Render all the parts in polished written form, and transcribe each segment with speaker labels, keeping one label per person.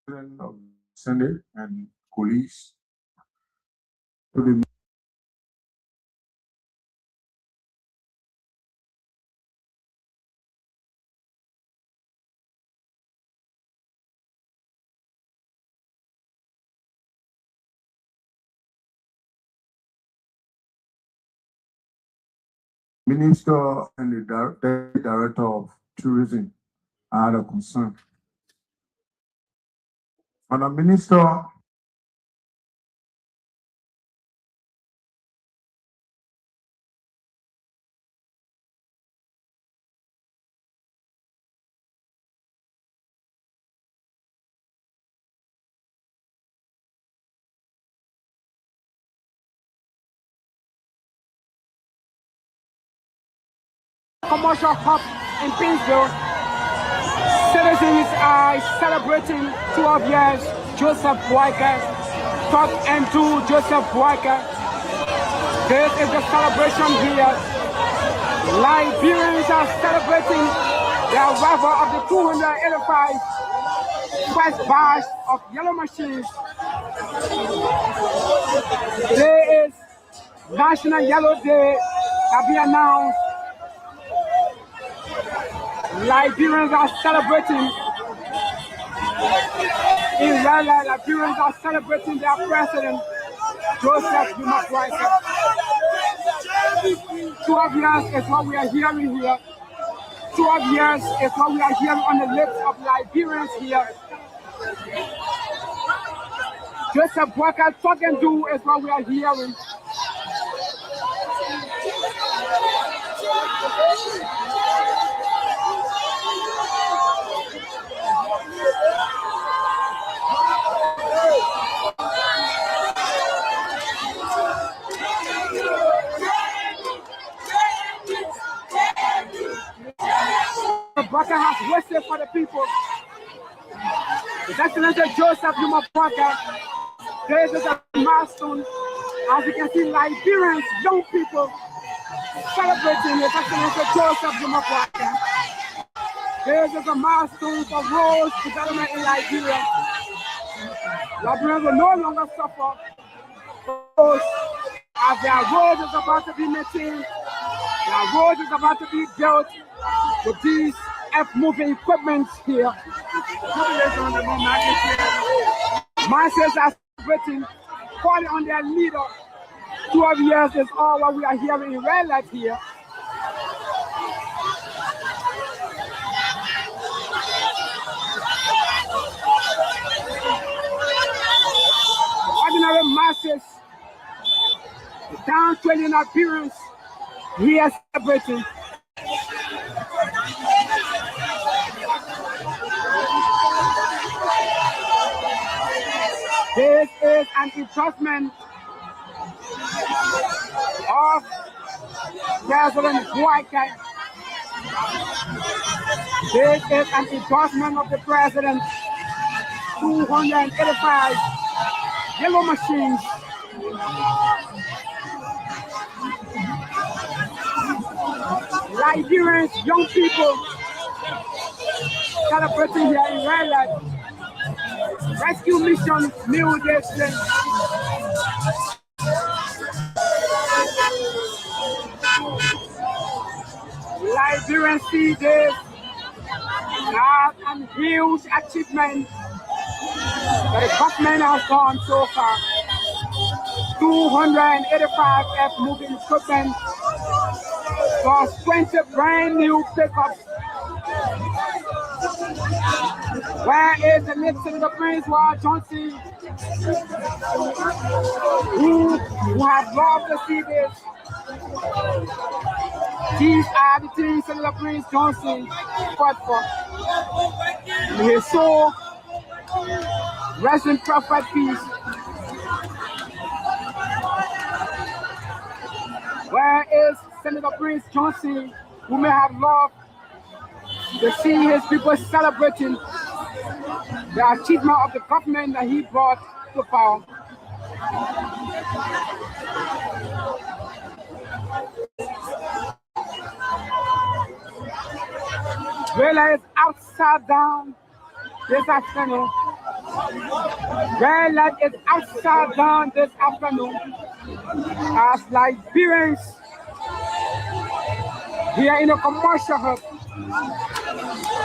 Speaker 1: President of the Senate and colleagues, to the Minister and the Deputy Director of Tourism, I had a concern. Madam Minister,
Speaker 2: Commercial hub in Painesville, citizens are celebrating 12 years Joseph Boyka, Talk and Do Joseph Boyka. This is the celebration here. Liberians are celebrating the arrival of the 285 first batch of yellow machines. Today is National Yellow Day that we announced. Liberians are celebrating. In Raleigh, Liberians are celebrating their president, Joseph Boyka. 12 years is what we are hearing here. 12 years is what we are hearing on the lips of Liberians here. Joseph Boyka Talk and Do is what we are hearing. Boyka has waited for the people. His Excellency Joseph Boyka. This is a milestone. As you can see, Liberians, young people, celebrating His Excellency Joseph Boyka. This is a milestone for roads development in Liberia. Liberians will no longer suffer roads as their road is about to be maintained. Their road is about to be built with these F-moving equipment here. Masses are celebrating, calling on their leader. 12 years is all what we are hearing in real life here. Ordinary masses, the down-trading appearance here celebrating. This is an endorsement of President Boyka. This is an endorsement of the president. 285 yellow machines. Liberians, young people, celebrating here in real life. Rescue mission, New Day. Liberians see this as a huge achievement that the government has done so far. 285 F-moving equipment plus 20 brand new pickups. Where is the next Senator Prince Ward Johnson, who have loved to see this? These are the things Senator Prince Johnson fought for. His soul, rest in perfect peace. Where is Senator Prince Johnson, who may have loved to see his people celebrating the achievement of the government that he brought to power? Raleigh is upside down this afternoon. Red light is upside down this afternoon as Liberians here in the commercial hub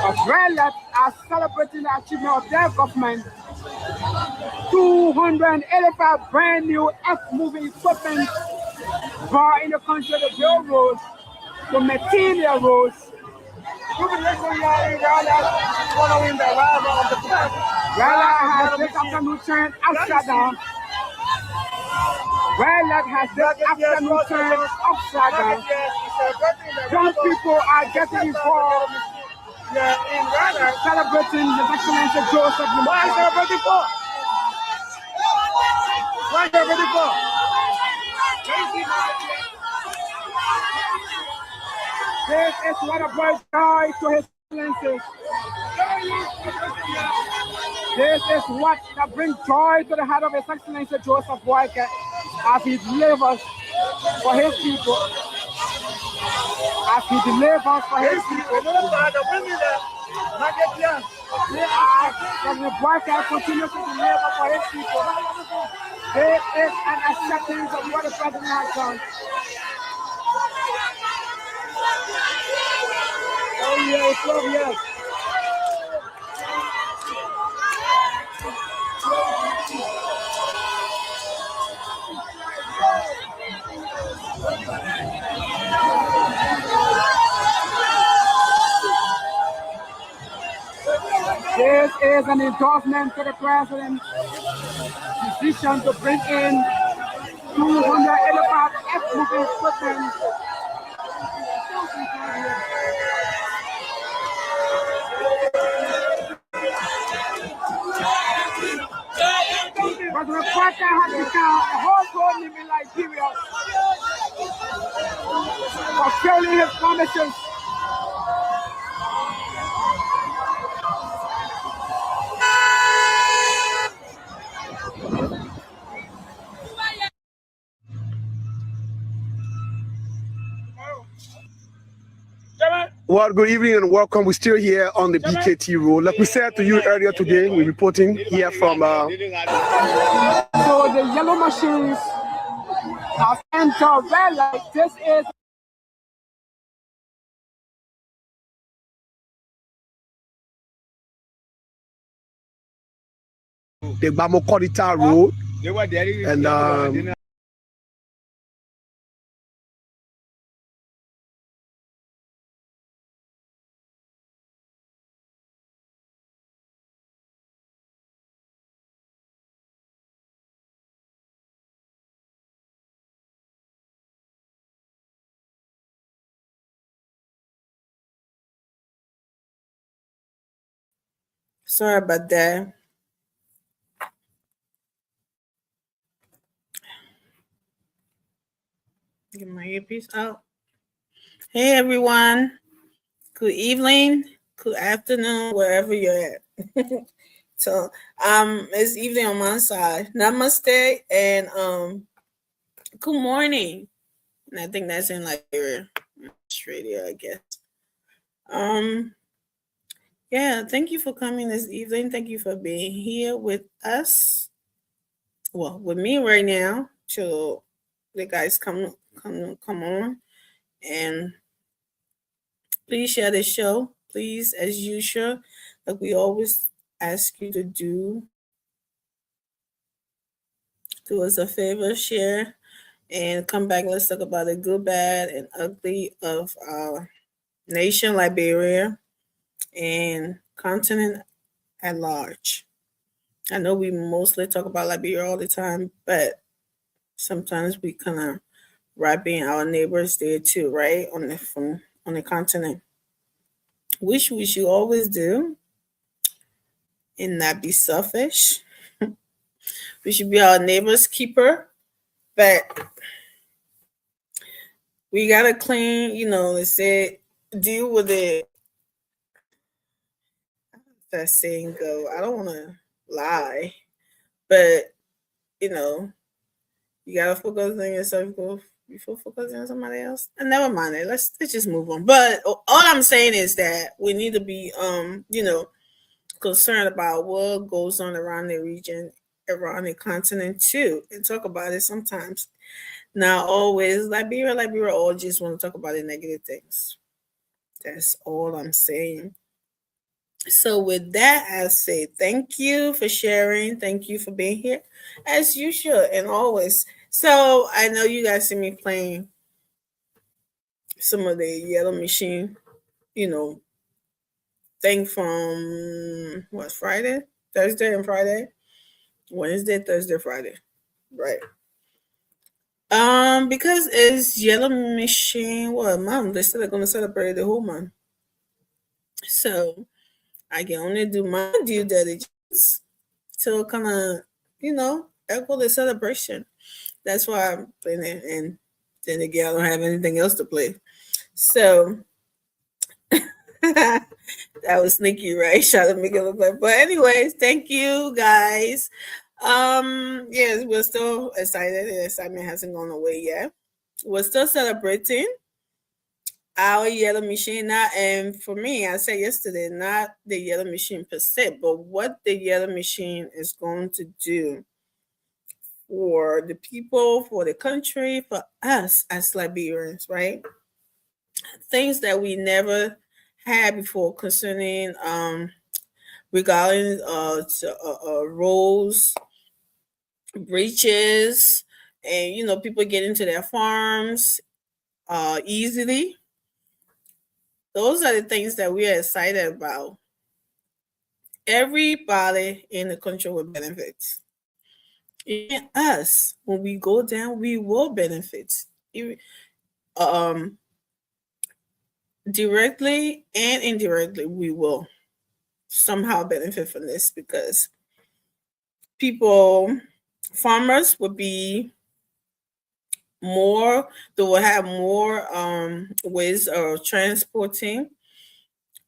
Speaker 2: of Red light are celebrating the achievement of their government. 285 brand new earth-moving equipment brought in the country to build roads, to maintain their roads. Following the arrival of the flag, Red light has this afternoon turned upside down. Red light has this afternoon turned upside down. Young people are getting involved in celebrating the Excellency Joseph. What are you celebrating for? What are you celebrating for? This is what a boy died to his Excellency. This is what that brings joy to the heart of His Excellency Joseph Boyka as he delivers for his people. As he delivers for his people. President Boyka continues to deliver for his people. This is an acceptance of what the president has done. Oh yes, oh yes. This is an endorsement to the president's decision to bring in 285 earth-moving equipment. President Boyka has become a household name in Liberia for fulfilling his promises.
Speaker 3: Well, good evening and welcome. We're still here on the BKT road. Like we said to you earlier today, we're reporting here from...
Speaker 2: So the yellow machines have entered red light. This is
Speaker 3: the Bamokodita road. And
Speaker 4: sorry about that. Get my earpiece out. Hey everyone. Good evening. Good afternoon, wherever you're at. So it's evening on my side. Namaste and good morning. And I think that's in Liberia, Australia, I guess. Yeah, thank you for coming this evening. Thank you for being here with us. Well, with me right now till the guys come on. And please share the show. Please, as usual, like we always ask you to do us a favor, share, and come back. Let's talk about the good, bad, and ugly of our nation, Liberia, and continent at large. I know we mostly talk about Liberia all the time, but sometimes we kind of wrap in our neighbors there too, right? On the continent, which we should always do and not be selfish. We should be our neighbor's keeper, but we gotta clean, they say deal with it. That saying go. I don't wanna lie, but you gotta focus on yourself before focusing on somebody else. And never mind it. Let's just move on. But all I'm saying is that we need to be concerned about what goes on around the region, around the continent too, and talk about it sometimes. Not always Liberia all just want to talk about the negative things. That's all I'm saying. So with that, I say thank you for sharing. Thank you for being here, as usual and always. So I know you guys see me playing some of the Yellow Machine, thing from Friday, Thursday, and Friday, Wednesday, Thursday, Friday, right? Because it's Yellow Machine. What month? They said they're gonna celebrate the whole month, so I can only do my due diligence to kind of, echo the celebration. That's why I'm playing it, and then again, I don't have anything else to play. So that was sneaky, right? Trying to make it look like. But anyways, thank you guys. Yes, we're still excited. The excitement hasn't gone away yet. We're still celebrating our Yellow Machine now. And for me, I said yesterday, not the Yellow Machine per se, but what the Yellow Machine is going to do for the people, for the country, for us as Liberians, right? Things that we never had before concerning regarding roads, breaches, and people get into their farms easily. Those are the things that we are excited about. Everybody in the country will benefit. Even us, when we go down, we will benefit. Directly and indirectly, we will somehow benefit from this because farmers will be more, they will have more ways of transporting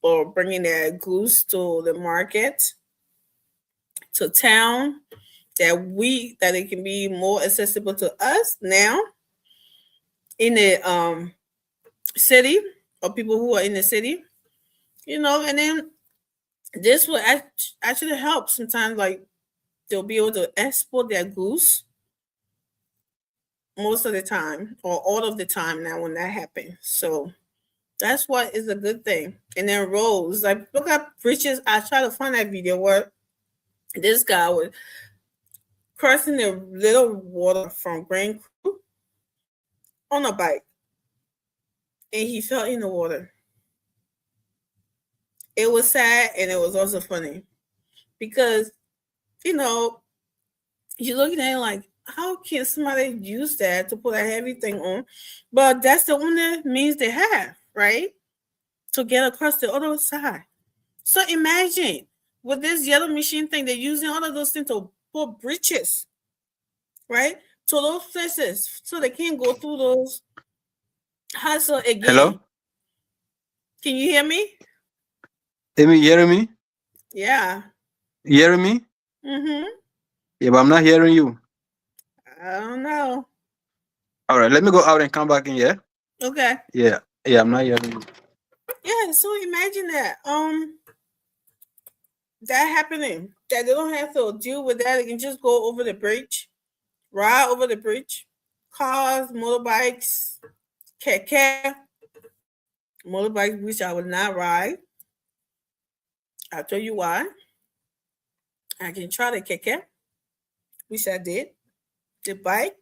Speaker 4: or bringing their goods to the market, to town, that it can be more accessible to us now in the city, or people who are in the city, and then this will actually help sometimes, like they'll be able to export their goods most of the time or all of the time now when that happens. So that's what is a good thing. And then roads, like look at bridges. I try to find that video where this guy was crossing the little water from Grand Crew on a bike, and he fell in the water. It was sad, and it was also funny because, you're looking at it like, how can somebody use that to put a heavy thing on? But that's the only means they have, right? To get across the other side. So imagine with this Yellow Machine thing, they're using all of those things to put bridges, right? To those places so they can't go through those hassle again.
Speaker 5: Hello?
Speaker 4: Can you hear me?
Speaker 5: Amy, hearing me?
Speaker 4: Yeah.
Speaker 5: You hearing me?
Speaker 4: Mm-hmm.
Speaker 5: Yeah, but I'm not hearing you.
Speaker 4: I don't know.
Speaker 5: All right, let me go out and come back in, yeah?
Speaker 4: Okay.
Speaker 5: Yeah, I'm not hearing you.
Speaker 4: Yeah, so imagine that. That happening. That they don't have to deal with that. They can just go over the bridge, ride over the bridge. Cars, motorbikes, keke, motorbikes, which I would not ride. I'll tell you why. I can try the keke, which I did. The bike.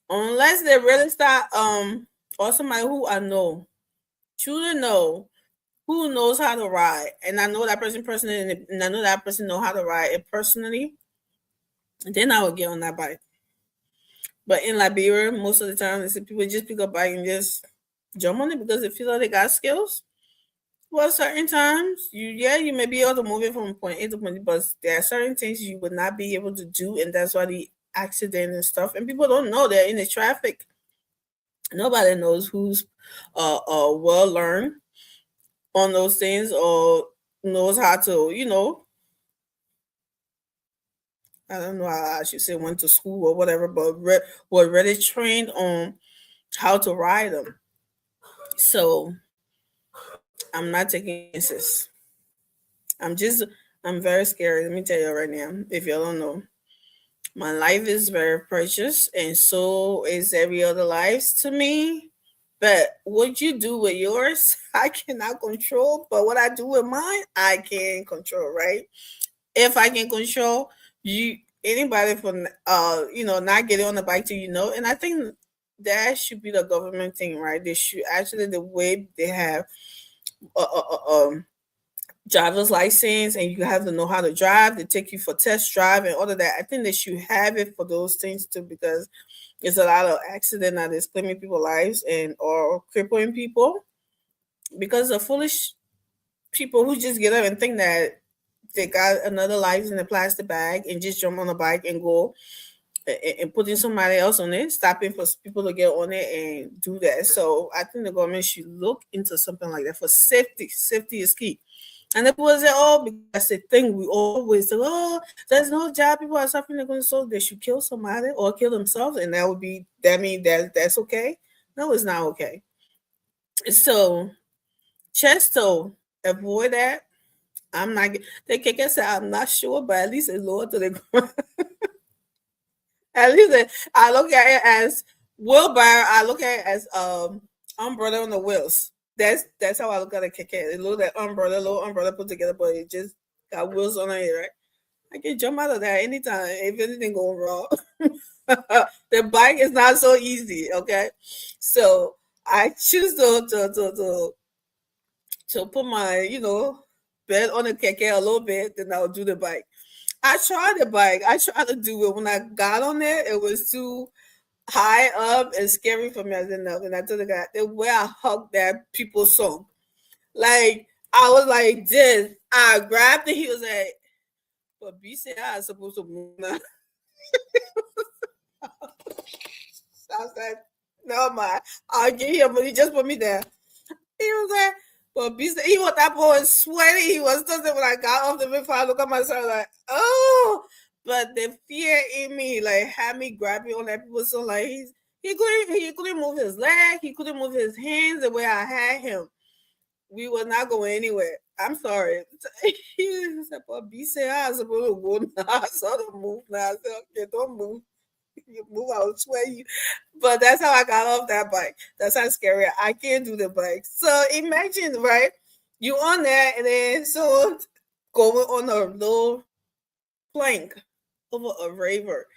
Speaker 4: Unless they really start or somebody who I know, truly know, who knows how to ride, and I know that person personally, and I know that person know how to ride it personally, then I would get on that bike. But in Liberia, most of the time, they say people just pick up a bike and just jump on it because they feel like they got skills. Well, certain times, you may be able to move it from point A to point B, but there are certain things you would not be able to do, and that's why the accident and stuff. And people don't know they're in the traffic. Nobody knows who's well learned on those things or knows how to, I don't know how I should say went to school or whatever, but were really trained on how to ride them. So I'm not taking chances. I'm very scared. Let me tell you right now, if you don't know. My life is very precious, and so is every other life to me. But what you do with yours, I cannot control. But what I do with mine, I can control, right? If I can control you, anybody from not getting on the bike till you know. And I think that should be the government thing, right? They should actually the way they have driver's license and you have to know how to drive. They take you for test drive and all of that. I think they should have it for those things too, because there's a lot of accident that is claiming people's lives and or crippling people because of foolish people who just get up and think that they got another life in a plastic bag and just jump on a bike and go and putting somebody else on it, stopping for people to get on it and do that. So I think the government should look into something like that for safety. Safety is key. And it was all because the thing we always say, oh, there's no job, people are suffering, they're going to so they should kill somebody or kill themselves, and that means that's okay. No, it's not okay. So just to avoid that, I'm not the KK said I'm not sure, but at least it's lower to the ground. At least I look at it as wheelbarrow, I look at it as umbrella on the wheels. That's how I look at a KK. It look like little umbrella put together, but it just got wheels on it, right? I can jump out of that anytime if anything going wrong. The bike is not so easy, okay? So I choose to put my bed on the KK a little bit, then I'll do the bike. I tried the bike. I tried to do it. When I got on it, it was too high up and scary for me. I didn't know. And I told the guy, the way I hugged that people's song. Like, I was like this. I grabbed it. He was like, but B said I was supposed to move now. So I was like, no, man. I'll give you money. Just put me there. He was like, but B said, he was that boy sweaty. He was something when I got off the bed. I look at myself like, oh. But the fear in me, like, had me grabbing on that people's song. Like, he couldn't move his leg. He couldn't move his hands the way I had him. We were not going anywhere. I'm sorry. He said, but B said I was supposed to go now. I saw them move now. I said, okay, don't move. You move, I will swear you. But that's how I got off that bike. That's how scary. I can't do the bike. So imagine, right? You on there and then someone going on a little plank over a river.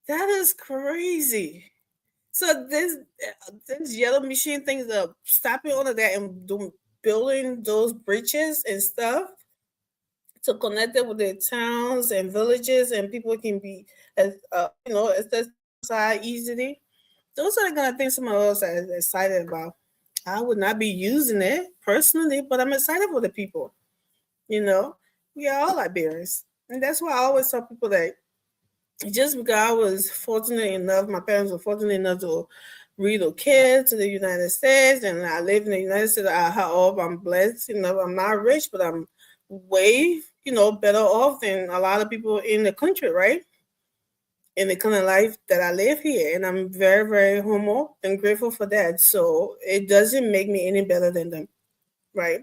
Speaker 4: That is crazy. So this yellow machine things are stopping all of that and building those bridges and stuff to connect it with the towns and villages, and people can be accessible easily. Those are the kind of things some of us are excited about. I would not be using it personally, but I'm excited for the people. We are all Liberians, and that's why I always tell people that just because I was fortunate enough, my parents were fortunate enough to relocate to the United States, and I live in the United States. I'm blessed. I'm not rich, but I'm way, better off than a lot of people in the country, right? In the kind of life that I live here, and I'm very, very humble and grateful for that. So it doesn't make me any better than them, right?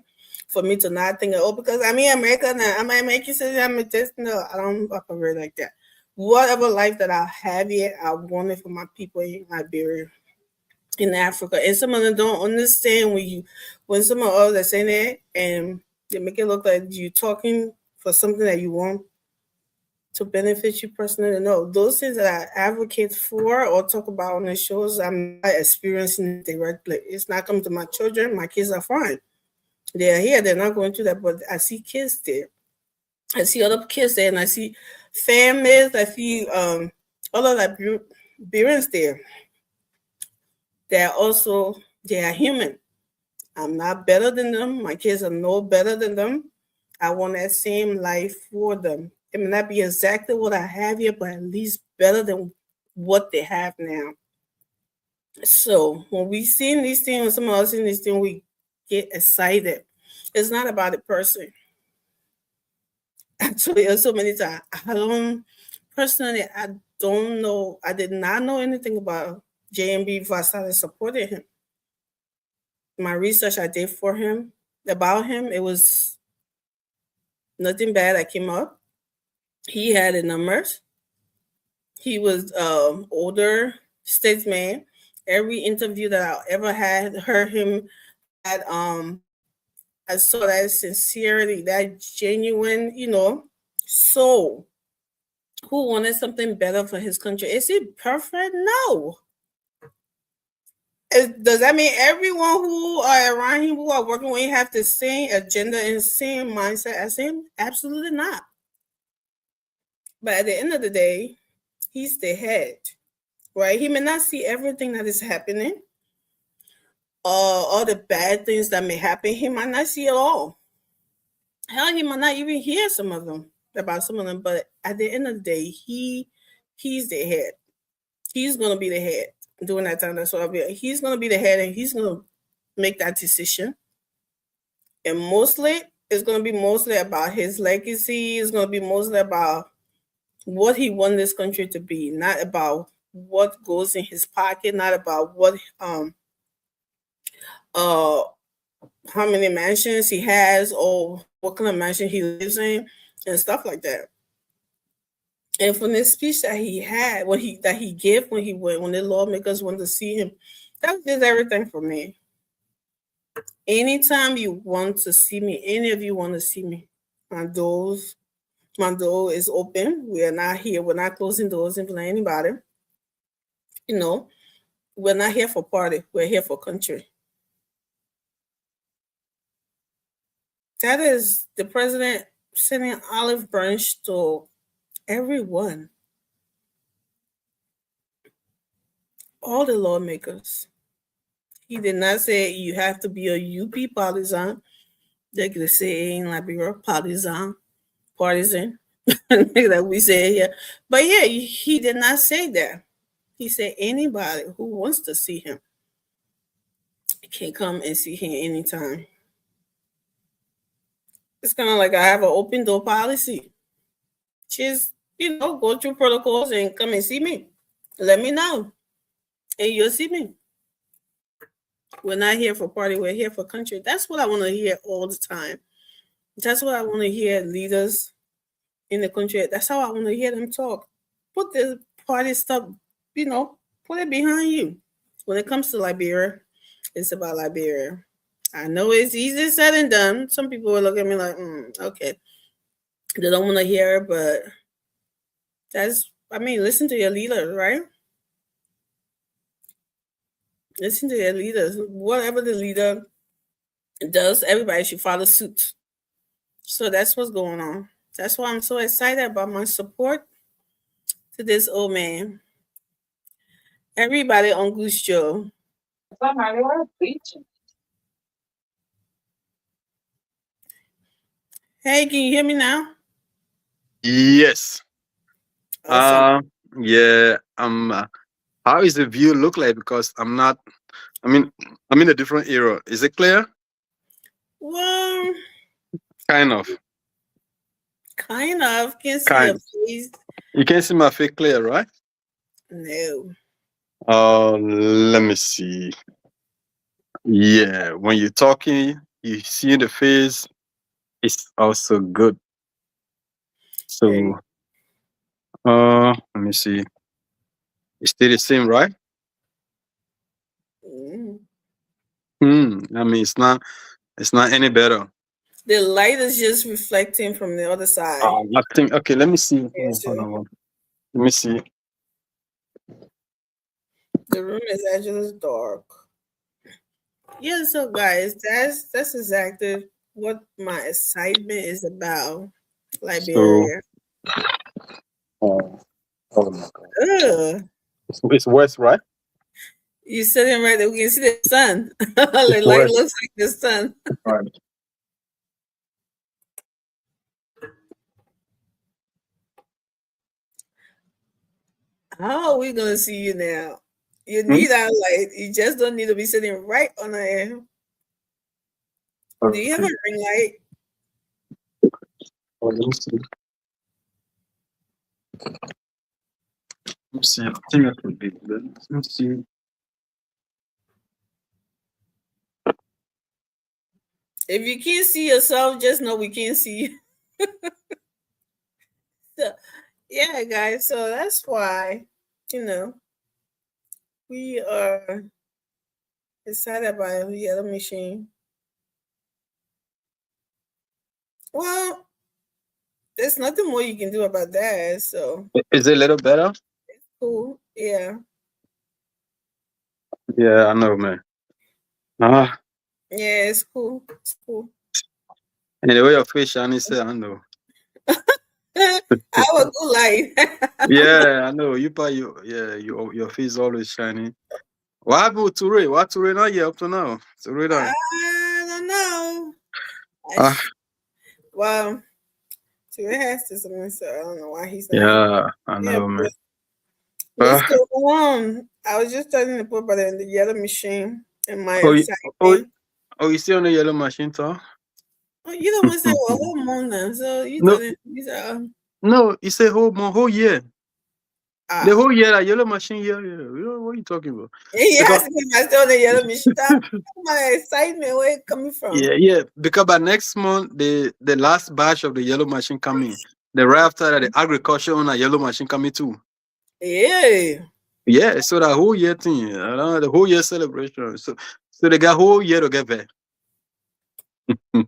Speaker 4: For me to not think, because I'm in America now, I'm American citizen, I'm this. No, I don't operate like that. Whatever life that I have here, I want it for my people in Liberia, in Africa. And some of them don't understand when some of us are saying that and they make it look like you're talking for something that you want to benefit you personally. No, those things that I advocate for or talk about on the shows, I'm not experiencing it directly. It's not coming to my children. My kids are fine. They're here. They're not going through that, but I see kids there. I see other kids there, and I see families. I see all of that parents there. They are human. I'm not better than them. My kids are no better than them. I want that same life for them. It may not be exactly what I have here, but at least better than what they have now. So when we see these things, when someone else in these things, we get excited. It's not about the person. Actually, so many times I don't know. I did not know anything about JMB before I started supporting him. My research I did about him, it was Nothing bad that came up. He had the numbers. He was older statesman. Every interview that I ever had heard him had I saw that sincerity, that genuine, soul who wanted something better for his country. Is it perfect? No. Does that mean everyone who are around him, who are working with him, have the same agenda and same mindset as him? Absolutely not. But at the end of the day, he's the head, right? He may not see everything that is happening, all the bad things that may happen. He might not see it all. Hell, he might not even hear some of them, about some of them. But at the end of the day, he's the head. He's gonna be the head during that time. That's what I'll be. He's gonna be the head, and he's gonna make that decision. And mostly, it's gonna be mostly about his legacy. It's gonna be mostly about what he wants this country to be, not about what goes in his pocket, not about what how many mansions he has or what kind of mansion he lives in and stuff like that. And from this speech that he had, when he gave when the lawmakers wanted to see him, that did everything for me. Anytime you want to see me, any of you want to see me, my door is open. We are not here. We're not closing doors in front of anybody. We're not here for party. We're here for country. That is the president sending olive branch to everyone. All the lawmakers. He did not say you have to be a UP partisan. They're going to say in Liberia, partisan, that we say here. But yeah, he did not say that. He said anybody who wants to see him can come and see him anytime. It's kind of like I have an open door policy. Just, go through protocols and come and see me. Let me know. And you'll see me. We're not here for party. We're here for country. That's what I want to hear all the time. That's what I want to hear leaders in the country. That's how I want to hear them talk. Put the party stuff, put it behind you. When it comes to Liberia, it's about Liberia. I know it's easier said than done. Some people will look at me like, okay. They don't want to hear it, but listen to your leader, right? Listen to your leaders. Whatever the leader does, everybody should follow suit. So that's what's going on. That's why I'm so excited about my support to this old man. Everybody on Goose Joe. Hey, can you hear me now?
Speaker 5: Yes.
Speaker 4: Awesome.
Speaker 5: Yeah. How is the view look like? Because I'm in a different era. Is it clear?
Speaker 4: Well,
Speaker 5: Kind of.
Speaker 4: can see your face.
Speaker 5: You can see my face clear, right?
Speaker 4: No.
Speaker 5: Let me see. Yeah, when you're talking, you see the face. It's also good. So, let me see. It's still the same, right? It's not any better.
Speaker 4: The light is just reflecting from the other side.
Speaker 5: Okay, let me see.
Speaker 4: Yes,
Speaker 5: Hold on. Let me see.
Speaker 4: The room is actually dark. Yeah, so guys, that's exactly what my excitement is about. Liberia.
Speaker 5: Oh my God.
Speaker 4: Ugh.
Speaker 5: It's west, right?
Speaker 4: You sitting right there, we can see the sun. The light looks like the sun.
Speaker 5: Right.
Speaker 4: How are we gonna see you now? You need our light. You just don't need to be sitting right on the air. Do you have a ring light?
Speaker 5: Let me see. Let me see. I think that would be good. Let me see.
Speaker 4: If you can't see yourself, just know we can't see you. So, yeah, guys. So that's why, we are excited about the yellow machine. Well, there's nothing more you can do about that. So
Speaker 5: Is it a little better?
Speaker 4: cool. Yeah.
Speaker 5: Yeah, I know, man. Ah,
Speaker 4: Yeah, it's cool. It's cool.
Speaker 5: and the way your face shiny, say, I know.
Speaker 4: I will go light.
Speaker 5: Yeah, I know. Your face always shining. What happened with Toure? What Toure not yet up to now? Toure
Speaker 4: I
Speaker 5: not.
Speaker 4: don't know.
Speaker 5: Ah,
Speaker 4: Well, so it has to something, so I don't know why he's not.
Speaker 5: yeah, I
Speaker 4: Yeah,
Speaker 5: know, man.
Speaker 4: what's
Speaker 5: Ah,
Speaker 4: going on? I was just starting to put about the yellow machine in my
Speaker 5: oh, you, oh,
Speaker 4: excitement.
Speaker 5: oh, you still on the yellow machine, too?
Speaker 4: Oh, you don't want to say a whole month now, so you
Speaker 5: No,
Speaker 4: thought you said,
Speaker 5: no, you say whole year. The
Speaker 4: ah.
Speaker 5: whole year, that yellow machine, yeah. What are you talking about?
Speaker 4: He
Speaker 5: Because
Speaker 4: asked me if I still on the yellow machine. My excitement, where it coming from?
Speaker 5: yeah. Because by next month, the last batch of the yellow machine coming. The right after that, the agriculture on a yellow machine coming too.
Speaker 4: Yeah.
Speaker 5: Yeah, so the whole year thing, the whole year celebration. So they got whole year to get back.
Speaker 4: Well,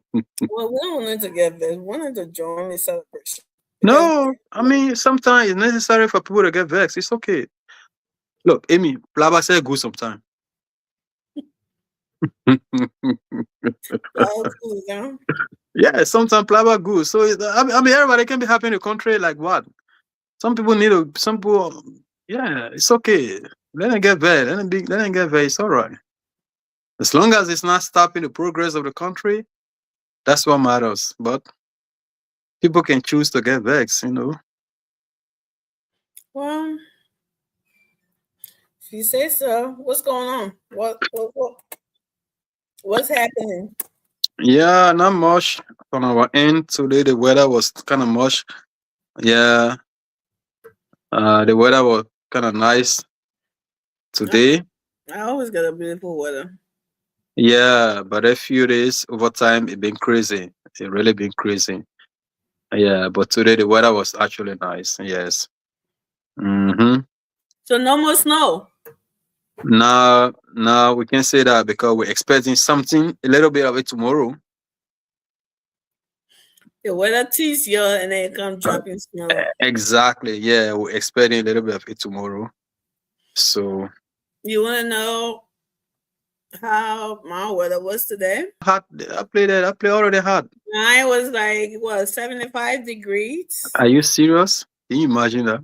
Speaker 4: we don't need to get this. We wanted to join the celebration.
Speaker 5: No, I mean sometimes it's necessary for people to get vexed. It's okay. Look, Amy, Plaba said good sometime. Yeah, sometimes Plaba good. So I mean, everybody can be happy in the country. Like what? Some people need to. Some people, yeah, it's okay. Let them get vexed. Let them get vexed. It's all right. As long as it's not stopping the progress of the country, that's what matters. But people can choose to get vexed,
Speaker 4: Well, if you say so, what's going on? What's happening?
Speaker 5: Yeah, not much on our end today. The weather was kind of much. Yeah, the weather was kind of nice today.
Speaker 4: I always got a beautiful weather.
Speaker 5: Yeah, but a few days over time, it been crazy. It really been crazy. Yeah, but today the weather was actually nice. Yes. Mm-hmm.
Speaker 4: So no more snow.
Speaker 5: Now we can say that because we're expecting something, a little bit of it tomorrow.
Speaker 4: The weather tease you and then it come dropping snow.
Speaker 5: Exactly. Yeah, we're expecting a little bit of it tomorrow. So
Speaker 4: you want to know how my weather was today?
Speaker 5: Hot. I played already hot.
Speaker 4: Mine was like 75 degrees.
Speaker 5: Are you serious? Can you imagine that?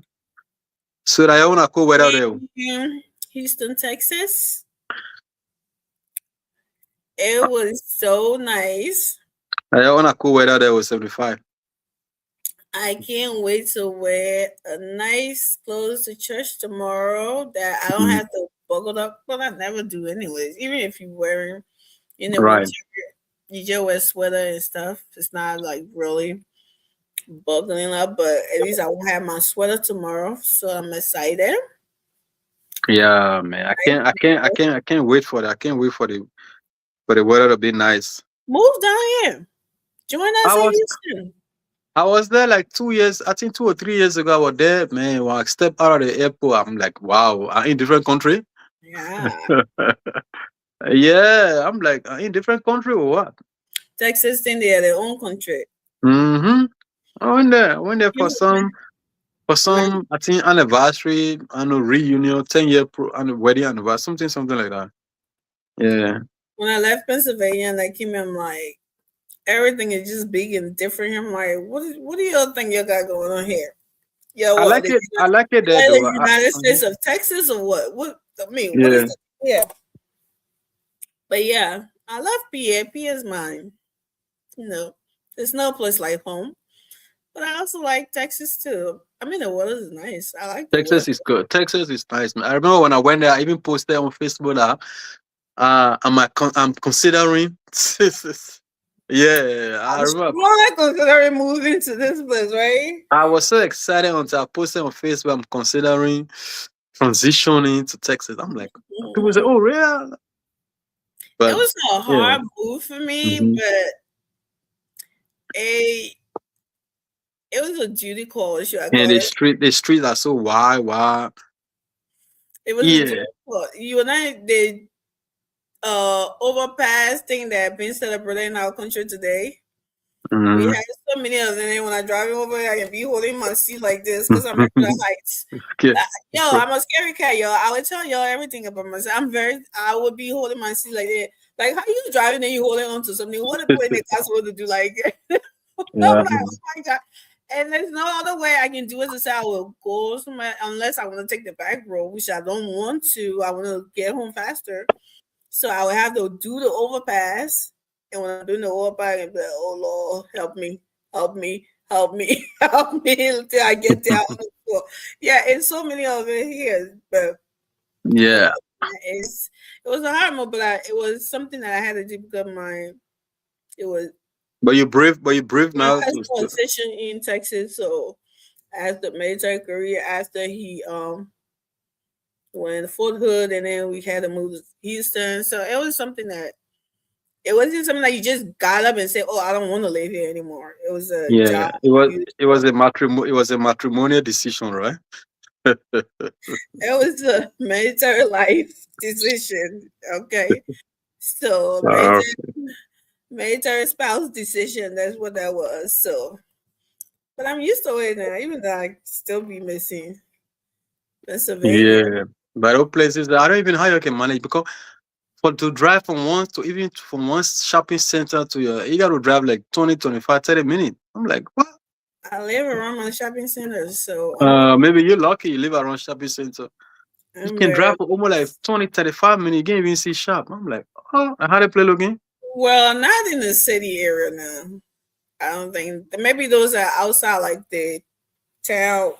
Speaker 5: So I want to cool weather there.
Speaker 4: Houston, Texas. It was so nice.
Speaker 5: I want to cool weather there was 75.
Speaker 4: I can't wait to wear a nice clothes to church tomorrow that I don't have to buckle up. Well, I never do anyways. Even if you're wearing,
Speaker 5: Right.
Speaker 4: you just wear sweater and stuff. It's not like really buckling up, but at least I will have my sweater tomorrow. So I'm excited.
Speaker 5: Yeah, man. I can't wait for that. I can't wait for the weather to be nice.
Speaker 4: Move down here. Join us in Houston.
Speaker 5: I was there like 2 years, I think 2 or 3 years ago. I was there, man. When I stepped out of the airport, I'm like, wow, I'm in different country.
Speaker 4: Yeah.
Speaker 5: Yeah, I'm like, I'm in different country or what?
Speaker 4: Texas, then they have their own country.
Speaker 5: Mm-hmm. I went there for some, I think anniversary, reunion, 10-year wedding anniversary, something like that. Yeah.
Speaker 4: When I left Pennsylvania and I came in, I'm like, everything is just big and different. I'm like, what do y'all think y'all got going on here? Yo,
Speaker 5: I like it. I like it there.
Speaker 4: The United States of Texas or what? What I mean,
Speaker 5: yeah.
Speaker 4: What is it? Yeah. But yeah, I love PA. PA is mine. There's no place like home. But I also like Texas too. I mean, the weather is nice. I like
Speaker 5: Texas is good. Texas is nice, man. I remember when I went there, I even posted on Facebook that I'm considering. Yeah, I remember.
Speaker 4: I'm considering moving to this place, right?
Speaker 5: I was so excited until I posted on Facebook. I'm considering transitioning to Texas. I'm like, people say, "Oh, really?" But
Speaker 4: it was a hard move for me, but It was a duty call, should I
Speaker 5: And
Speaker 4: call it?
Speaker 5: the streets are so wide.
Speaker 4: It was a
Speaker 5: Yeah.
Speaker 4: duty call. You and I did overpass thing that been celebrated in our country today. We
Speaker 5: Mhm.
Speaker 4: had so many of them. And when I drive over, I can be holding my seat like this because I'm at the heights.
Speaker 5: Okay.
Speaker 4: Yo, I'm a scary cat, yo. I would tell y'all everything about myself. I would be holding my seat like that. Like, how you driving and you holding on to something? What a point the car supposed to do? Like, I'm
Speaker 5: Yeah.
Speaker 4: like, oh my God. And there's no other way I can do it to say I will go somewhere unless I want to take the back road, which I don't want to. I want to get home faster. So I would have to do the overpass. And when I'm doing the overpass, I'd be like, oh Lord, help me, help me, help me, help me until I get there on the floor. Yeah, it's so many of it here. But
Speaker 5: Yeah.
Speaker 4: it was a hard moment, but it was something that I had to do because it was
Speaker 5: But you brave
Speaker 4: my
Speaker 5: now
Speaker 4: husband
Speaker 5: to
Speaker 4: was stationed in Texas, so after military career, after he went to Fort Hood, and then we had to move to Houston. So it was something that it wasn't something that you just got up and said, "Oh, I don't want to live here anymore." It was a job.
Speaker 5: it was a matrimonial decision, right?
Speaker 4: It was a military life decision. Okay, so military spouse decision. That's what that was. So, but I'm used to it now, even though I still be missing Pennsylvania.
Speaker 5: Yeah. But those places, I don't even know how you can manage because to drive from one shopping center to your, you got to drive like 20, 25, 30 minutes. I'm like, what?
Speaker 4: I live around my shopping centers, so
Speaker 5: Maybe you're lucky you live around shopping center. You
Speaker 4: I'm
Speaker 5: can
Speaker 4: very
Speaker 5: drive for almost like 20, 35 minutes. You can't even see shop. I'm like, oh, how they play again?
Speaker 4: well, not in the city area now. I don't think maybe those are outside like the town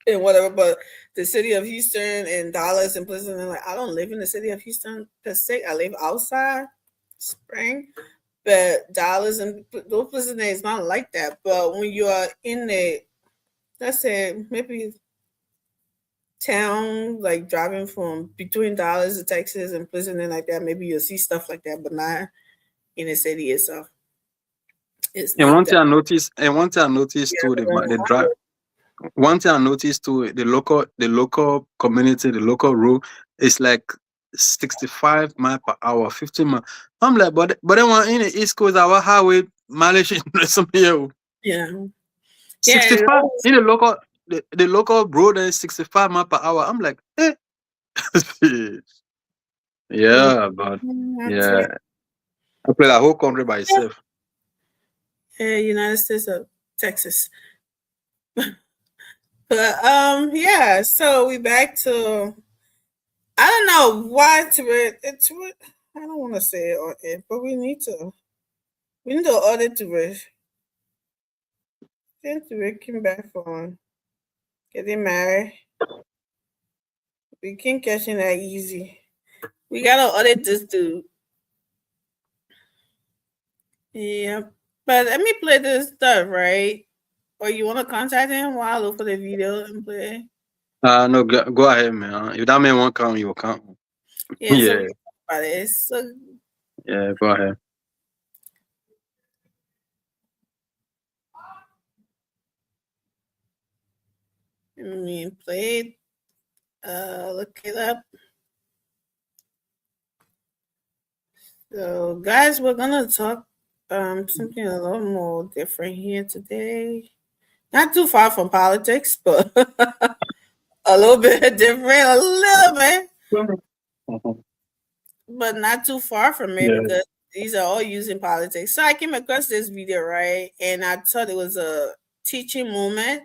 Speaker 4: and whatever, but the city of Houston and Dallas and places like I don't live in the city of Houston per se. I live outside Spring, but Dallas and those places it's not like that. But when you are in the let's say maybe town, like driving from between Dallas to Texas and places like that, maybe you'll see stuff like that, but not in the city itself. It's
Speaker 5: And
Speaker 4: not
Speaker 5: one
Speaker 4: that.
Speaker 5: thing I noticed too, the drive. One thing I noticed too, the local community, the local road is like 65 miles per hour, 50 miles. I'm like, but then one in the East Coast, our highway mileage is something here.
Speaker 4: Yeah.
Speaker 5: 65 in the local road is 65 miles per hour. I'm like, eh. Yeah, but yeah, I play the whole country by itself.
Speaker 4: United States of Texas. But yeah, so we back to I don't know why to it. I don't want to say it on it, but we need to audit to it. Since we came back from getting married, we can't catch it that easy. We gotta audit this dude. Yeah, but let me play this stuff, right? Or you want to contact him while I look for the video and play?
Speaker 5: No, go ahead, man. If that man won't come, you will come.
Speaker 4: Yeah. So
Speaker 5: Yeah,
Speaker 4: we talk about it. So
Speaker 5: yeah, go ahead.
Speaker 4: let me play it. Look it up. So, guys, we're gonna talk something a little more different here today. Not too far from politics, but a little bit different, a little bit, but not too far from it because these are all using politics. So I came across this video, right, and I thought it was a teaching moment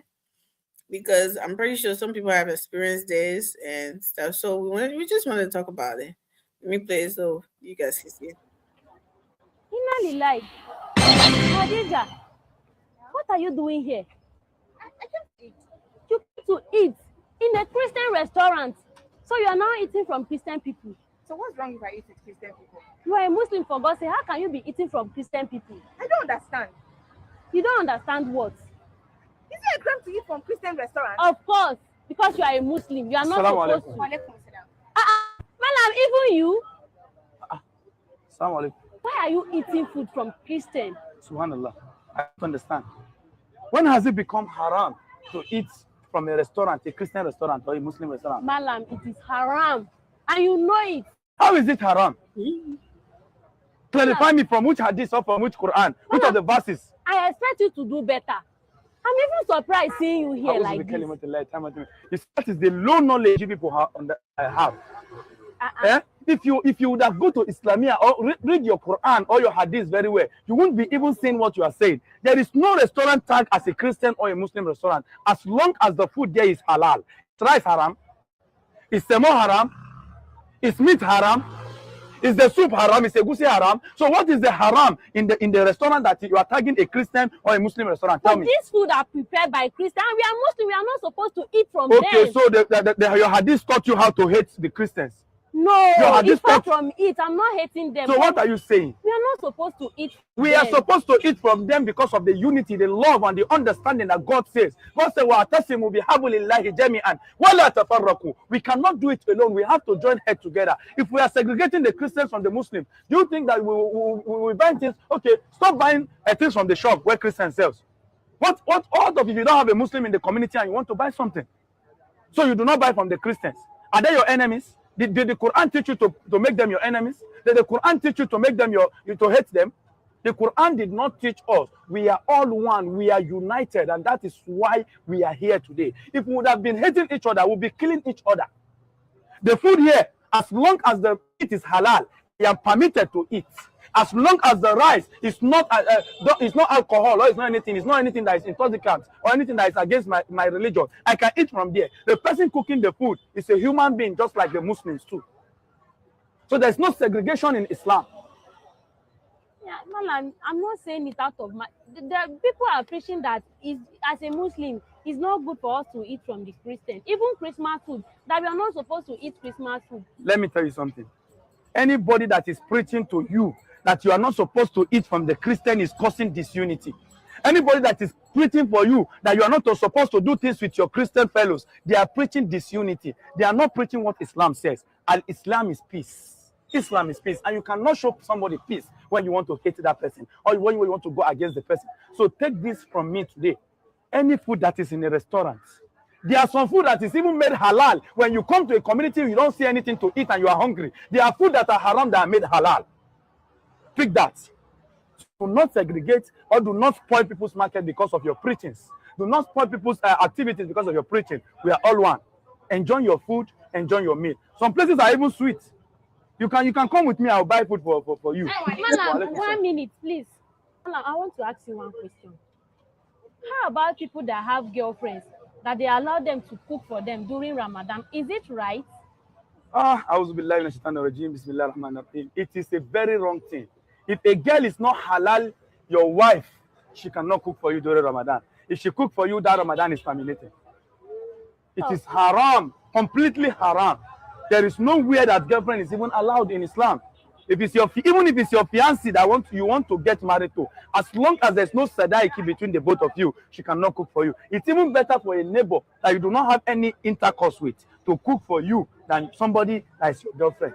Speaker 4: because I'm pretty sure some people have experienced this and stuff. So we just want to talk about it. Let me play it so you guys can see it.
Speaker 6: Inna Khadija, what are you doing here? I came to eat. You came to eat in a Christian restaurant. So you are now eating from Christian people.
Speaker 7: So what's wrong if I eat with Christian people?
Speaker 6: You are a Muslim, for God's sake. How can you be eating from Christian people?
Speaker 7: I don't understand.
Speaker 6: You don't understand what?
Speaker 7: Is it a crime to eat from Christian restaurants?
Speaker 6: Of course, because you are a Muslim. You are not supposed to.
Speaker 7: Walaikum salam.
Speaker 6: Madam, even you.
Speaker 8: Assalamu alaikum.
Speaker 6: Why are you eating food from Christian?
Speaker 8: Subhanallah. I don't understand. When has it become haram to eat from a restaurant, a Christian restaurant or a Muslim restaurant?
Speaker 6: Malam, it is haram. And you know it.
Speaker 8: How is it haram? Clarify me from which hadith or from which Quran, which of the verses?
Speaker 6: I expect you to do better. I'm even surprised seeing you here like this.
Speaker 8: You see, that is the low knowledge you people have. If you would have go to Islamia or read your Quran or your hadith very well, you won't be even saying what you are saying. There is no restaurant tag as a Christian or a Muslim restaurant as long as the food there is halal. Is rice haram? Is semo haram? Is meat haram? Is the soup haram? Is egusi haram? So what is the haram in the restaurant that you are tagging a Christian or a Muslim restaurant? Tell me.
Speaker 6: These food are prepared by Christians. We are Muslim. We are not supposed to eat from
Speaker 8: Okay,
Speaker 6: them.
Speaker 8: so your hadith taught you how to hate the Christians.
Speaker 6: No,
Speaker 8: hadith
Speaker 6: it's far
Speaker 8: taught-
Speaker 6: from it. I'm not hating them.
Speaker 8: So what are you saying?
Speaker 6: We are not supposed to eat from
Speaker 8: We
Speaker 6: them.
Speaker 8: are supposed to eat from them because of the unity, the love, and the understanding that God says. God said, وَاعْتَصِمُوا بِحَبْلِ اللَّهِ جَمِيعًا وَلَا تَفَرَّقُوا. We cannot do it alone. We have to join head together. If we are segregating the Christians from the Muslims, do you think that we will buy things? Okay, stop buying things from the shop where Christians sells. What if you don't have a Muslim in the community and you want to buy something? So you do not buy from the Christians. Are they your enemies? Did the Quran teach you to make them your enemies? Did the Quran teach you to make them to hate them? The Quran did not teach us. We are all one. We are united, and that is why we are here today. If we would have been hating each other, we would be killing each other. The food here, as long as the meat is halal, we are permitted to eat. As long as the rice is not alcohol or it's not anything that is intoxicant or anything that is against my religion, I can eat from there. The person cooking the food is a human being just like the Muslims too. So there's no segregation in Islam.
Speaker 6: Yeah, Malam, I'm not saying it out of my. The people are preaching that as a Muslim, it's not good for us to eat from the Christians. Even Christmas food, that we are not supposed to eat Christmas food.
Speaker 8: Let me tell you something. Anybody that is preaching to you that you are not supposed to eat from the Christian is causing disunity. Anybody that is preaching for you that you are not supposed to do things with your Christian fellows, they are preaching disunity. They are not preaching what Islam says. And Islam is peace. Islam is peace. And you cannot show somebody peace when you want to hate that person or when you want to go against the person. So take this from me today. Any food that is in a restaurant, there are some food that is even made halal. When you come to a community, you don't see anything to eat and you are hungry. There are food that are haram that are made halal. Pick that. Do not segregate or do not spoil people's market because of your preachings. Do not spoil people's activities because of your preaching. We are all one. Enjoy your food, enjoy your meal. Some places are even sweet. You can come with me. I'll buy food for you.
Speaker 6: Malam, 1 minute, please. Malam, I want to ask you one question. How about people that have girlfriends that they allow them to cook for them during Ramadan? Is it right?
Speaker 8: It is a very wrong thing. If a girl is not halal, your wife, she cannot cook for you during Ramadan. If she cook for you, that Ramadan is terminated. It is haram, completely haram. There is nowhere that girlfriend is even allowed in Islam. Even if it's your fiancé that you want to get married to, as long as there's no sadaiki between the both of you, she cannot cook for you. It's even better for a neighbor that you do not have any intercourse with to cook for you than somebody that is your girlfriend,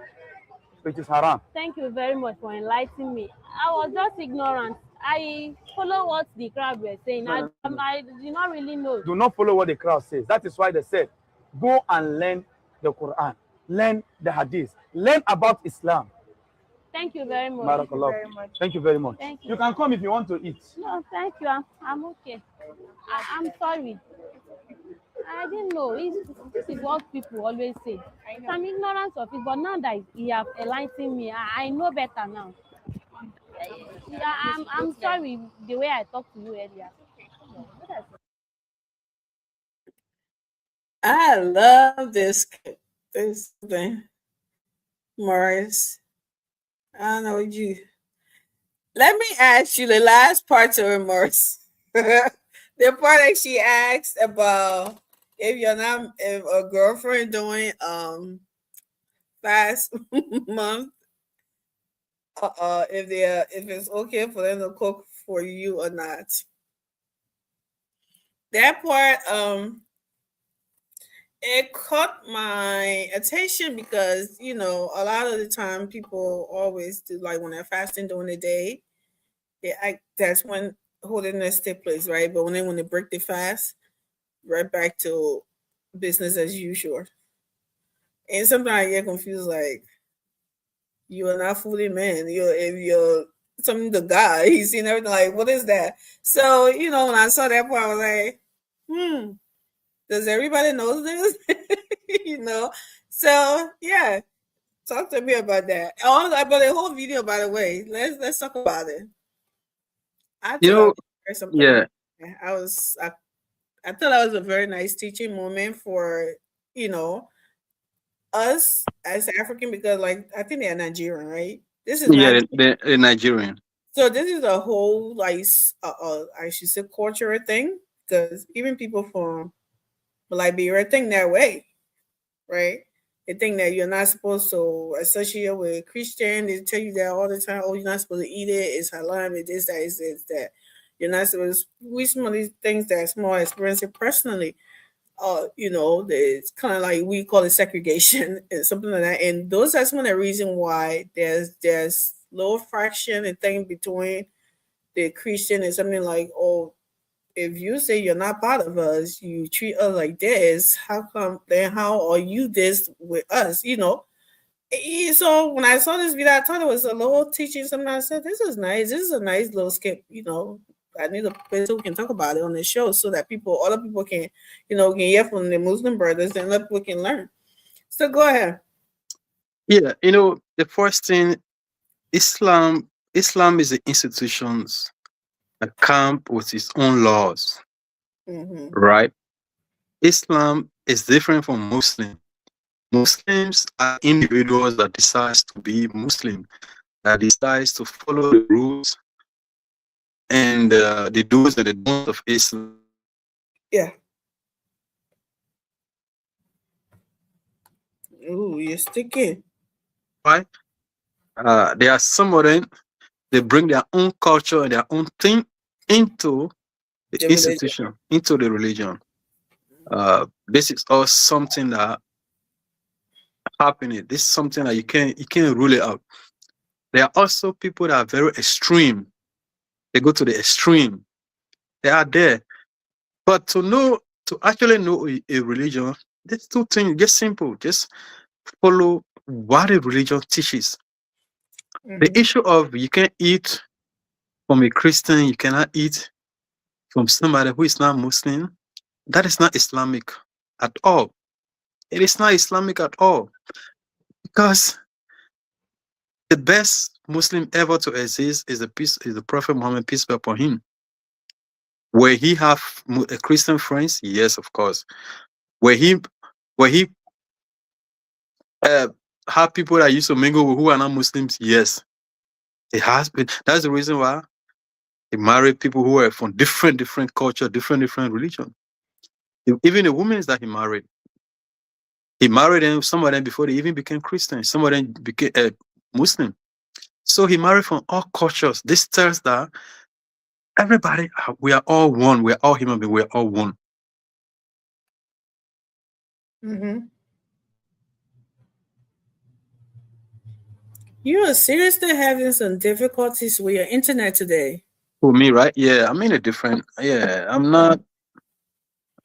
Speaker 8: which is haram.
Speaker 6: Thank you very much for enlightening me. I was just ignorant. I follow what the crowd were saying. I do not really know.
Speaker 8: Do not follow what the crowd says. That is why they said, go and learn the Quran, learn the Hadith, learn about Islam.
Speaker 6: Thank you very much.
Speaker 8: Barakallah. Thank you very much.
Speaker 6: Thank you.
Speaker 8: You can come if you want to eat.
Speaker 6: No, thank you. I'm okay. I'm sorry. I didn't know. This is what people always say. I'm ignorant of it, but now that you have enlightened me, I know better now. I'm sorry the way I talked to you earlier.
Speaker 4: I love this thing, Morris. I don't know you. Let me ask you the last part to her, Morris. The part that she asked about if a girlfriend doing fast month, if it's okay for them to cook for you or not. That part it caught my attention because a lot of the time people always do, like when they're fasting during the day, that's when holiness take place, right? But when they break the fast, right back to business as usual. And sometimes I get confused, like, you are not fully man. You're something to God. He's seen everything. Like, what is that? So, when I saw that part, I was like, does everybody know this? So yeah. Talk to me about that. Oh, about the whole video, by the way. Let's talk about it. I
Speaker 5: You
Speaker 4: thought I
Speaker 5: know,
Speaker 4: was share something.
Speaker 5: yeah,
Speaker 4: I thought that was a very nice teaching moment for us as African, because like I think they're Nigerian, right? This is
Speaker 5: yeah,
Speaker 4: not
Speaker 5: the Nigerian.
Speaker 4: so this is a whole like I should say cultural thing, because even people from Liberia think that way, right? They think that you're not supposed to associate with Christian. They tell you that all the time. Oh, you're not supposed to eat it. It's halal. It's this, that, it's this, that. You're not supposed to. We some of these things that's more experiencing personally. It's kind of like we call it segregation and something like that. And those are some of the reason why there's low fraction and thing between the Christian and something like, oh, if you say you're not part of us, you treat us like this, how come then how are you this with us? So when I saw this video, I thought it was a little teaching something. I said, this is nice. This is a nice little skip, I need a place so we can talk about it on the show so that other people can, can hear from the Muslim brothers and other people can learn. So go ahead.
Speaker 5: Yeah, the first thing, Islam is the institutions, a camp with its own laws, right? Islam is different from Muslim. Muslims are individuals that decides to be Muslim, that decides to follow the rules and the do's and the don'ts of Islam.
Speaker 4: Yeah. Ooh, you're sticky.
Speaker 5: Right? There are some of them, they bring their own culture and their own thing into the institution, into the religion. This is all something that happening. This is something that you can't rule it out. There are also people that are very extreme. They go to the extreme. They are there. But to actually know a religion, there's two things. Just simple. Just follow what a religion teaches. The issue of you can't eat from a Christian, you cannot eat from somebody who is not Muslim, that is not Islamic at all. It is not Islamic at all. Because the best Muslim ever to exist is the Prophet Muhammad, peace be upon him. Where he have a Christian friends, yes, of course. Where he have people that used to mingle with who are not Muslims, yes. It has been. That's the reason why he married people who are from different culture, different religion. Even the women that he married them, some of them before they even became Christian, some of them became Muslim. So he married from all cultures. This tells that everybody, we are all one. We are all human beings. We are all one.
Speaker 4: You are seriously having some difficulties with your internet today.
Speaker 5: For me, right? Yeah, I'm in a different. Yeah, I'm not.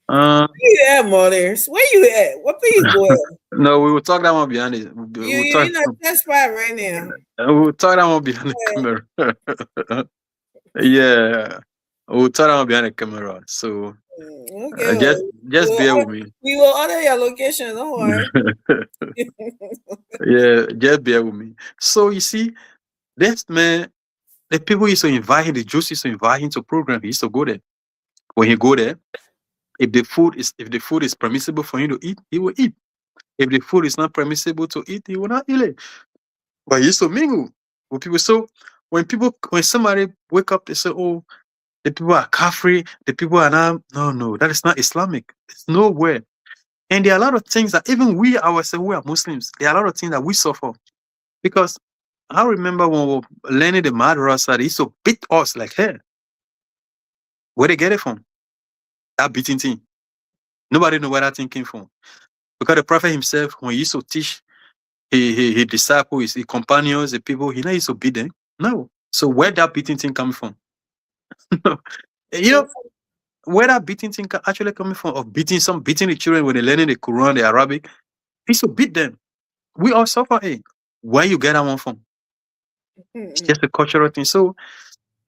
Speaker 4: Where you at, Mothers? Where you at? What are you going?
Speaker 5: No, we will talk that one behind it.
Speaker 4: You're in a test spot right now.
Speaker 5: We will talk that one behind the camera. Yeah, we'll talk that one behind the camera. So
Speaker 4: okay,
Speaker 5: just bear with me.
Speaker 4: We will order your location. Don't worry.
Speaker 5: Yeah, just bear with me. So you see, this man, the people used to invite him, the Jews used to invite him to program. He used to go there. When he go there, if the food is permissible for him to eat, he will eat. If the food is not permissible to eat, he will not eat it. But he used to mingle with people. So when somebody wake up, they say, "Oh, the people are kafir, the people are not." No, that is not Islamic. It's nowhere. And there are a lot of things that even we ourselves, we are Muslims, there are a lot of things that we suffer. Because I remember when we were learning the madrasa, they used to beat us like hell. Where they get it from? That beating thing. Nobody know where that thing came from. Because the Prophet himself, when he used to teach his disciples, his companions, the people, he never used to beat them. No. So where that beating thing come from? You know, where that beating thing actually coming from, of beating the children when they're learning the Quran, the Arabic, is to beat them. We all suffer it. Where you get that one from? It's just a cultural thing. So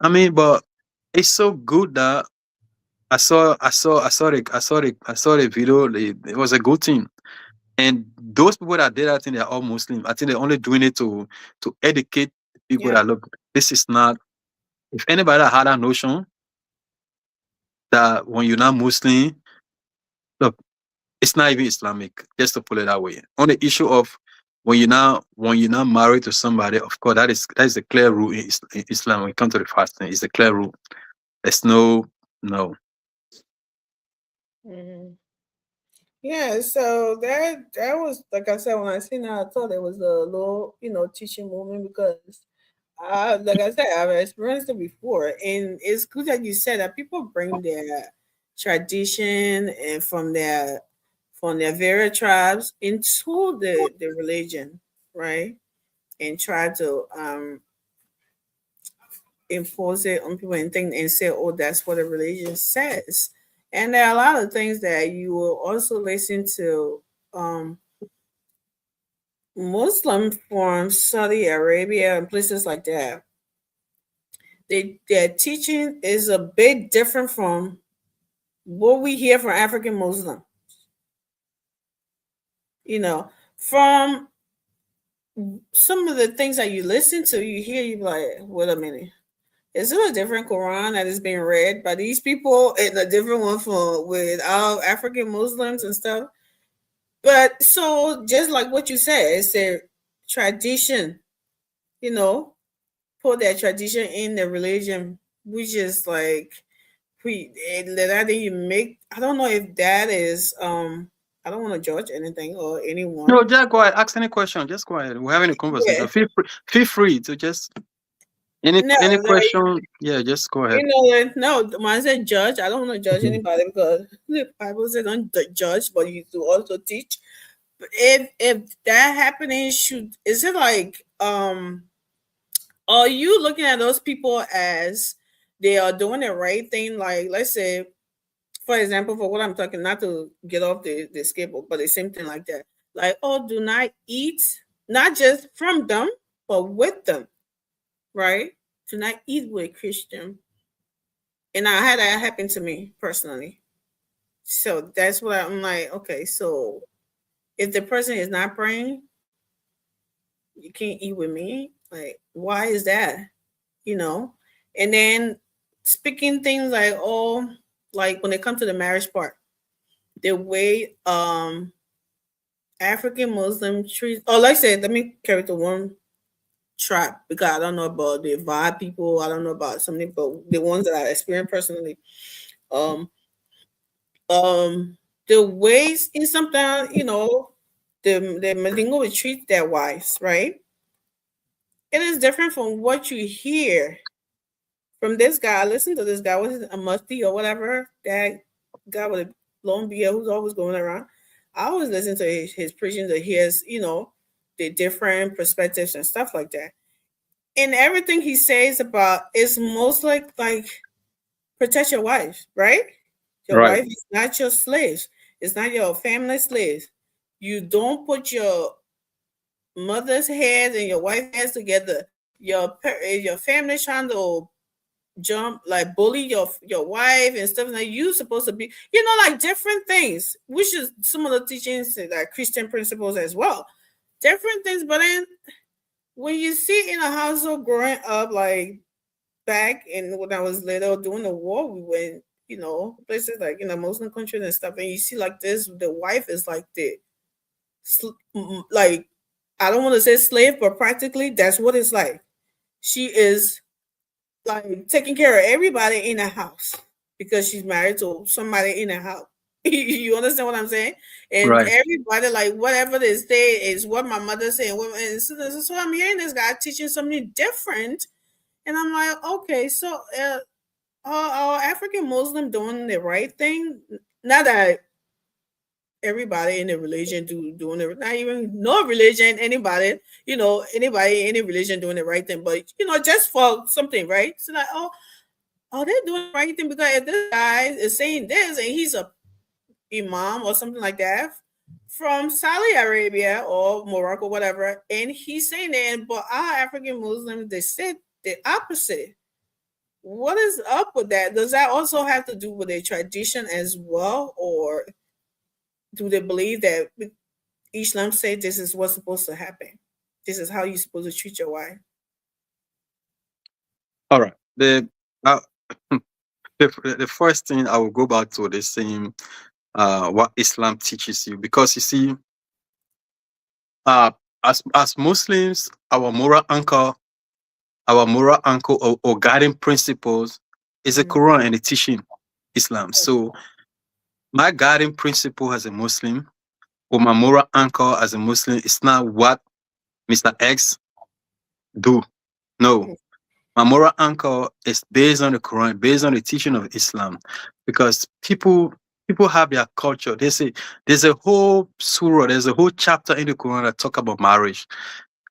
Speaker 5: I mean, but it's so good that I saw the video. It was a good thing. And those people that did that, I think they're all Muslim. I think they're only doing it to educate people
Speaker 4: Yeah.
Speaker 5: that look, this is not. If anybody that had that notion that when you're not Muslim, look, it's not even Islamic. Just to put it that way. On the issue of when you're not married to somebody, of course that is the clear rule in Islam. When it comes to the fasting, it's the clear rule. There's no.
Speaker 4: Mhm. Yeah, so that was, like I said, when I seen that, I thought it was a little, teaching moment, because like I said, I've experienced it before, and it's good that you said that people bring their tradition and from their various tribes into the religion, right? And try to enforce it on people and think and say, oh, that's what the religion says. And there are a lot of things that you will also listen to Muslim from Saudi Arabia and places like that. Their teaching is a bit different from what we hear from African Muslims. From some of the things that you listen to, you hear, you be like, wait a minute. Is it a different Quran that is being read by these people and a different one with our African Muslims and stuff? But so just like what you said, it's their tradition, put that tradition in the religion, which is like that you make. I don't know if that is I don't want to judge anything or anyone.
Speaker 5: No, just go ahead. Ask any question. Just go ahead. We're having a conversation.
Speaker 4: Yeah.
Speaker 5: Feel free to just any question. Yeah, just go ahead.
Speaker 4: No, when I say judge, I don't want to judge anybody, because the Bible says don't judge, but you do also teach. But if that happening, is it like are you looking at those people as they are doing the right thing? Like, let's say, for example, for what I'm talking, not to get off the skateboard, but the same thing like that. Like, oh, do not eat, not just from them, but with them, right? Do not eat with a Christian. And I had that happen to me personally. So that's what I'm like, okay, so if the person is not praying, you can't eat with me. Like, why is that? And then speaking things like, oh, like when it comes to the marriage part, the way African Muslim treat, like I said, let me carry the one tribe, because I don't know about the vibe people, I don't know about something, but the ones that I experienced personally, the ways in sometimes, the Mandingo would treat their wives, right? It is different from what you hear from this guy. Listen to this guy, was it a Mufti or whatever, that guy with a long beard who's always going around. I always listen to his preaching, to hear, the different perspectives and stuff like that. And everything he says about is most like protect your wife, right? Your wife is not your slave. It's not your family slave. You don't put your mother's head and your wife's heads together. Your family trying to jump, like bully your wife and stuff like you supposed to be, like different things, which is some of the teachings, like Christian principles as well. Different things, but then when you see in a household growing up, like back in when I was little during the war, we went, places like in the Muslim countries and stuff, and you see like this, the wife is like like, I don't want to say slave, but practically that's what it's like. She is like taking care of everybody in the house because she's married to somebody in the house. You understand what I'm saying? And everybody, like, whatever they say is what my mother said. And so I'm hearing this guy teaching something different. And I'm like, okay, so are African Muslim doing the right thing? Not that everybody in the religion doing it, not even no religion, anybody, anybody, any religion doing the right thing, but just for something, right? So like, are they doing the right thing? Because if this guy is saying this and he's a imam or something like that from Saudi Arabia or Morocco, whatever, and he's saying that, but our African Muslims, they said the opposite. What is up with that? Does that also have to do with their tradition as well, or do they believe that Islam said this is what's supposed to happen? This is how you're supposed to treat your wife?
Speaker 5: All right. The first thing I will go back to the same what Islam teaches you, because you see, as Muslims, our moral anchor or guiding principles is the Quran and the teaching Islam. So my guiding principle as a Muslim or my moral anchor as a Muslim is not what Mr. X do. No. My moral anchor is based on the Quran, based on the teaching of Islam, because people have their culture. They say there's a whole surah, there's a whole chapter in the Quran that talk about marriage.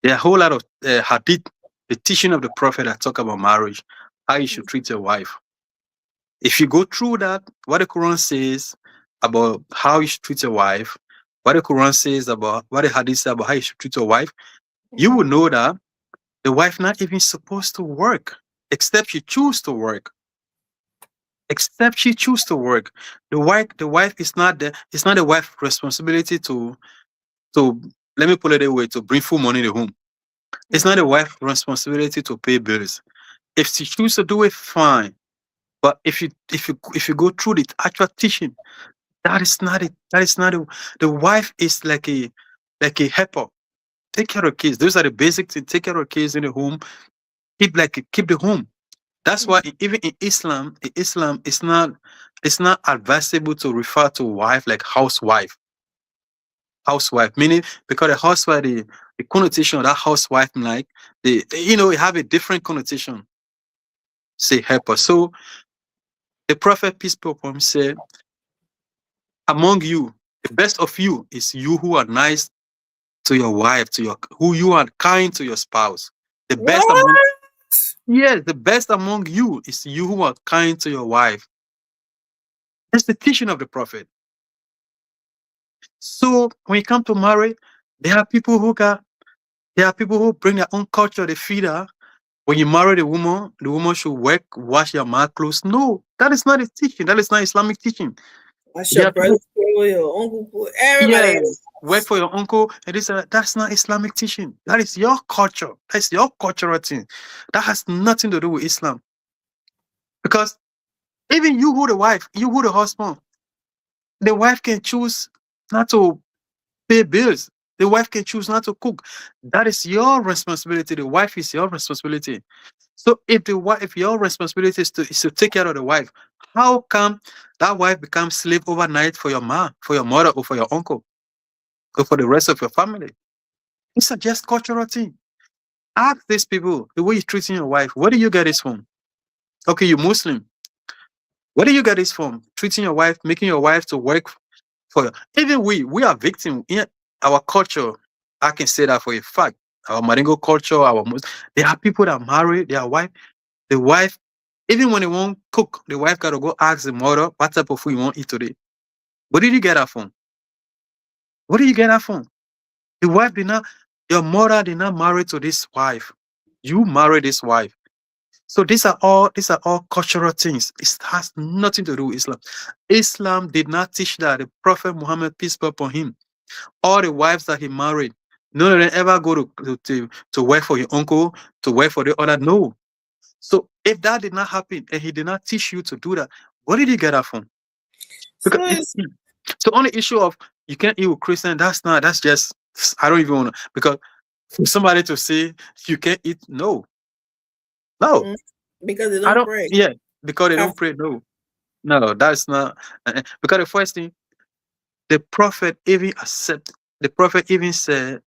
Speaker 5: There are a whole lot of hadith, the teaching of the Prophet that talk about marriage, how you should treat your wife. If you go through that, what the Quran says about how you should treat your wife, what the Quran says about what the hadith says about how you should treat your wife, you will know that the wife not even supposed to work, except she choose to work. Except she choose to work. The wife is not it's not the wife's responsibility to let me put it away, to bring food money to the home. It's not the wife's responsibility to pay bills. If she choose to do it, fine. But if you go through the actual teaching, that is not it. That is not it. The wife is like a helper. Take care of kids. Those are the basic things. Take care of kids in the home. Keep the home. That's why even in Islam it's not advisable to refer to wife like housewife. Housewife, meaning because the housewife, the connotation of that housewife, like it have a different connotation. Say helper. So the Prophet, peace be upon him, said, among you, the best of you is you who are nice to your wife, who you are kind to your spouse. The best the best among you is you who are kind to your wife. That's the teaching of the Prophet. So when you come to marry, there are people who bring their own culture, they feed her. When you marry the woman should work, wash your mouth clothes. No, that is not a teaching. That is not Islamic teaching.
Speaker 4: Your brother, your uncle, everybody.
Speaker 5: Yes, work for your uncle. And that's not Islamic teaching. That is your culture. That's your cultural thing. That has nothing to do with Islam. Because even you who the wife, you who the husband, the wife can choose not to pay bills. The wife can choose not to cook. That is your responsibility. The wife is your responsibility. So if your responsibility is to take care of the wife, how come that wife becomes slave overnight for your mom, for your mother, or for your uncle, or for the rest of your family? It's a just cultural thing. Ask these people, the way you're treating your wife, where do you get this from? Okay, you're Muslim. Where do you get this from? Treating your wife, making your wife to work for you. Even we are victims in our culture. I can say that for a fact. Our Maringo culture, there are people that marry their wife. The wife, even when they won't cook, the wife got to go ask the mother, what type of food you want to eat today. Where did you get that from? Where did you get that from? The wife your mother did not marry to this wife. You married this wife. So these are all cultural things. It has nothing to do with Islam. Islam did not teach that. The Prophet Muhammad, peace be upon him, all the wives that he married, none of them ever go to work for your uncle, to work for the other. No. So if that did not happen and he did not teach you to do that, where did he get that from? Because so on the issue of you can't eat with Christian, that's just, I don't even want to, because for somebody to say you can't eat, no.
Speaker 4: Because they don't pray.
Speaker 5: Yeah, because they don't pray. No, that's not. Because the first thing, the Prophet even said,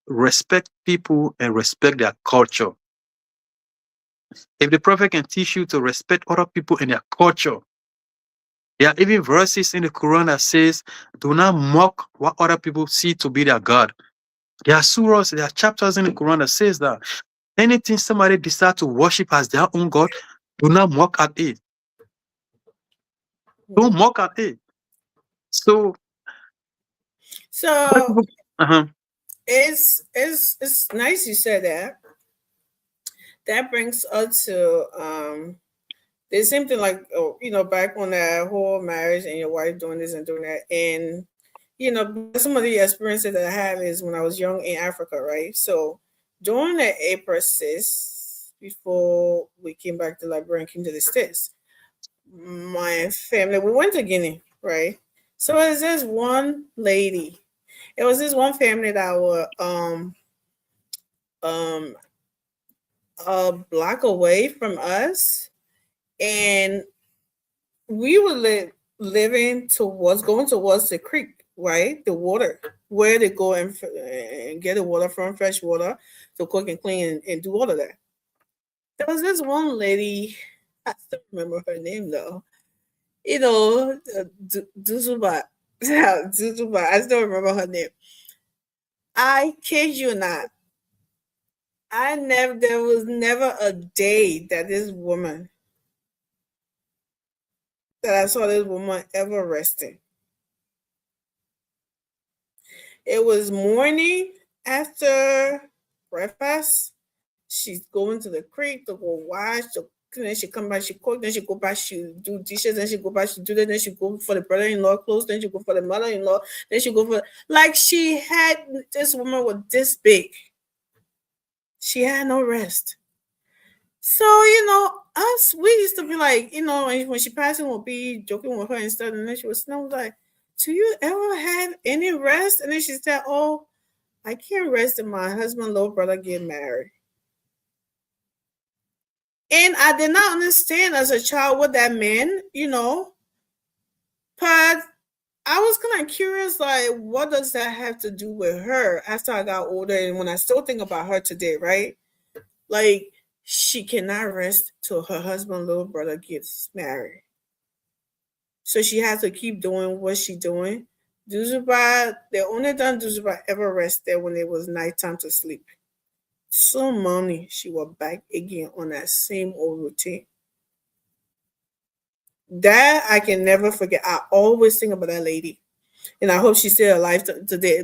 Speaker 5: respect people and respect their culture. If the Prophet can teach you to respect other people and their culture, there are even verses in the Quran that says, do not mock what other people see to be their God. There are surahs, there are chapters in the Quran that says that anything somebody decides to worship as their own God, do not mock at it. Don't mock at it. So
Speaker 4: So
Speaker 5: uh-huh.
Speaker 4: it's nice you said that. That brings us to the same thing like back on that whole marriage and your wife doing this and doing that. And some of the experiences that I have is when I was young in Africa, right? So during the April 6th, before we came back to Liberia and came to the States, my family, we went to Guinea, right? So it was this one lady. It was this one family that were a block away from us, and we were living going towards the creek, right? The water, where they go and get the water from, fresh water, to cook and clean and do all of that. There was this one lady, I still remember her name though. Duzuba. Duzuba. I still remember her name. I kid you not. There was never a day that I saw this woman ever resting. It was morning after breakfast. She's going to the creek to go wash, then she come back, she cook, then she go back, she do dishes, then she go back, she do that, then she go for the brother-in-law clothes, then she go for the mother-in-law, then she go for this woman was this big. She had no rest. So, us, we used to be like, when she passed, we'll be joking with her and stuff. And then she was like, do you ever have any rest? And then she said, oh, I can't rest if my husband, little brother get married. And I did not understand as a child what that meant, but I was kind of curious, like, what does that have to do with her after I got older? And when I still think about her today, right? Like, she cannot rest till her husband, little brother gets married. So she has to keep doing what she's doing. Duzuba, the only time Duzuba ever rested when it was nighttime to sleep. So morning, she was back again on that same old routine. That I can never forget. I always think about that lady. And I hope she's still alive today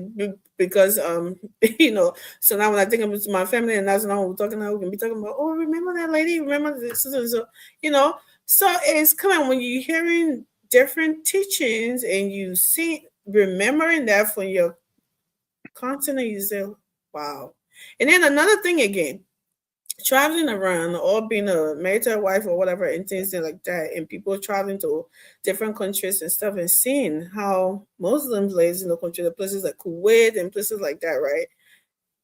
Speaker 4: because, so now when I think of my family and that's now we're talking about, we can be talking about, oh, remember that lady? Remember this? So, so it's kind of when you're hearing different teachings and you remembering that from your continent, you say, wow. And then another thing again, traveling around or being a married wife or whatever and things like that, and people traveling to different countries and stuff and seeing how Muslims live in the country, the places like Kuwait and places like that, right?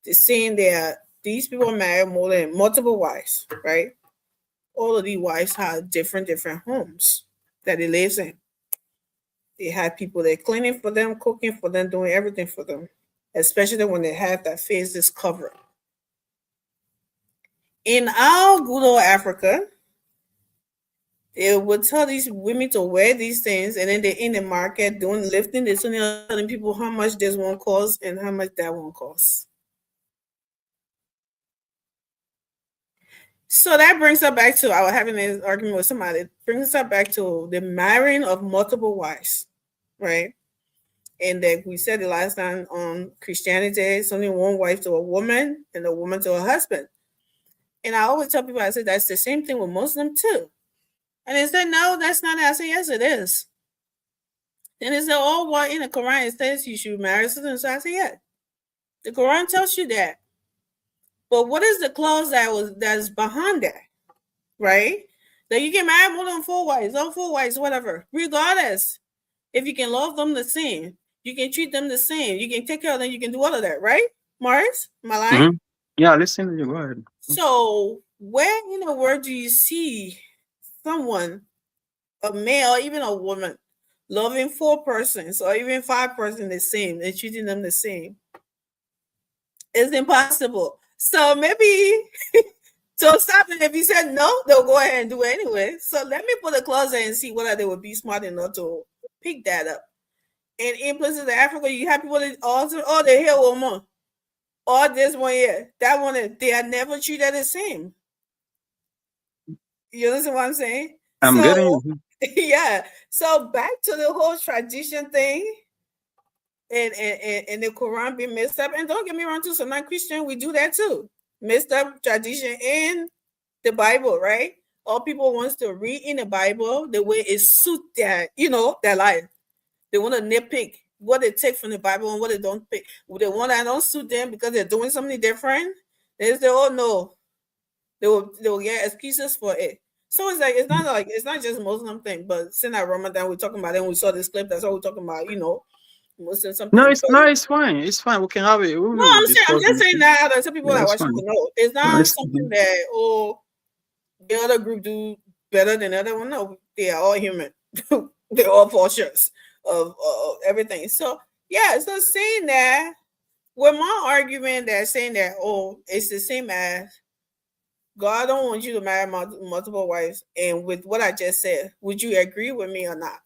Speaker 4: They're seeing that these people marry more than multiple wives, right? All of these wives have different homes that they live in. They have people that cleaning for them, cooking for them, doing everything for them, especially when they have that face is covered. In our good old Africa, they would tell these women to wear these things, and then they're in the market doing lifting. They're telling people how much this one costs and how much that one costs. So that brings us back to, I was having this argument with somebody, it brings us back to the marrying of multiple wives, right? And that we said the last time on Christianity, it's only one wife to a woman and a woman to a husband. And I always tell people, I said, that's the same thing with Muslim too. And they said, no, that's not it. I said, yes, it is. And they said, oh, well, in the Quran, it says you should marry someone. So I said, yeah, the Quran tells you that. But what is the clause that's behind that, right? That you can marry more than 4 wives, or 4 wives, whatever. Regardless, if you can love them the same, you can treat them the same, you can take care of them, you can do all of that, right? Morris, am I lying?
Speaker 5: Mm-hmm. Yeah, listen to you. Go ahead.
Speaker 4: So where in the world do you see someone, a male or even a woman, loving 4 persons or even 5 persons the same and treating them the same? It's impossible. So maybe so stop it. If you said no, they'll go ahead and do it anyway. So let me put a clause in and see whether they would be smart enough to pick that up. And in places of Africa, you have people that also, oh, they're here one more. Or this one here. That one, they are never treated the same. You understand what I'm saying?
Speaker 5: I'm getting you.
Speaker 4: Yeah. So back to the whole tradition thing and the Quran being messed up. And don't get me wrong, too. So not Christian, we do that too. Messed up tradition in the Bible, right? All people wants to read in the Bible the way it suit their, their life. They want to nitpick what they take from the Bible and what they don't pick. The one that don't suit them because they're doing something different, they say, "Oh no," they will get excuses for it. So it's not just Muslim thing, but since that Ramadan we're talking about it and we saw this clip, that's all we're talking about, Muslim
Speaker 5: No,
Speaker 4: something.
Speaker 5: it's fine. It's fine. We can have it. We
Speaker 4: No,
Speaker 5: will
Speaker 4: I'm
Speaker 5: discuss
Speaker 4: just saying
Speaker 5: it.
Speaker 4: that other some people
Speaker 5: Yeah,
Speaker 4: that
Speaker 5: it's
Speaker 4: watch
Speaker 5: fine.
Speaker 4: people know. It's
Speaker 5: No,
Speaker 4: not
Speaker 5: it's
Speaker 4: something that the other group do better than the other one. No, they are all human. They're all portions of everything. So yeah, so saying that with my argument that saying that it's the same as God don't want you to marry multiple wives, and with what I just said, would you agree with me or not?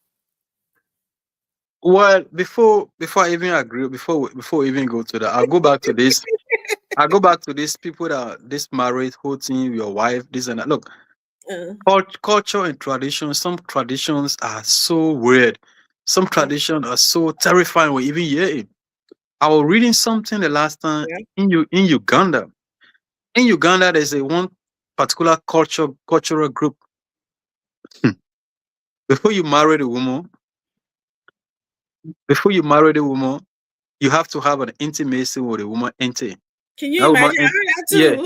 Speaker 5: Well, before I even agree, before we even go to that, I'll go back to this. I go back to these people that this married whole thing, your wife, this and that. Look, culture and tradition. Some traditions are so weird. Some traditions are so terrifying. We even hear it. I was reading something the last time in Uganda. In Uganda, there's a one particular cultural group. Before you marry the woman, you have to have an intimacy with the woman.
Speaker 4: Can you imagine? I heard that too.
Speaker 5: Yeah.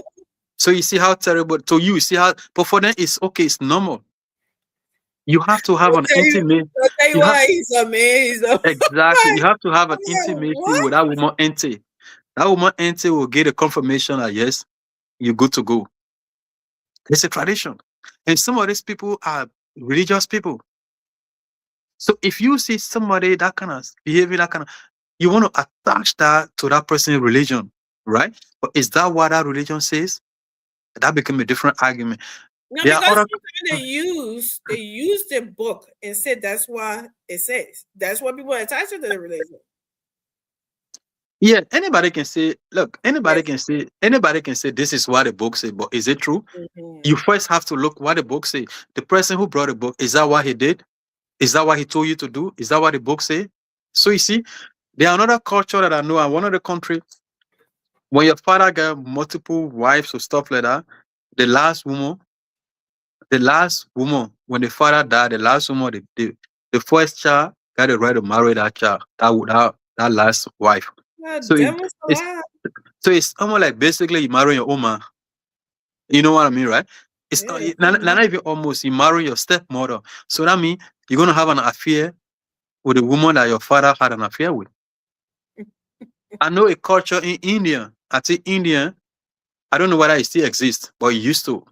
Speaker 5: So you see how terrible. To you see how, but for them it's okay. It's normal. You have to have an intimacy.
Speaker 4: I'll tell you why he's amazing.
Speaker 5: Exactly. You have to have an intimacy with that woman. That woman will get a confirmation that yes, you're good to go. It's a tradition, and some of these people are religious people. So if you see somebody that kind of behavior, you want to attach that to that person's religion, right? But is that what that religion says? That became a different argument.
Speaker 4: No, because they use the book and said that's what it says. That's what people attach to the religion.
Speaker 5: Yeah, anybody can say, look, anybody can say this is what the book says, but is it true? Mm-hmm. You first have to look what the book says. The person who brought the book, is that what he did? Is that what he told you to do? Is that what the book say? So you see, there are another culture that I know in one of the country, when your father got multiple wives or stuff like that, the last woman, when the father died, the last woman, the first child got the right to marry that child, that last wife. So it's almost like basically you marry your Oma. You know what I mean, right? It's not even almost, you marry your stepmother. So that means you're going to have an affair with a woman that your father had an affair with. I know a culture in India. I think India, I don't know whether it still exists, but it used to.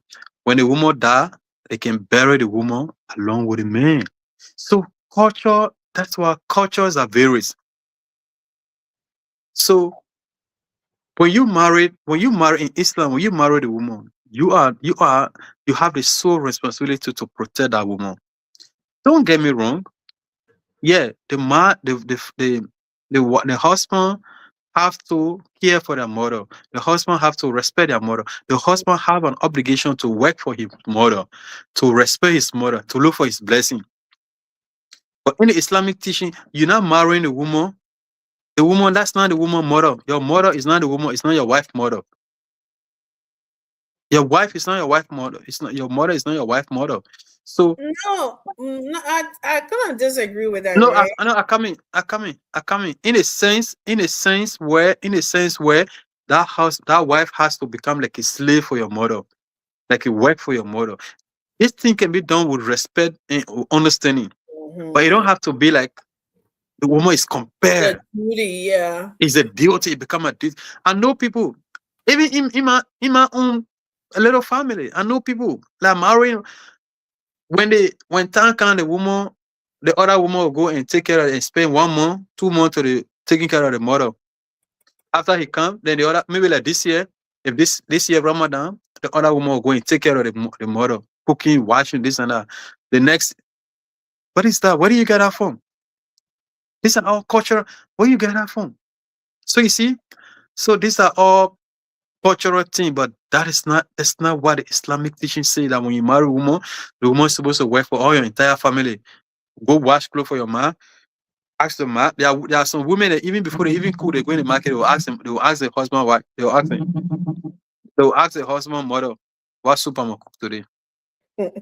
Speaker 5: When the woman died, they can bury the woman along with the man. So culture, that's why cultures are various. So when you marry in Islam, when you marry the woman, you have the sole responsibility to protect that woman. Don't get me wrong. Yeah, the husband have to care for their mother. The husband have to respect their mother. The husband have an obligation to work for his mother, to respect his mother, to look for his blessing. But in the Islamic teaching, you're not marrying a woman. The woman, that's not the woman mother. Your mother is not the woman. It's not your wife's mother. Your wife is not your wife's mother. It's not your mother. Is not your wife's mother. So
Speaker 4: no, I kind of disagree with that.
Speaker 5: No,
Speaker 4: right?
Speaker 5: I come in. In a sense where that wife has to become like a slave for your mother, like a work for your mother. This thing can be done with respect and understanding, but it don't have to be like the woman is compared.
Speaker 4: Duty, yeah,
Speaker 5: it's a duty. It become a duty. I know people, even in my own a little family. I know people like marrying. When time comes, the other woman will go and take care of it and spend 1 month, 2 months taking care of the mother. After he comes, then the other, maybe like this year, if this year Ramadan, the other woman will go and take care of the mother, cooking, washing, this and that. The next, what is that? Where do you get that from? These are all cultural. Where do you get that from? So you see, so these are all cultural thing, but that's not what the Islamic teaching say, that when you marry a woman, the woman is supposed to work for all your entire family. Go wash clothes for your man. Ask the man. There are some women that even before they even cook, they go in the market, they will ask them, they will ask the husband what they will ask them. They will ask the husband mother, what soup I'm gonna cook today.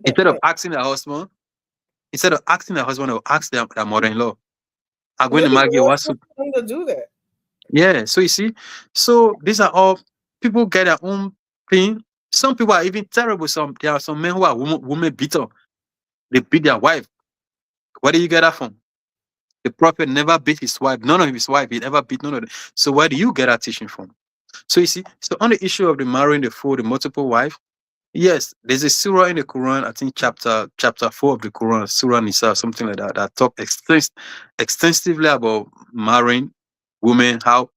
Speaker 5: Instead of asking the husband, they will ask their mother-in-law. I'm going to market, what soup.
Speaker 4: To do that.
Speaker 5: Yeah, so you see, so these are all people get their own thing. Some people are even terrible. There are some men who are woman beater. They beat their wife. Where do you get that from? The prophet never beat his wife. None of his wife he ever beat none of them. So where do you get that teaching from? So you see, so on the issue of the marrying the multiple wife, yes, there's a surah in the Quran, I think chapter 4 of the Quran, Surah Nisa, something like that, that talk extensively about marrying women. How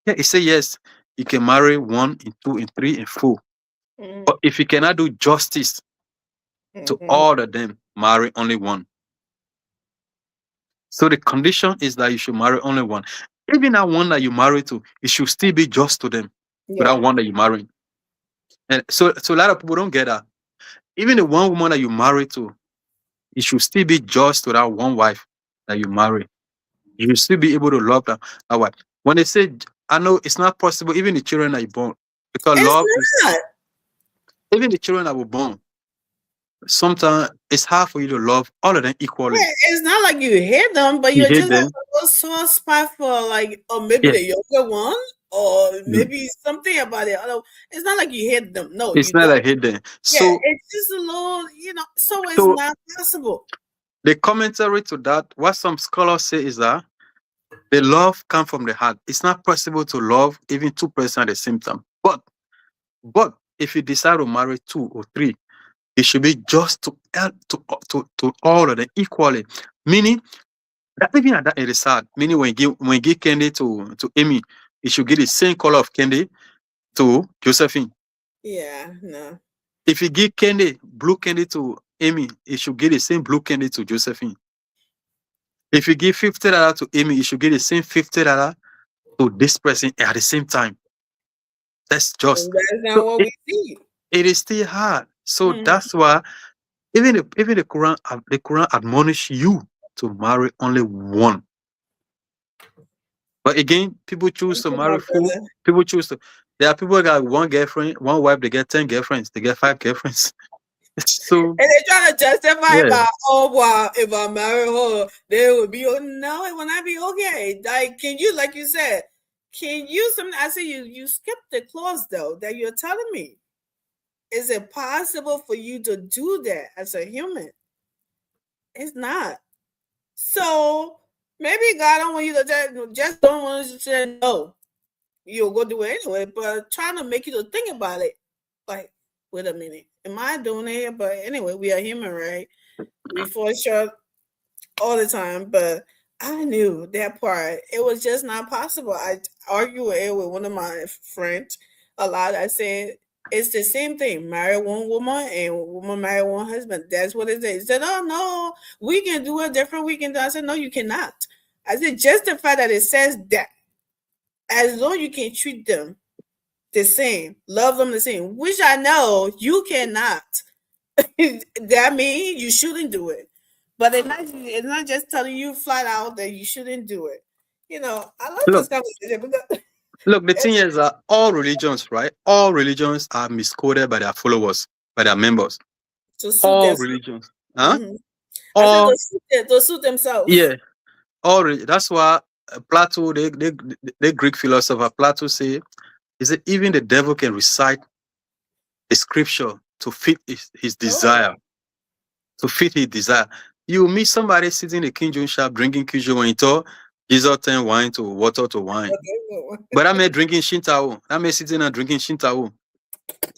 Speaker 5: it say yes, you can marry 1 and 2 and 3 and 4. But if you cannot do justice to all of them, marry only one. So the condition is that you should marry only one. Even that one that you marry to, you should still be just to them. Without one that you marry. And so a lot of people don't get that. Even the one woman that you marry to, you should still be just to that one wife that you marry. You should still be able to love that wife. When they say, I know it's not possible, even the children that you born, because
Speaker 4: It's
Speaker 5: love
Speaker 4: not.
Speaker 5: is, even the children that were born, sometimes it's hard for you to love all of them equally.
Speaker 4: Yeah, it's not like you hate them, but
Speaker 5: You
Speaker 4: you're
Speaker 5: hate
Speaker 4: just like
Speaker 5: them.
Speaker 4: a little soft spot for like, or maybe
Speaker 5: Yeah.
Speaker 4: the younger one, or maybe something about it. It's not like you hate them. No,
Speaker 5: It's
Speaker 4: you
Speaker 5: not
Speaker 4: don't.
Speaker 5: like hate them.
Speaker 4: Yeah,
Speaker 5: So,
Speaker 4: it's just a little, so it's
Speaker 5: So-
Speaker 4: not possible.
Speaker 5: the commentary to that, what some scholars say is that the love comes from the heart. It's not possible to love even 2 persons at the same time. But if you decide to marry 2 or 3, it should be just to all of them equally. Meaning that even at that it is hard. Meaning when you give candy to Amy, you should give the same color of candy to Josephine.
Speaker 4: Yeah, no.
Speaker 5: If you give blue candy to Amy, it should give the same blue candy to Josephine. If you give $50 to Amy, you should give the same $50 to this person at the same time. That's just.
Speaker 4: And that's not
Speaker 5: So
Speaker 4: what we see.
Speaker 5: it is still hard. So
Speaker 4: Mhm.
Speaker 5: that's why even the Quran admonish you to marry only one. But again, people choose to
Speaker 4: Thank you,
Speaker 5: marry
Speaker 4: my
Speaker 5: 4.
Speaker 4: brother.
Speaker 5: People choose to. There are people that got 1 girlfriend, 1 wife. They get 10 girlfriends. They get 5 girlfriends. So
Speaker 4: And they try to justify
Speaker 5: Yeah.
Speaker 4: by, oh, well, if I marry her, then it would be, no, it will not be okay. Like, can you, like you said, can you, I say you skipped the clause, though, that you're telling me. Is it possible for you to do that as a human? It's not. So maybe God don't want you to just don't want you to say no. You'll go do it anyway, but trying to make you to think about it. Like, wait a minute, am I doing it? But anyway, we are human, right? We fall short all the time, but I knew that part. It was just not possible. I argue with one of my friends a lot. I said, it's the same thing. Marry one woman and woman marry one husband. That's what it is. He said, oh, no, we can do it different. We can do it. I said, no, you cannot. I said, just the fact that it says that, as long as you can treat them the same, love them the same, which I know you cannot. That means you shouldn't do it. But it's not just telling you flat out that you shouldn't do it. I love this conversation because
Speaker 5: look, the thing is that all religions, right? All religions are misquoted by their followers, by their members.
Speaker 4: to suit
Speaker 5: All
Speaker 4: themselves.
Speaker 5: religions, huh?
Speaker 4: Mhm.
Speaker 5: All
Speaker 4: I said to suit themselves.
Speaker 5: yeah, that's why Plato, the Greek philosopher Plato say, he said even the devil can recite the scripture to fit his desire, to fit his desire. You meet somebody sitting in the King James shop drinking King when you talk, Jesus turn wine to water to wine. But I may drinking Shintao. I may sitting and drinking Shintao.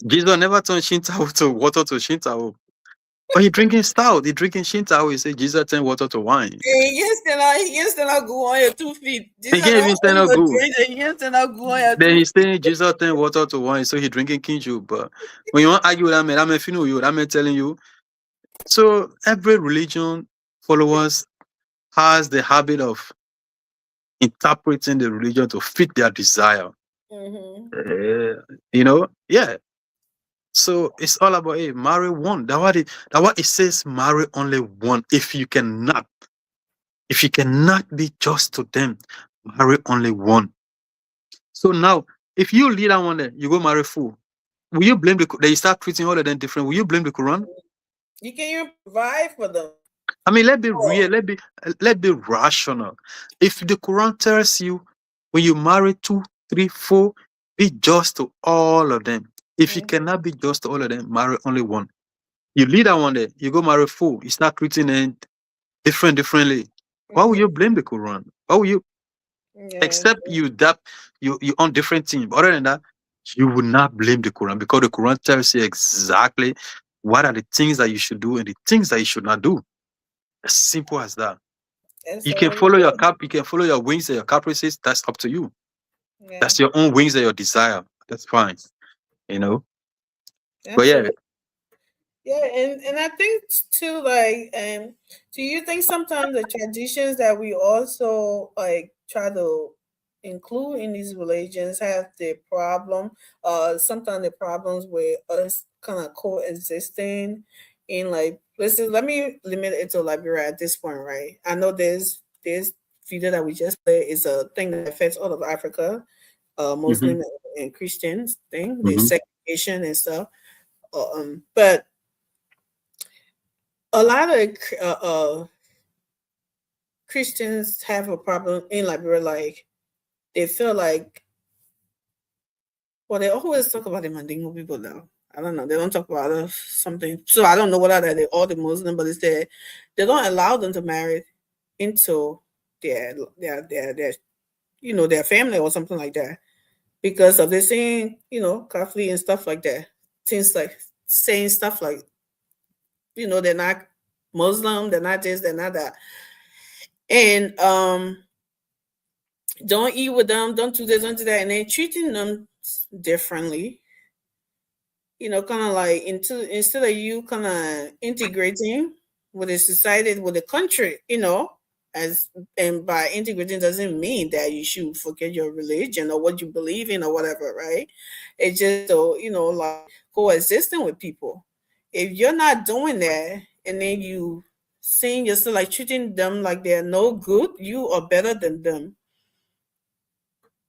Speaker 5: Jesus never turned Shintao to water to Shintao. But he drinking stout. He drinking Shintao. He say Jesus turned water to wine.
Speaker 4: And he can still go on your 2 feet.
Speaker 5: He can't even stand up good.
Speaker 4: He can still go on your 2
Speaker 5: Then
Speaker 4: feet.
Speaker 5: he's saying Jesus turned water to wine, so he drinking Kinju. But when you want to argue with that man feeling you, that man telling you. So every religion followers has the habit of interpreting the religion to fit their desire. You know, yeah. So it's all about marry one. That what it says, marry only one. If you cannot be just to them, marry only one. So now, if you lead that one there, you go marry fool. Will you blame they start treating all of them different? Will you blame the Quran?
Speaker 4: You can't even provide for them.
Speaker 5: I mean, let's be real. Let's be rational. If the Quran tells you when you marry 2, 3, 4, be just to all of them. If you cannot be just to all of them, marry only one. You lead that one there, you go marry 4. You start treating them differently. Why will you blame the Quran? Why will you? Except you on different team. Other than that, you would not blame the Quran because the Quran tells you exactly what are the things that you should do and the things that you should not do. As simple as that. You can follow your you can follow your wings and your caprices. That's up to you. That's your own wings and your desire. That's fine. You know. But yeah.
Speaker 4: Yeah, and I think too, like, do you think sometimes the traditions that we also like try to include in these religions have the problem? Sometimes the problems with us kind of coexisting in like listen. Let me limit it to Liberia at this point, right? I know there's video that we just played is a thing that affects all of Africa, Muslim and Christians thing, the segregation and stuff. But a lot of Christians have a problem in Liberia. Like they feel like, well, they always talk about the Mandingo people now. I don't know. They don't talk about something. So I don't know whether they're all the Muslim, but it's that they don't allow them to marry into their their family or something like that because of this saying, Catholic and stuff like that. Things like saying stuff like, they're not Muslim, they're not this, they're not that. And don't eat with them, don't do this, don't do that. And then treating them differently. Kind of like instead of you kind of integrating with the society, with the country, and by integrating doesn't mean that you should forget your religion or what you believe in or whatever, right? It's just like coexisting with people. If you're not doing that and then you seeing yourself like treating them like they're no good, you are better than them.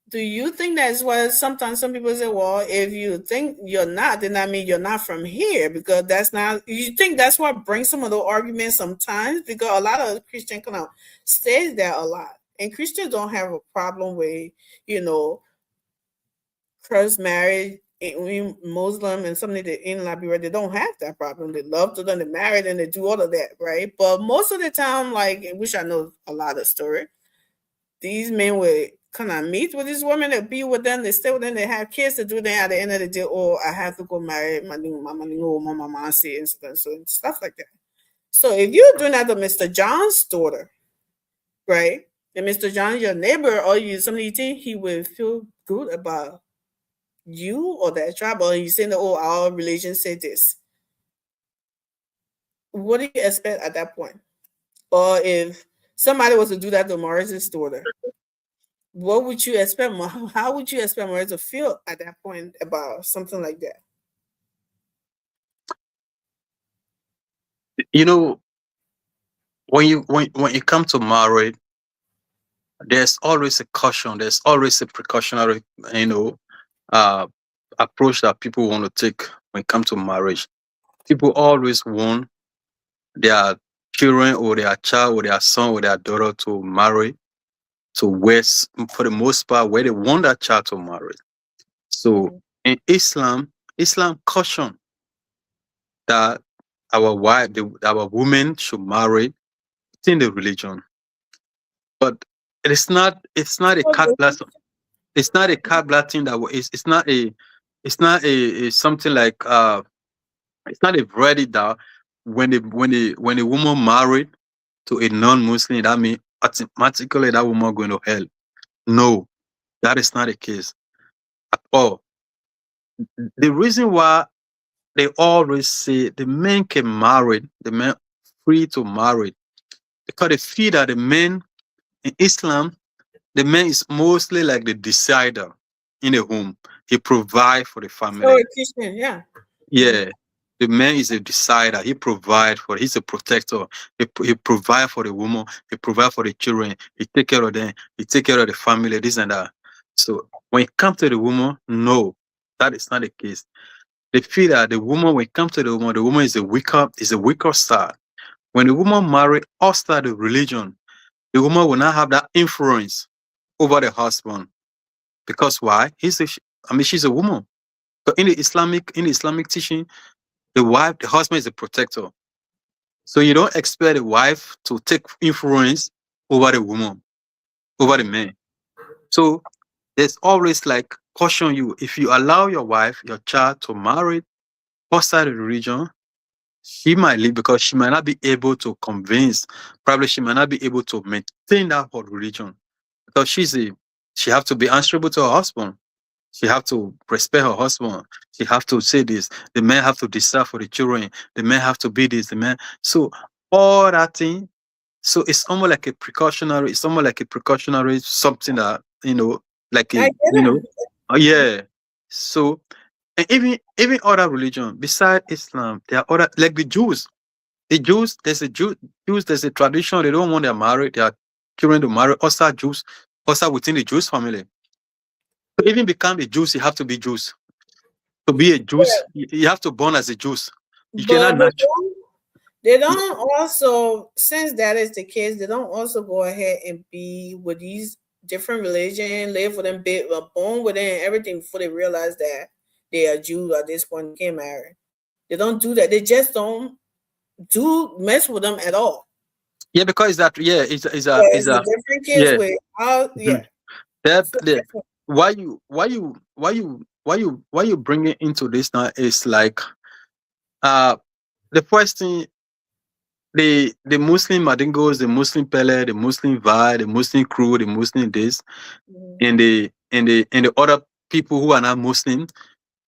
Speaker 4: Do you think that's why sometimes some people say, well, if you think you're not, then that means you're not from here because that's not, you think that's what brings some of the arguments sometimes because a lot of Christians kind of stays there a lot. And Christians don't have a problem with, cross marriage, Muslim and something that in Liberia, they don't have that problem. They love to them, they married and they do all of that, right? But most of the time, like, which I know a lot of story, these men would kind of meet with these women, they be with them, they stay with them, they have kids to do that. At the end of the day, I have to go marry my mama and stuff like that. So if you're doing that to Mr. John's daughter, right? And Mr. John, your neighbor, or somebody you think he would feel good about you or that tribe, or you saying that, our religion said this. What do you expect at that point? Or if somebody was to do that to Morris's daughter, what would you expect? How would you expect Morris to feel at that point about something like that?
Speaker 5: When it comes to marriage, there's always a caution, there's always a precautionary, approach that people want to take when it comes to marriage. People always want their children or their child or their son or their daughter to marry to where, for the most part, where they want that child to marry. So in Islam caution that our women should marry within the religion. But it's not a carte blanche. It's not a carte blanche thing it's not a something like it's not a verdict that when a woman married to a non-Muslim, that means automatically that woman going to hell. No, that is not the case at all. The reason why they always say the men can marry, the men free to marry, because they feel that the men in Islam, the man is mostly like the decider. in a home. He provide for the
Speaker 4: Oh,
Speaker 5: family.
Speaker 4: a Christian, yeah.
Speaker 5: Yeah. The man is a decider. He provide for. He's a protector. He provide for the woman. He provide for the children. He take care of them. He take care of the family. This and that. So when it comes to the woman, no, that is not the case. They feel that the woman, when it comes to the woman is a weaker side. When the woman marry outside the religion, the woman will not have that influence over the husband. Because why? She's a woman. So in the Islamic teaching, the husband is a protector. So you don't expect the wife to take influence over the woman, over the man. So there's always like caution you. If you allow your wife, your child to marry outside the religion, she might leave because she might not be able to convince. Probably she might not be able to maintain that whole religion because she have to be answerable to her husband. She have to respect her husband. She have to say this. The man have to decide for the children. The man have to be this. The man. So all that thing. So it's almost like a precautionary. It's almost like a precautionary something that like
Speaker 4: I
Speaker 5: a
Speaker 4: get it.
Speaker 5: yeah. So and even other religion beside Islam, there are other like the Jews. The Jews, Jews, there's a tradition. They don't want their married, their children to marry outside Jews, outside within the Jewish family. To even become a Jews, you have to be Jews. To be a Jews, you have to born as a Jews. You
Speaker 4: But
Speaker 5: cannot
Speaker 4: they don't also, since that is the case, they don't also go ahead and be with these different religion, live with them, born with them, everything before they realize that they are Jews at this point, get married. They don't do that. They just don't mess with them at all.
Speaker 5: Yeah, because it's a
Speaker 4: different case with
Speaker 5: that why you bring it into this now is like the first thing, the Muslim Madingos, the Muslim Pele, the Muslim Vi, the Muslim crew, the Muslim this, and the other people who are not Muslim,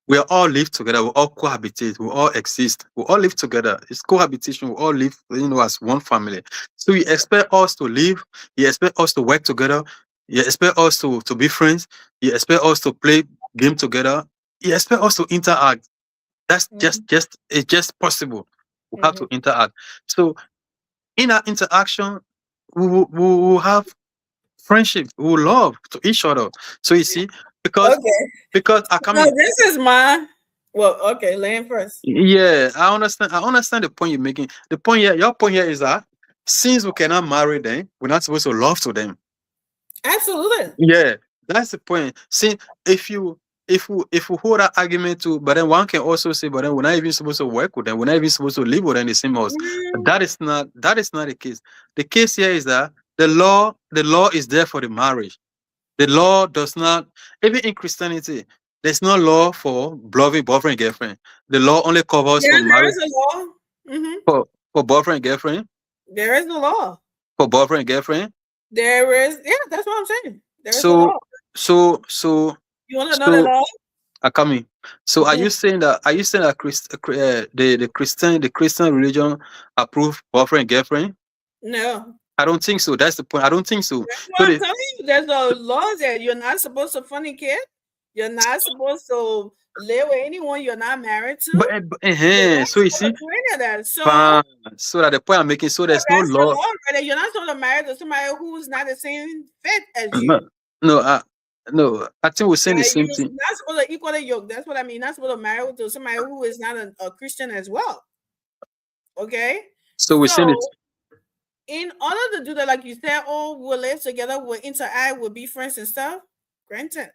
Speaker 5: we all live together, we all cohabitate, we all exist, we all live together. It's cohabitation, we all live, as one family. So you expect us to live, you expect us to work together, you expect us to be friends, you expect us to play game together, you expect us to interact. That's it's just possible. We have to interact. So in our interaction, we will have friendship, we will love to each other. So you see, because I come
Speaker 4: no, this is my land first.
Speaker 5: Yeah, I understand the point you're making. The point here, your point here is that since we cannot marry them, we're not supposed to love to them.
Speaker 4: Absolutely.
Speaker 5: Yeah, that's the point. See, if we hold that argument to, but then one can also say, but then we're not even supposed to work with them. We're not even supposed to live with them in the same house. That is not the case. The case here is that the law is there for the marriage. The law does not, even in Christianity, there's no law for loving boyfriend and girlfriend. The law only covers for marriage.
Speaker 4: There is a law.
Speaker 5: For boyfriend and girlfriend.
Speaker 4: There is a law.
Speaker 5: For boyfriend and girlfriend.
Speaker 4: There is, that's what I'm saying. There is
Speaker 5: a law. So
Speaker 4: you want to know the law?
Speaker 5: Akami. So are you saying that the Christian religion approve boyfriend and girlfriend?
Speaker 4: No.
Speaker 5: I don't think so. That's the point. I don't think so.
Speaker 4: That's what I'm telling you. There's a law that you're not supposed to fornicate. You're not supposed to live with anyone you're not married to.
Speaker 5: So you see, so that the point I'm making, so there's no law.
Speaker 4: You're not supposed to marry to somebody who's not the same faith as you.
Speaker 5: No, I think we're saying the same thing.
Speaker 4: You're not supposed to equal the yoke. That's what I mean. You're not supposed to marry to somebody who is not a Christian as well. Okay?
Speaker 5: So we're saying it.
Speaker 4: In order to do that, like you said, we'll live together, we'll interact, we'll be friends and stuff. Granted.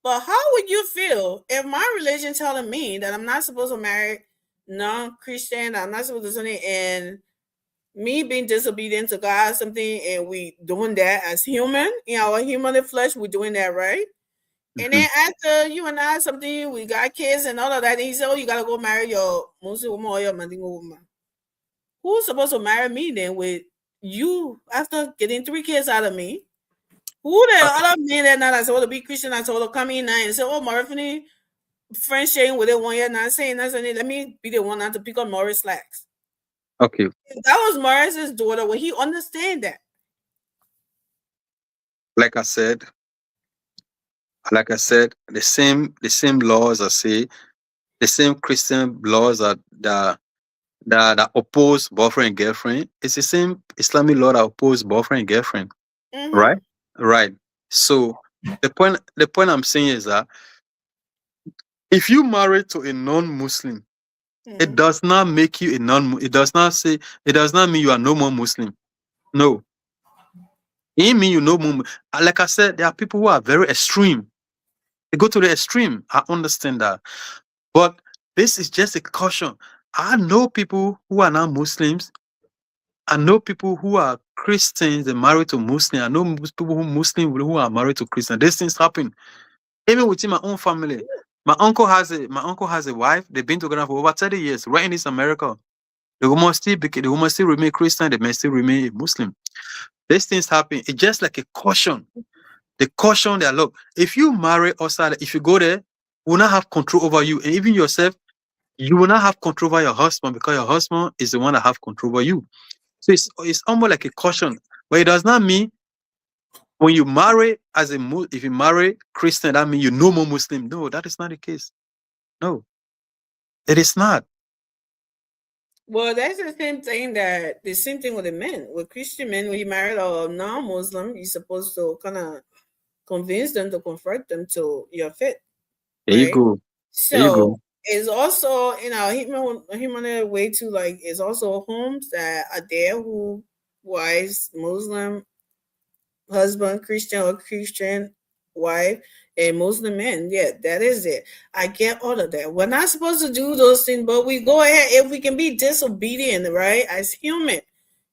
Speaker 4: But how would you feel if my religion telling me that I'm not supposed to marry non-Christian, I'm not supposed to do something, and me being disobedient to God, something, and we doing that as human, in our human flesh, we're doing that, right? And then after you and I, something, we got kids and all of that, and he said, you got to go marry your Muslim woman or your Mandingo woman. Who's supposed to marry me then with you after getting 3 kids out of me? Who the other men that not supposed to be Christian, not supposed to come in now and say, Marvin, friend sharing with it 1 year, not saying nothing. Let me be the one not to pick up Morris slacks.
Speaker 5: Okay.
Speaker 4: If that was Morris's daughter, would he understand that?
Speaker 5: Like I said, like I said, the same laws I say, the same Christian laws that oppose boyfriend and girlfriend. It's the same Islamic law that oppose boyfriend and girlfriend.
Speaker 4: Mhm.
Speaker 5: Right? Right. So the point I'm saying is that if you marry to a non-Muslim, it
Speaker 4: Mhm.
Speaker 5: does not make you a non. It does not mean you are no more Muslim. No, it mean you no more. Like I said, there are people who are very extreme. They go to the extreme. I understand that, but this is just a caution. I know people who are not Muslims. I know people who are Christians and married to Muslims. I know people who are married to Christians. These things happen. Even within my own family. My uncle has a wife. They've been together for over 30 years, right in this America. The woman still remain Christian, they may still remain a Muslim. These things happen. It's just like a caution. The caution that look, if you marry outside, if you go there, will not have control over you. And even yourself, you will not have control over your husband because your husband is the one that have control over you. So it's almost like a caution. But it does not mean when you marry if you marry Christian, that means you're no more Muslim. No, that is not the case. No, it is not.
Speaker 4: Well, that's the same thing with the men. With Christian men, when you marry a non-Muslim, you're supposed to kind of convince them to convert them to your faith,
Speaker 5: There you
Speaker 4: right?
Speaker 5: go. There you
Speaker 4: So
Speaker 5: go.
Speaker 4: it's also in our human way too. Like it's also homes that are there who wives Muslim husband, Christian or Christian wife, and Muslim men. Yeah, that is it. I get all of that. We're not supposed to do those things, but we go ahead if we can be disobedient, right, as human,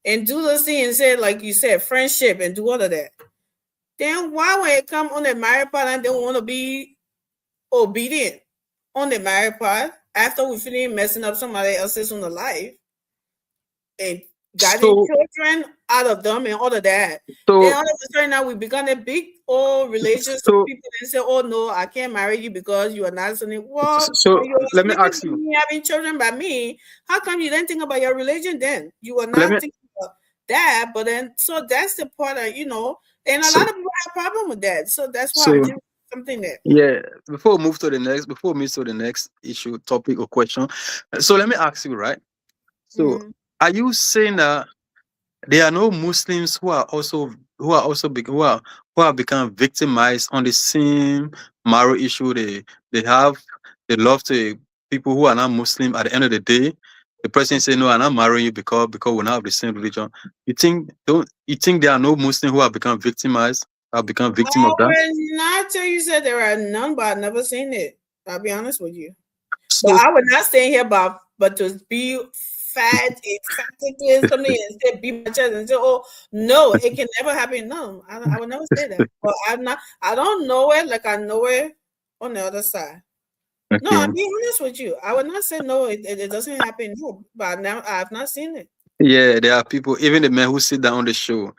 Speaker 4: and do those things and say, like you said, friendship and do all of that. Then why when it come on the married part and they want to be obedient on the married part after we finish messing up somebody else's on the life and getting
Speaker 5: So
Speaker 4: children out of them and all of that. Then
Speaker 5: so
Speaker 4: all of a sudden now we become a big old relationship
Speaker 5: so
Speaker 4: people and say, "Oh no, I can't marry you because you are not something." Well,
Speaker 5: so
Speaker 4: you are
Speaker 5: let me
Speaker 4: sleeping
Speaker 5: ask
Speaker 4: with
Speaker 5: you.
Speaker 4: me, having children by me. How come you didn't think about your religion then? You were
Speaker 5: Let
Speaker 4: not
Speaker 5: me
Speaker 4: thinking about that, but then so that's the part that and a
Speaker 5: so
Speaker 4: lot of people have a problem with that. So that's why I'm
Speaker 5: so
Speaker 4: thinking something there.
Speaker 5: yeah. Before we move to the next issue, topic or question. So let me ask you, right? So
Speaker 4: Mhm.
Speaker 5: are you saying that there are no Muslims who have become victimized on the same marriage issue? They love to people who are not Muslim. At the end of the day, the person say, "No, I'm not marrying you because we not have the same religion." You think there are no Muslims who have become victimized? Have become victim
Speaker 4: I
Speaker 5: of that?
Speaker 4: would not tell you said there are none, but I've never seen it. I'll be honest with you. But
Speaker 5: So
Speaker 4: I would not stay here but to be emphatically something and say beat my chest and say, "Oh no, it can never happen." No, I would never say that. But I don't know it like I know it on the other side. No,
Speaker 5: okay.
Speaker 4: I'm being honest with you. I would not say no, it doesn't happen. No, but now I've not seen it.
Speaker 5: Yeah, there are people, even the men who sit down on the show.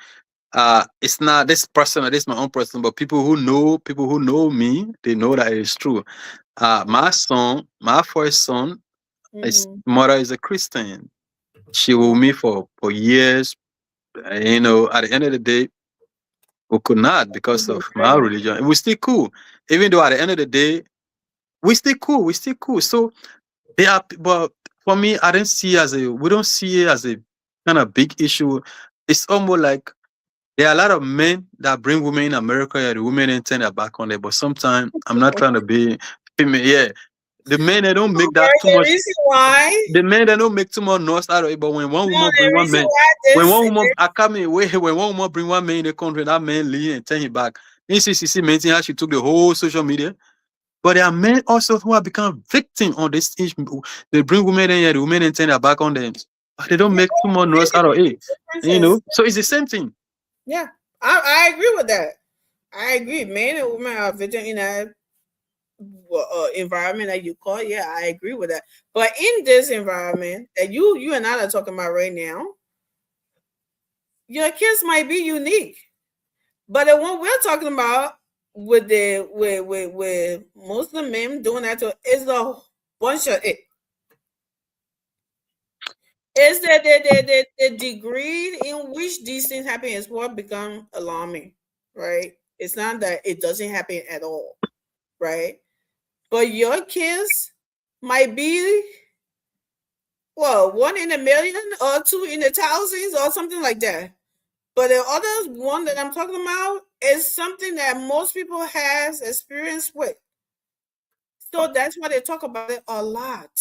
Speaker 5: It's not this person, this is my own person, but people who know me, they know that it is true. My first son, his
Speaker 4: Mm-hmm.
Speaker 5: mother is a Christian. She was with me for years. At the end of the day, we could not because of my religion. We still cool, even though at the end of the day, we still cool. We still cool. So but for me, I don't see we don't see it as a kind of big issue. It's almost like there are a lot of men that bring women in America, yeah, the women ain't turn their back on it. But sometimes I'm not trying to be female. Yeah, the men they don't make that too
Speaker 4: The
Speaker 5: much.
Speaker 4: reason why,
Speaker 5: The men they don't make too much noise out of it. But when one
Speaker 4: no,
Speaker 5: woman
Speaker 4: the
Speaker 5: bring one
Speaker 4: reason
Speaker 5: man,
Speaker 4: why
Speaker 5: when
Speaker 4: this
Speaker 5: one woman I come in wait, when one woman bring one man in the country, that man leave and turn him back. In CCC maintain how she took the whole social media. But there are men also who have become victim on this issue. They bring women in here, the women and turn their back on them. But they don't make too much noise out of it.
Speaker 4: differences.
Speaker 5: So it's the same thing.
Speaker 4: Yeah, I agree with that. I agree. Men and women are victim in a environment that you call. Yeah, I agree with that. But in this environment that you and I are talking about right now, your kids might be unique. But the one we're talking about with with Muslim men doing that to is a bunch of it. Is that the degree in which these things happen is what become alarming, right? It's not that it doesn't happen at all. right? But your kids might be, well, 1 in a million or 2 in the thousands or something like that. But the other one that I'm talking about is something that most people has experience with. So that's why they talk about it a lot,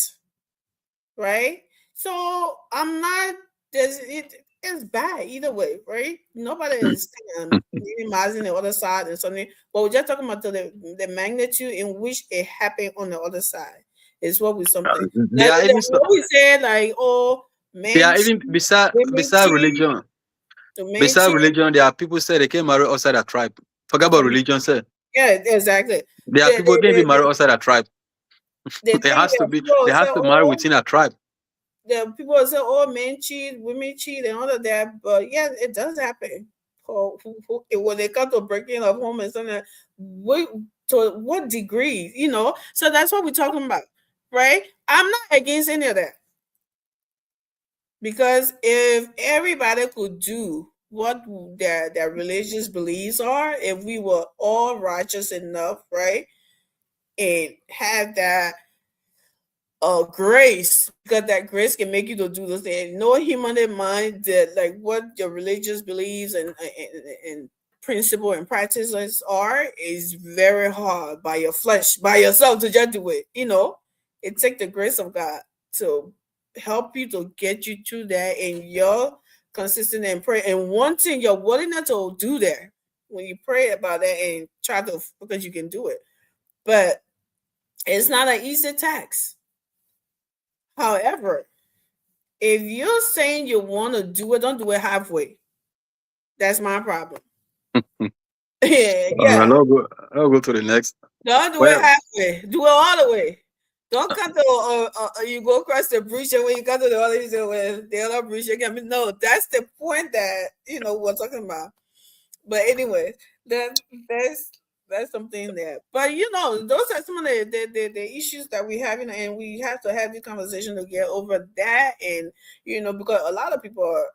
Speaker 4: right? So I'm not, it's bad either way, right? Nobody is minimizing the other side and something, but we're just talking about the magnitude in which it happened on the other side. Is what we something.
Speaker 5: They are even
Speaker 4: What we said, like, oh,
Speaker 5: they
Speaker 4: men
Speaker 5: are even
Speaker 4: cheat,
Speaker 5: beside
Speaker 4: women cheat,
Speaker 5: religion.
Speaker 4: the men
Speaker 5: Beside
Speaker 4: cheat.
Speaker 5: religion, there are people say they can marry outside a tribe. Forget about religion, sir.
Speaker 4: Yeah, exactly.
Speaker 5: There are people who can be married outside a tribe.
Speaker 4: They
Speaker 5: They has to be. They have to marry within a tribe.
Speaker 4: The people say, "Oh, men cheat, women cheat, and all of that." But yeah, it does happen. When they come to breaking of home and something, to what degree, you know? So that's what we're talking about, right? I'm not against any of that, because if everybody could do what their religious beliefs are, if we were all righteous enough, right, and have that grace, because that grace can make you to do those things. No human mind that like what your religious beliefs and principle and practices are is very hard by your flesh, by yourself to just do it. You know, it takes the grace of God to help you to get you through that, and you're consistent and pray and wanting your willingness to do that when you pray about that and try to, because you can do it. But it's not an easy task. However, if you're saying you want to do it, don't do it halfway. That's my problem. Yeah.
Speaker 5: I'll go to the next.
Speaker 4: Don't do it halfway. Do it all the way. Don't come to you go across the bridge, and when you come to the other, you say, well, the other bridge again. No, that's the point that we're talking about. But anyway, that's something there. But those are some of the issues that we have, and we have to have the conversation to get over that. And because a lot of people are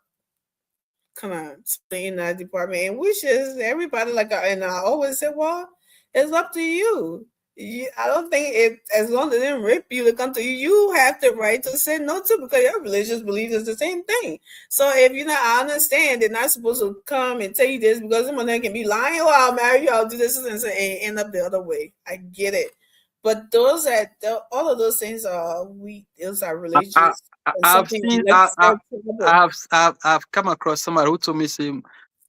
Speaker 4: kind of in that department, and which is everybody and I always say, well, it's up to you. I don't think as long as they didn't rape you to come to you, you have the right to say no to, because your religious belief is the same thing. So if I understand they're not supposed to come and tell you this, because someone can be lying, oh, I'll marry you, I'll do this and end up the other way. I get it. But all of those things are those are religious.
Speaker 5: I've come across somebody who told me, say,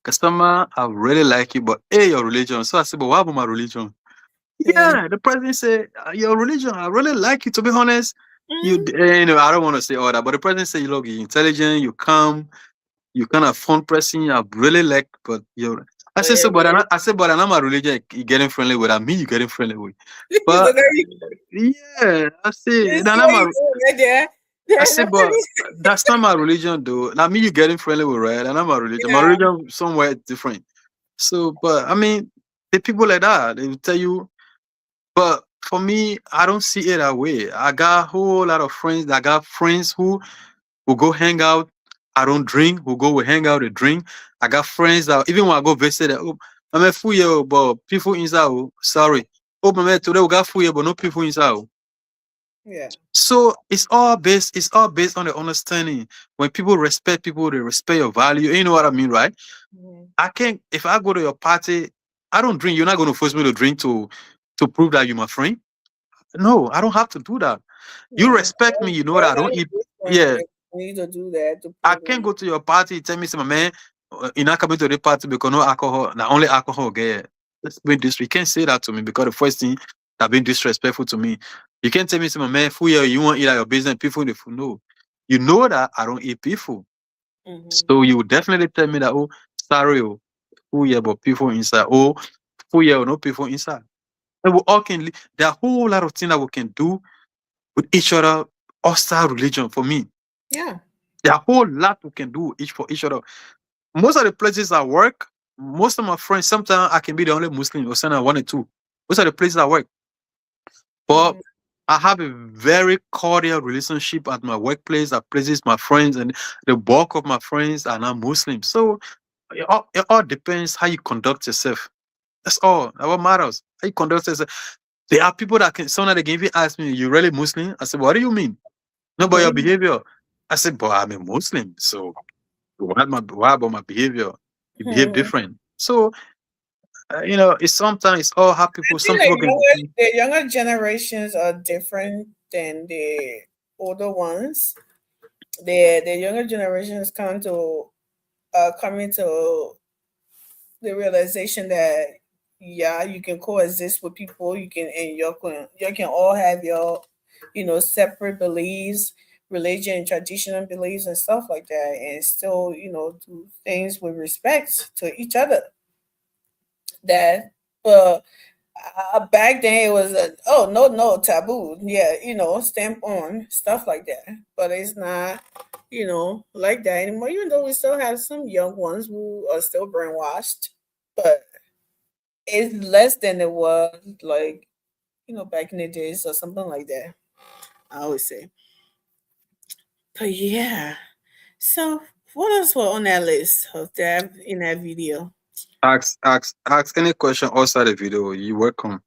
Speaker 5: customer, I really like you, but your religion. So I said, but what about my religion? Yeah, the president said, your religion, I really like you, to be honest. Mm-hmm. I don't want to say all that, but the president said, look, you're intelligent, you calm, you kind of fun person, I really like, but I said, so, but I'm not my religion, you getting friendly with, me, you getting friendly with. But yeah, I said, I said, but that's not my religion, though. Now, me, you getting friendly with, right? And not my religion. Yeah. My religion somewhere different. So, but I mean, the people like that, they will tell you. But for me, I don't see it that way. I got a whole lot of friends. I got friends who go hang out. I don't drink. Who go hang out and drink. I got friends that even when I go visit, I'm a fool here, but people inside. Sorry. Oh, my today we got fool here, but no people inside.
Speaker 4: Yeah.
Speaker 5: So it's all based on the understanding. When people respect people, they respect your value. You know what I mean, right? Mm-hmm. I can't. If I go to your party, I don't drink. You're not going to force me to drink to prove that you're my friend. No, I don't have to do that. You respect me, you know that I don't eat. Yeah.
Speaker 4: You need to do that.
Speaker 5: I can't go to your party, tell me, say, my man, you're not coming to the party because no alcohol, not only alcohol, get. Let's be this. You can't say that to me, because the first thing that being disrespectful to me. You can't tell me, say, my man, fool, you want to eat at your business, people in the food. No. You know that I don't eat people. Mm-hmm. So you would definitely tell me that, oh, sorry, fool, but people inside. Oh, fool, no people inside. And we all can. There are a whole lot of things that we can do with each other. Hostile religion for me.
Speaker 4: Yeah.
Speaker 5: There are a whole lot we can do for each other. Most of the places I work, most of my friends, sometimes I can be the only Muslim or something, 1 or 2. Most of the places I work. But I have a very cordial relationship at my workplace, at places, my friends, and the bulk of my friends are not Muslim. So it all depends how you conduct yourself. That's all. What matters. How you conduct yourself. There are people that can, someone that can even ask me, "You really Muslim?" I said, "What do you mean?" No, but your behavior. I said, "But I'm a Muslim, so why about my behavior? You behave different." So it's sometimes it's all how people. Some people can.
Speaker 4: The younger generations are different than the older ones. The younger generations coming to the realization that you can coexist with people. You can all have your separate beliefs, religion and traditional beliefs and stuff like that, and still do things with respect to each other. That back then it was no taboo, stamp on stuff like that, but it's not like that anymore, even though we still have some young ones who are still brainwashed, but it's less than it was like back in the days or something like that, I always say. But yeah, so what else were on that list of that in that video?
Speaker 5: Ask any question outside the video. You're welcome.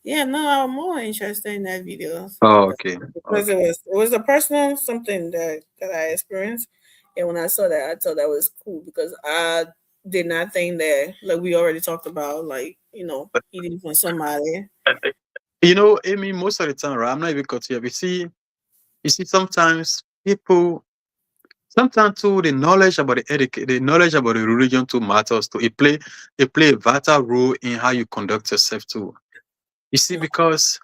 Speaker 4: Yeah, no, I'm more interested in that video.
Speaker 5: Oh, okay.
Speaker 4: Because it was a personal something that I experienced, and when I saw that, I thought that was cool because I did not think that, like we already talked about, like eating from somebody.
Speaker 5: Amy, most of the time, right? I'm not even cutting up. You see, sometimes people. Sometimes too, the knowledge about the knowledge about the religion too matters too. It play a vital role in how you conduct yourself too. You see, because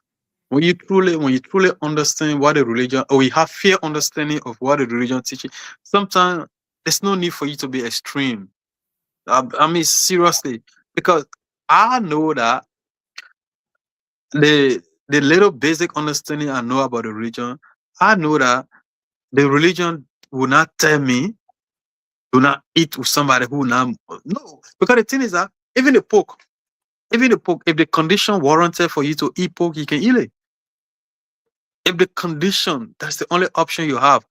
Speaker 5: when you truly understand what the religion, or you have fair understanding of what the religion teaches, sometimes there's no need for you to be extreme. I mean, seriously, because I know that the little basic understanding I know about the religion, I know that the religion will not tell me do not eat with somebody who now no. Because the thing is that even the pork, if the condition warranted for you to eat pork, you can eat it. If the condition, that's the only option you have.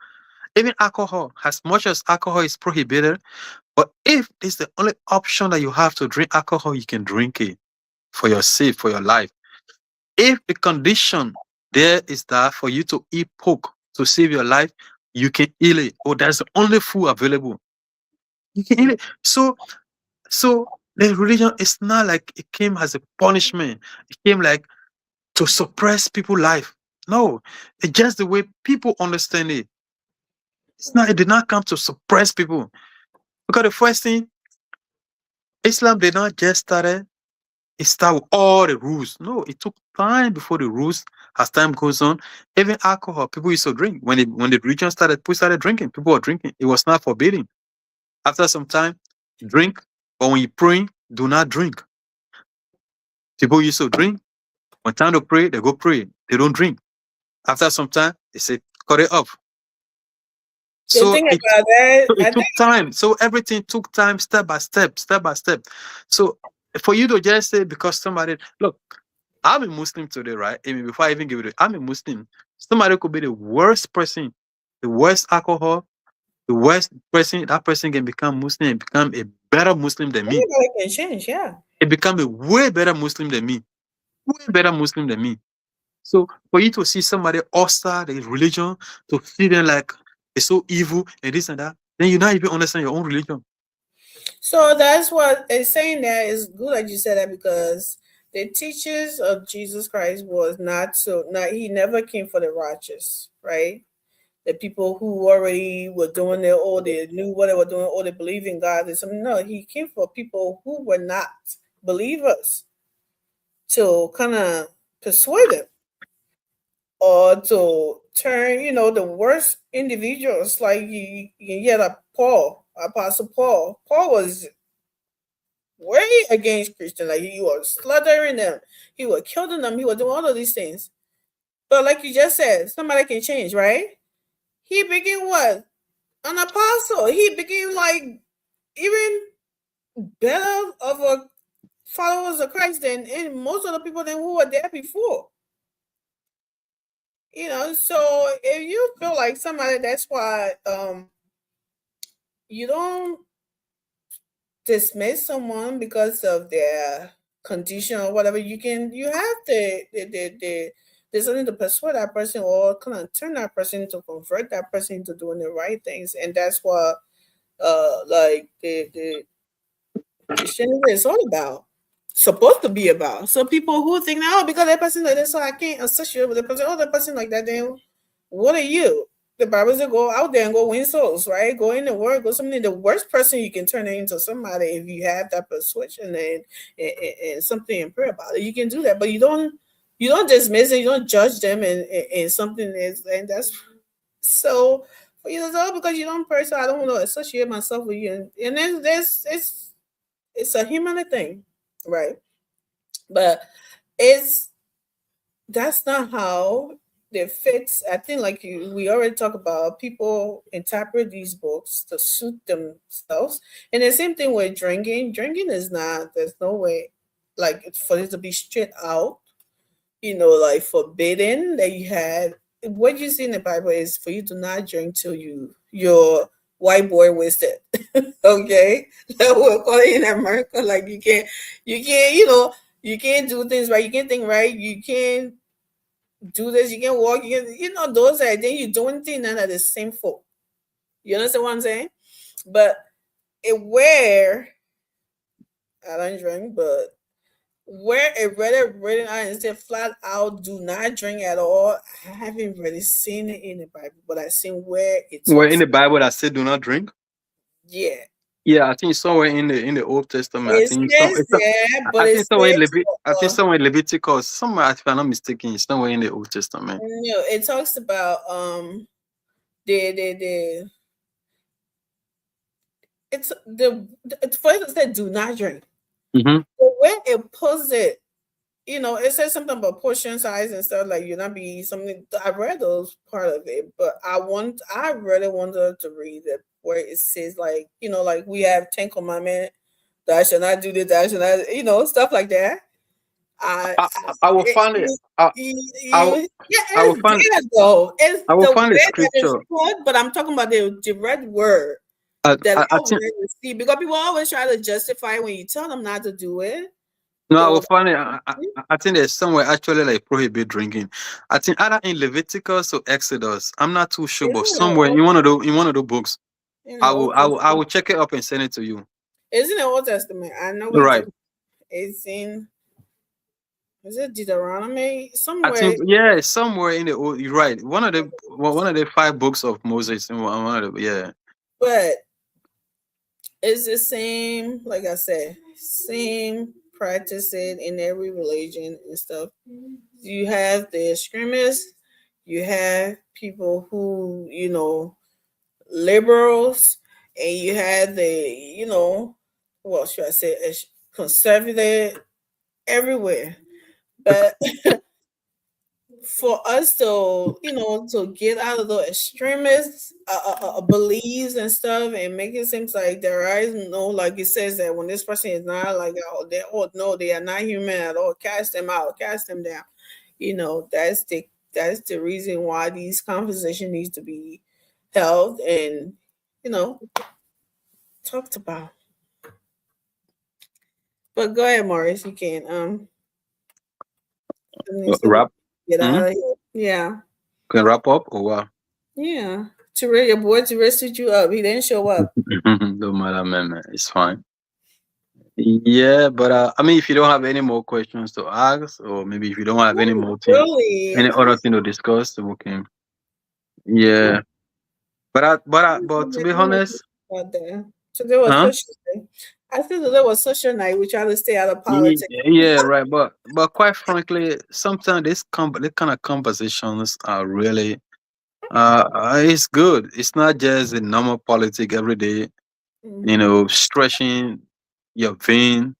Speaker 5: Even alcohol, as much as alcohol is prohibited, but if it's the only option that you have to drink alcohol, you can drink it for your safe, for your life. If the condition there is that for you to eat pork to save your life, you can eat it. Or that's the only food available. You can eat it. So the religion is not like it came as a punishment. It came like to suppress people's life. No, it's just the way people understand it. It's not. It did not come to suppress people. Because the first thing, Islam did not just started. It started with all the rules. No, it took time before the rules. As time goes on, even alcohol, people used to drink. When the religion started, people started drinking. People were drinking. It was not forbidden. After some time, drink. But when you pray, do not drink. People used to drink. When time to pray, they go pray. They don't drink. After some time, they say, cut it off. So it took time. So everything took time, step by step. So for you to just say, because somebody, look, I'm a Muslim today, right? I mean, before I even give it, I'm a Muslim. Somebody could be the worst person, the worst alcohol, the worst person. That person can become Muslim and become a better Muslim than me.
Speaker 4: Everybody can change, yeah.
Speaker 5: It become a way better Muslim than me. Way better Muslim than me. So for you to see somebody hostile the religion, to see them like it's so evil and this and that, then you not even understand your own religion.
Speaker 4: So that's what it's saying. That is good that you said that, because the teachers of Jesus Christ was he never came for the righteous, right? The people who already were doing their or they knew what they were doing or they believe in God and something. No, he came for people who were not believers to kind of persuade them or to turn, the worst individuals. Like you get Apostle Paul. Paul was way against Christians. Like he was slaughtering them, he was killing them, he was doing all of these things. But like you just said, somebody can change, right? He became what? An apostle. He became like even better of a followers of Christ than most of the people who were there before. So if you feel like somebody, that's why you don't dismiss someone because of their condition or whatever, you have there's something to persuade that person or kind of turn that person to convert that person into doing the right things, and that's what like the Christianity is all about, supposed to be about. So people who think now, oh, because that person like this, so I can't associate with the person. Oh, that person like that, then what are you? The Bible says go out there and go win souls, right? Go in the word, go something. The worst person you can turn it into somebody if you have that persuasion and something and pray about it. You can do that, but you don't dismiss it, you don't judge them and something is, and that's so for you to know because you don't pray, so I don't want to associate myself with you. And then it's a human thing, right? But that's not how it fits. I think like we already talked about, people interpret these books to suit themselves. And the same thing with drinking. Drinking is not, there's no way like for it to be straight out, like forbidden that you had. What you see in the Bible is for you to not drink till you're white boy wasted. Okay, that we're calling in America. Like you can't, you can't do things right. You can't think right. You can't do this. You can't walk. Those are then you're doing things that are sinful. You understand what I'm saying? But where I don't drink, but where it written out and said flat out, do not drink at all. I haven't really seen it in the Bible, but I've seen where it's
Speaker 5: Where in the Bible that said do not drink?
Speaker 4: Yeah.
Speaker 5: Yeah, I think somewhere in the Old Testament.
Speaker 4: It says there, but
Speaker 5: I
Speaker 4: it
Speaker 5: think somewhere in
Speaker 4: says
Speaker 5: I think somewhere in Leviticus, somewhere if I'm not mistaken, it's somewhere in the Old Testament.
Speaker 4: no, it talks about the it's first it said do not drink.
Speaker 5: Mm-hmm.
Speaker 4: But when it puts it, it says something about portion size and stuff, like you're not be something. I read those part of it, but I really wanted to read it where it says like, like we have 10 commandments, that I shall not do this, that I shall not, stuff like that.
Speaker 5: I will find it. I will find
Speaker 4: it though. It's
Speaker 5: I will
Speaker 4: the
Speaker 5: find
Speaker 4: way
Speaker 5: the
Speaker 4: that it's
Speaker 5: scripture.
Speaker 4: put, but I'm talking about the red word
Speaker 5: I
Speaker 4: that I
Speaker 5: think
Speaker 4: really see, because people always try to justify when you tell them not to do it.
Speaker 5: no, I will find it. I think there's somewhere actually like prohibit drinking. I think either in Leviticus or Exodus. I'm not too sure, but somewhere in one of the books. I will check it up and send it to you.
Speaker 4: It's in the Old Testament. I know
Speaker 5: Right.
Speaker 4: It's in. Is it Deuteronomy? Somewhere.
Speaker 5: I think somewhere in the old. You're right. One of the 5 books of Moses. In one of the
Speaker 4: But it's the same. Like I said, same practice it in every religion and stuff. You have the extremists. You have people who liberals, and you have the what should I say, conservative everywhere. But for us to to get out of the extremist beliefs and stuff and make it seem like there is no, like it says that when this person is not like, they are not human at all, cast them out, cast them down. That's the reason why these conversations needs to be held and talked about. But go ahead, Morris, you can
Speaker 5: wrap.
Speaker 4: Get out of here. Yeah.
Speaker 5: Can wrap up or what?
Speaker 4: Yeah. Terrell, your boy Terrell stood you up. He didn't show up.
Speaker 5: Don't matter, man. It's fine. Yeah, but I mean, if you don't have any more questions to ask, or maybe if you don't have any more any other thing to discuss, we can. Yeah. But to be honest,
Speaker 4: today was social day. I think today was social night. We try to stay out of politics.
Speaker 5: Yeah, right. But quite frankly, sometimes this kind of conversations are really it's good. It's not just a normal politic every day, stretching your vein,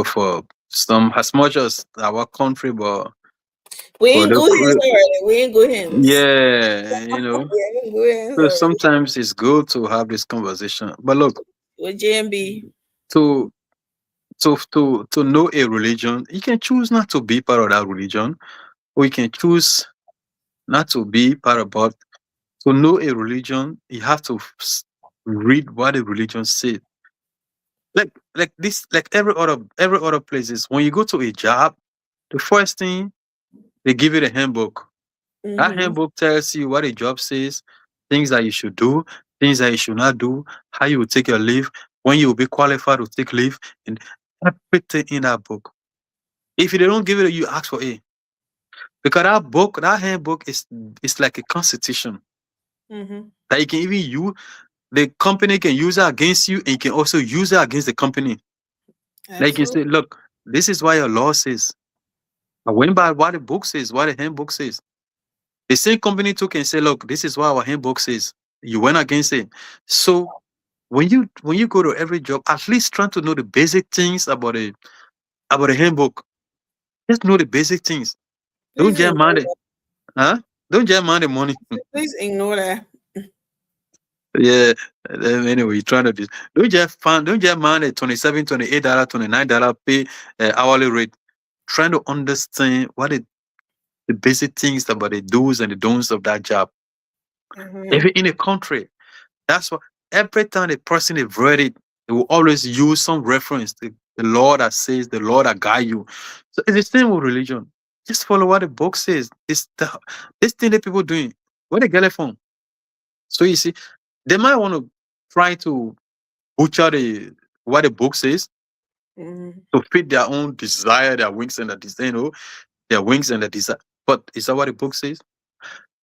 Speaker 5: for some, as much as our country, but
Speaker 4: we ain't good hands already. We ain't good hands.
Speaker 5: Yeah, so sometimes it's good to have this conversation. But look,
Speaker 4: with JMB,
Speaker 5: to know a religion, you can choose not to be part of that religion, or you can choose not to be part of. But to know a religion, you have to read what the religion said. Like like this, like every other places. When you go to a job, the first thing they give you the handbook. That
Speaker 4: Mhm.
Speaker 5: handbook tells you what a job says, things that you should do, things that you should not do, how you will take your leave, when you will be qualified to take leave, and everything in that book. If they don't give it, you ask for it. Because that book, that handbook is like a constitution
Speaker 4: Mhm.
Speaker 5: that you can even use. The company can use it against you, and you can also use it against the company. Like you say,
Speaker 4: Absolutely.
Speaker 5: look, this is what your law says. I went by what the book says, what the handbook says. The same company too can say, look, this is what our handbook says. You went against it. So when you go to every job, at least try to know the basic things about the handbook. Just know the basic things. Don't
Speaker 4: Please
Speaker 5: just
Speaker 4: ignore
Speaker 5: mind it. Huh? Don't just mind the money.
Speaker 4: that. Please ignore that.
Speaker 5: Yeah. Anyway, you're trying to be. Don't just mind the $27, $28, $29 pay hourly rate. Trying to understand what the basic things about the do's and the don'ts of that job.
Speaker 4: Mhm.
Speaker 5: Even in a country, that's what every time the person is read it, they will always use some reference to the law that says, the law that guide you. So it's the same with religion. Just follow what the book says. This thing that people doing. Where they get it from? So you see, they might want to try to butcher what the book says
Speaker 4: Mhm.
Speaker 5: to fit their own desire, their wings and the desire, their wings and the desire. But is that what the book says?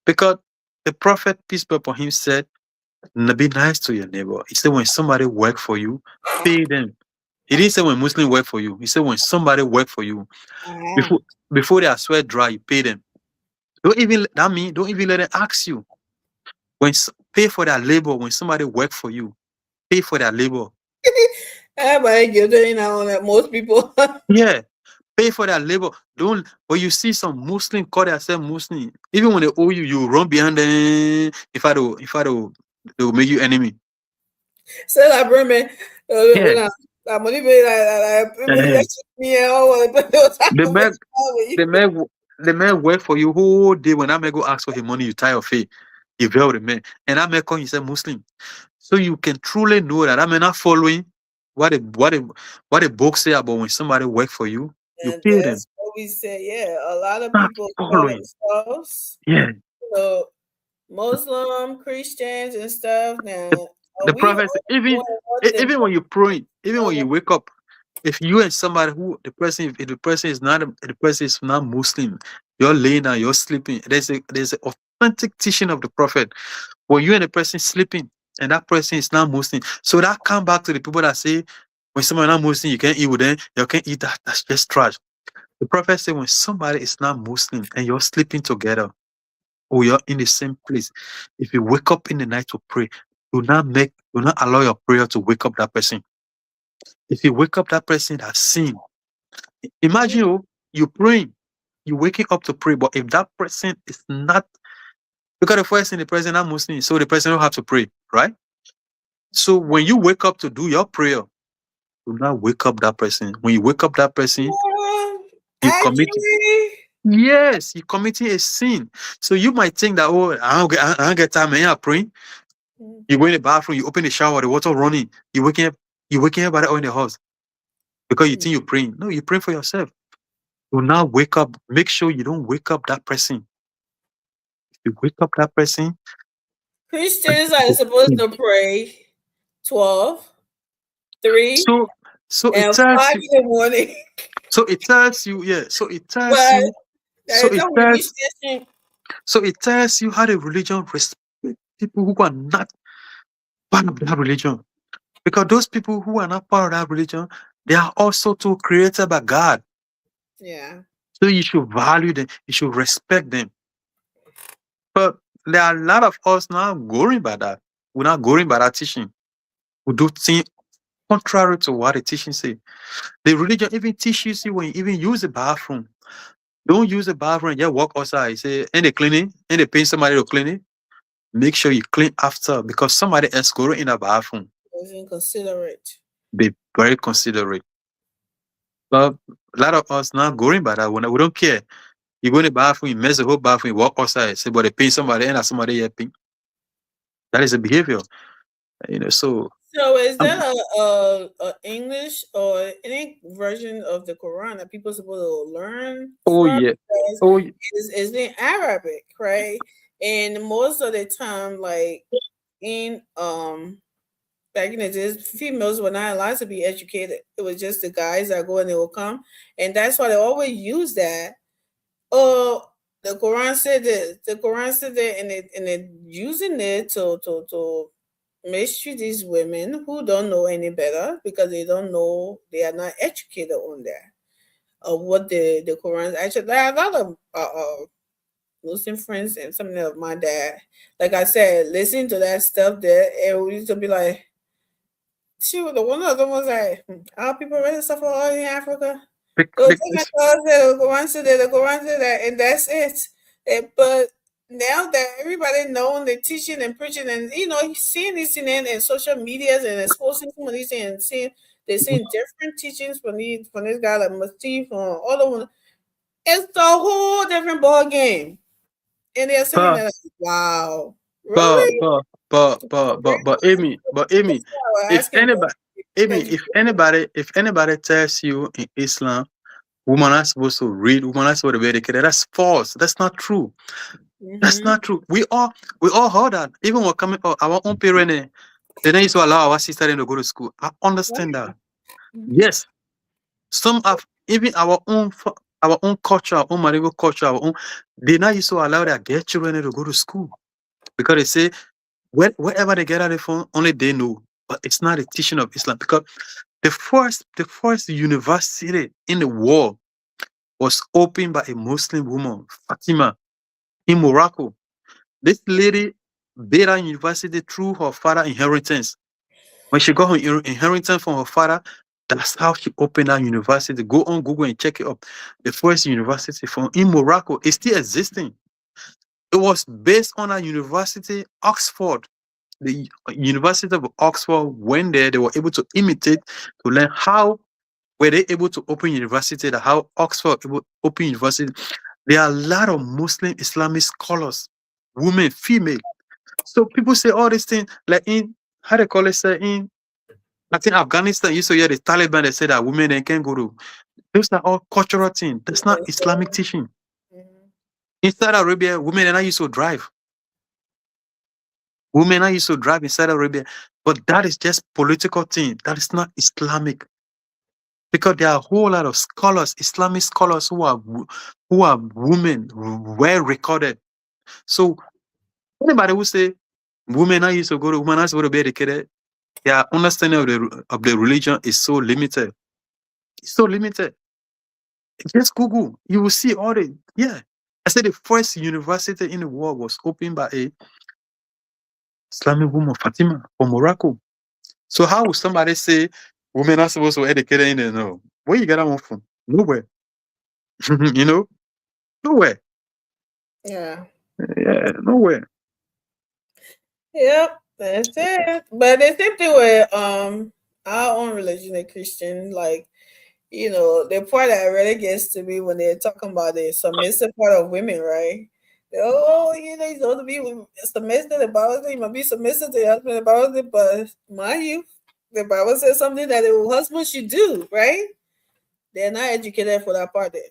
Speaker 5: Because the prophet, peace be upon him, said, be nice to your neighbor. He said when somebody work for you, pay them. He didn't say when Muslim work for you. He said when somebody work for you,
Speaker 4: Ah.
Speaker 5: before they are sweat dry, you pay them. Don't even let them ask you. Pay for their labor when somebody work for you. Pay for their labor.
Speaker 4: Everybody guilty now that most people.
Speaker 5: Yeah. Pay for their labor. Don't. But you see some Muslim call themselves Muslim. Even when they owe you, you run behind them. If I do, they will make you enemy.
Speaker 4: Say that, bro, man.
Speaker 5: Yeah.
Speaker 4: That money be like me and all.
Speaker 5: The man work for you whole day. When that man go ask for his money, you tie your face. You veil the man. And that man call himself Muslim. So you can truly know that man not following what the book say about when somebody work for you, you
Speaker 4: And
Speaker 5: pay them.
Speaker 4: that's what we say. Yeah, a lot of
Speaker 5: Not
Speaker 4: people call
Speaker 5: following.
Speaker 4: themselves,
Speaker 5: Yeah.
Speaker 4: Muslim, Christians, and stuff. Now,
Speaker 5: The
Speaker 4: we
Speaker 5: prophet,
Speaker 4: all
Speaker 5: even
Speaker 4: doing what the
Speaker 5: even when you pray, even when you wake up, if you and somebody who the person, if the person is not Muslim, you're laying down, you're sleeping. There's an authentic teaching of the prophet. When you and the person sleeping, and that person is not Muslim, so that come back to the people that say when somebody not Muslim, you can't eat with them, you can't eat that. That's just trash. The prophet said when somebody is not Muslim and you're sleeping together, or you're in the same place, if you wake up in the night to pray, do not allow your prayer to wake up that person. If you wake up that person that sin, imagine you praying, you waking up to pray, but if that person is not, because the first thing the person not Muslim, so the person don't have to pray, right? So when you wake up to do your prayer, do not wake up that person. When you wake up that person, you commit. Yes, you're committing a sin. So you might think that, oh, I don't get time, man, I'm praying. You go in the bathroom, you open the shower, the water running, you're waking up everybody in the house because you think you're praying. No, you're praying for yourself. Do not wake up. Make sure you don't wake up that person. If you wake up that person,
Speaker 4: Christians are supposed to pray 12, 3,
Speaker 5: so it
Speaker 4: and
Speaker 5: tells
Speaker 4: 5
Speaker 5: you.
Speaker 4: in the morning.
Speaker 5: So it tells you, yeah. So it tells
Speaker 4: But
Speaker 5: you. So it tells you how the religion respect people who are not part of that religion. Because those people who are not part of that religion, they are also too created by God.
Speaker 4: Yeah.
Speaker 5: So you should value them. You should respect them. But there are a lot of us now going by that. We're not going by that teaching. We do things contrary to what the teaching say. The religion even teaches you when you even use the bathroom. Don't use the bathroom and just walk outside. Say, and they clean it, and they pay somebody to clean it. Make sure you clean after because somebody else going in the bathroom.
Speaker 4: Even considerate.
Speaker 5: Be very considerate. But a lot of us not going by that. We don't care. You go in the bathroom, you mess the whole bathroom, you walk outside, say, but they pay somebody and somebody helping. That is a behavior. So
Speaker 4: So is
Speaker 5: Um,
Speaker 4: that a English or any version of the Quran that people supposed to learn
Speaker 5: oh
Speaker 4: from?
Speaker 5: yeah.
Speaker 4: Because
Speaker 5: Oh, yeah.
Speaker 4: it's in Arabic, right? And most of the time, like in back in the days, females were not allowed to be educated. It was just the guys that go and they will come, and that's why they always use that. Oh, the Quran said this. The Quran said that, and they using it to mistreat these women who don't know any better because they don't know, they are not educated on that of what the Quran actually. There are a lot of Muslim friends and some of my dad. Like I said, listening to that stuff there, and we used to be like, she was the one of them was like, our people really suffer all in Africa. They'll take
Speaker 5: Because,
Speaker 4: the Quran said that, the Quran said that, and that's it. But now that everybody knowing the teaching and preaching, and seeing this in and social medias and exposing some of these things, and seeing different teachings from this guy like Mastif from all of them, it's a whole different ball game. And they're saying
Speaker 5: but
Speaker 4: that, wow,
Speaker 5: but
Speaker 4: really?
Speaker 5: but but Amy,
Speaker 4: We're
Speaker 5: if
Speaker 4: asking for
Speaker 5: anybody, Amy,
Speaker 4: education.
Speaker 5: if anybody tells you in Islam, women are supposed to read, women are supposed to be educated, that's false. That's not true. That's
Speaker 4: Mm-hmm.
Speaker 5: not true. We all heard that. Even when coming up, our own parents, they don't used to allow our sister to go to school. I understand that.
Speaker 4: Mm-hmm.
Speaker 5: Yes, some have even our own culture, our own Marigo culture, our own. They not used to allow their children to go to school because they say wherever they get out of phone, only they know. But it's not a teaching of Islam because the first university in the world was opened by a Muslim woman, Fatima, in Morocco. This lady built a university through her father inheritance. When she got her inheritance from her father, that's how she opened that university. Go on Google and check it up. The first university from in Morocco is still existing. It was based on a university, Oxford. The University of Oxford went there, they were able to imitate to learn how were they able to open university, how Oxford open university. There are a lot of Muslim Islamic scholars, women, female. So people say all these things like in how they call it say in I think Afghanistan used to hear the Taliban, they say that women they can't go to. Those are all cultural things. That's not Islamic teaching.
Speaker 4: Mm-hmm.
Speaker 5: In Saudi Arabia, women are not used to drive. Women are used to drive in Saudi Arabia. But that is just political thing. That is not Islamic. Because there are a whole lot of scholars, Islamic scholars who are women, well recorded. So anybody who say women are used to go to women are supposed to be educated, their understanding of the religion is so limited. It's so limited. Just Google, you will see all the I said the first university in the world was opened by a Islamic woman, Fatima, from Morocco. So how would somebody say women are supposed to be educated in the no? Where you get that one from? Nowhere. you know? Nowhere.
Speaker 4: Yeah.
Speaker 5: Yeah, nowhere.
Speaker 4: Yep, that's it. But the same thing with our own religion, the Christian, like the part that really gets to me when they're talking about the submissive part of women, right? Oh, you're supposed to be submissive to the Bible. You must be submissive to your husband. The Bible says, but mind you, the Bible says something that the husband should do, right? They're not educated for that part there.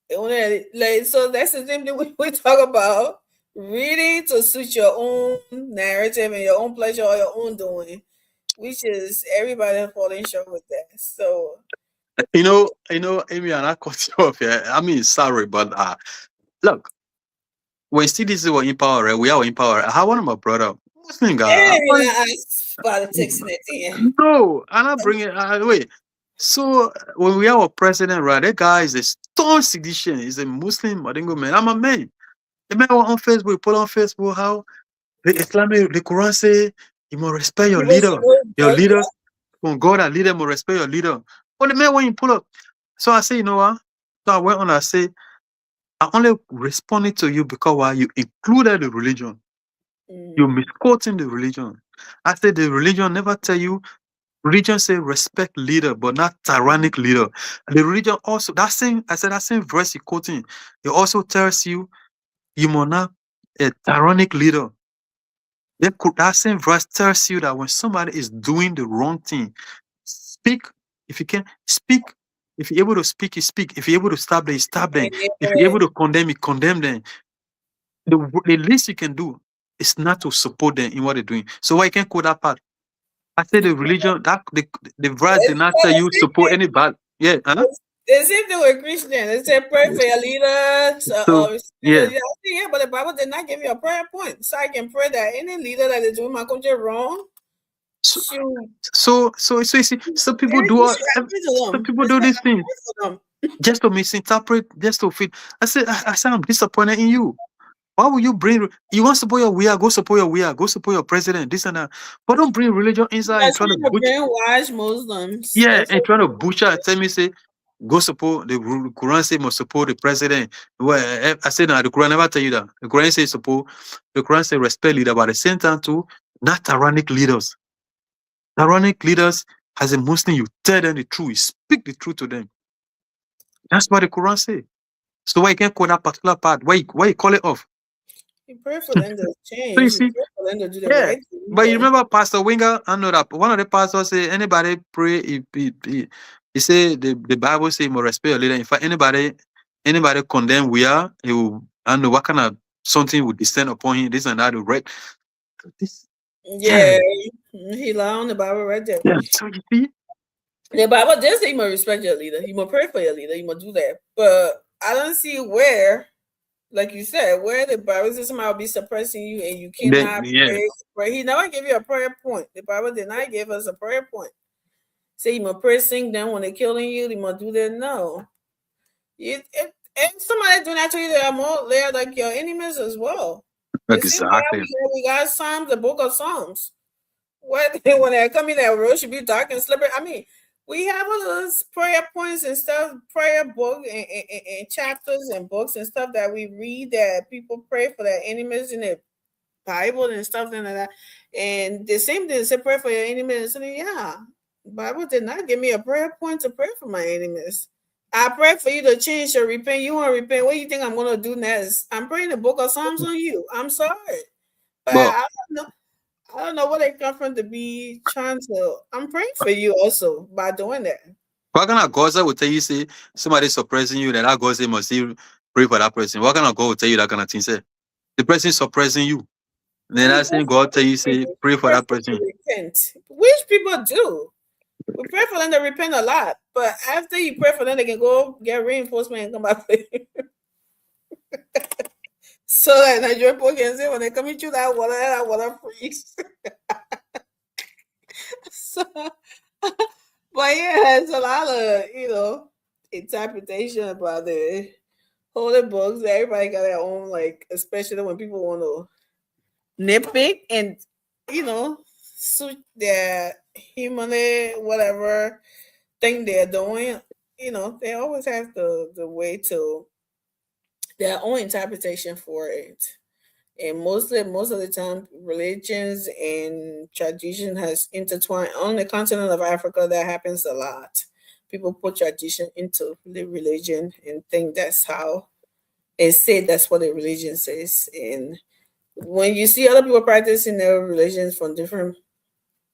Speaker 4: They only so that's the same thing we talk about. Reading to suit your own narrative and your own pleasure or your own doing, which is everybody falling short with that. So
Speaker 5: Amy, and I cut you off here. I mean, sorry, but look, when CDC were in power, right? We are in power. I have one of my brother, Muslim guy.
Speaker 4: politics in it.
Speaker 5: No, and I bring it. Wait. So when we have a president, right? That guy is a stone sedition. He's a Muslim Madingo man. I'm a man. The man on Facebook, put on Facebook how the Islamic, the Quran say you must respect your leader. Your leader, when God and leader must respect your leader. But the man when you pull up, so I say, you know what? So I went on. I say, I only responded to you because why you included the religion. You're misquoting the religion. I said the religion never tell you. Religion say respect leader, but not tyrannic leader. And the religion also that same verse you're quoting, it also tells you you must not a tyrannic leader. That same verse tells you that when somebody is doing the wrong thing, speak. If you can speak, if you're able to speak, you speak. If you're able to stop them, you stop them. If you're able to condemn, you condemn them. The least you can do is not to support them in what they're doing. So why you can't quote that part? I said the religion that the verse did not tell you support anybody. Yeah, huh?
Speaker 4: The same thing with Christian. They say pray for your leaders.
Speaker 5: So, yeah.
Speaker 4: Yeah, but the Bible did not give you a prayer point. So I can pray that any leader that is doing my country wrong.
Speaker 5: So you see, some people do these things just to misinterpret, just to fit. I said I'm disappointed in you. Why would you bring? You want to support your WIA? Go support your WIA. Go support your president. This and that. But don't bring religion inside and trying to
Speaker 4: brainwash Muslims.
Speaker 5: Yeah, and trying to butcher. Tell me, say, go support the Quran. Say must support the president. Well, I said no. The Quran never tell you that. The Quran say support. The Quran say respect leader, but at the same time too, not tyrannic leaders. Tyrannic leaders, as a Muslim, you tell them the truth. You speak the truth to them. That's what the Quran say. So why you can't call that particular part? Why you call it off?
Speaker 4: You pray for them to change.
Speaker 5: So you see,
Speaker 4: you pray for them to do the right thing.
Speaker 5: But you remember Pastor Winger? I know that one of the pastors say anybody pray. He say the Bible say more respect your leader. In fact, anybody condemn he will. I don't know what kind of something would descend upon him. This and that. Right?
Speaker 4: He lie on the Bible right there.
Speaker 5: Yeah. So you see,
Speaker 4: the Bible does say you must respect your leader. You must pray for your leader. You must do that. But I don't see where, like you said, where the Bible says somebody will be suppressing you and you cannot pray. He never gave you a prayer point. The Bible did not give us a prayer point. Say you must pray, sing them when they're killing you. You must do that. No. If somebody do that to you, they're like your enemies as well.
Speaker 5: Exactly.
Speaker 4: We got Psalms, the book of Psalms. When they come in, that road should be dark and slippery. I mean, we have all those prayer points and stuff, prayer book and chapters and books and stuff that we read that people pray for their enemies in the Bible and stuff like that. And the same thing, say pray for your enemies. And the Bible did not give me a prayer point to pray for my enemies. I pray for you to change or repent. You want to repent. What do you think I'm going to do next? I'm praying the book of Psalms on you. I'm sorry. But I don't know what they come from to be trying to. I'm praying for you also by doing that.
Speaker 5: What kind of God will tell you, say, somebody suppressing you, that God say must pray for that person? What kind of God will tell you that kind of thing? Say, the person suppressing you. Then I say God tell you, say, pray for that person.
Speaker 4: Repent. Which people do. We pray for them to repent a lot, but after you pray for them, they can go get reinforcement and come back. So that Nigerian people can say when they come into that water freeze. So, but there's a lot of interpretation about the holy books. Everybody got their own, like, especially when people want to nitpick and suit their humanly whatever thing they're doing. They always have the way to their own interpretation for it. And most of the time, religions and tradition has intertwined. On the continent of Africa, that happens a lot. People put tradition into the religion and think that's how it said. That's what the religion says. And when you see other people practicing their religions from different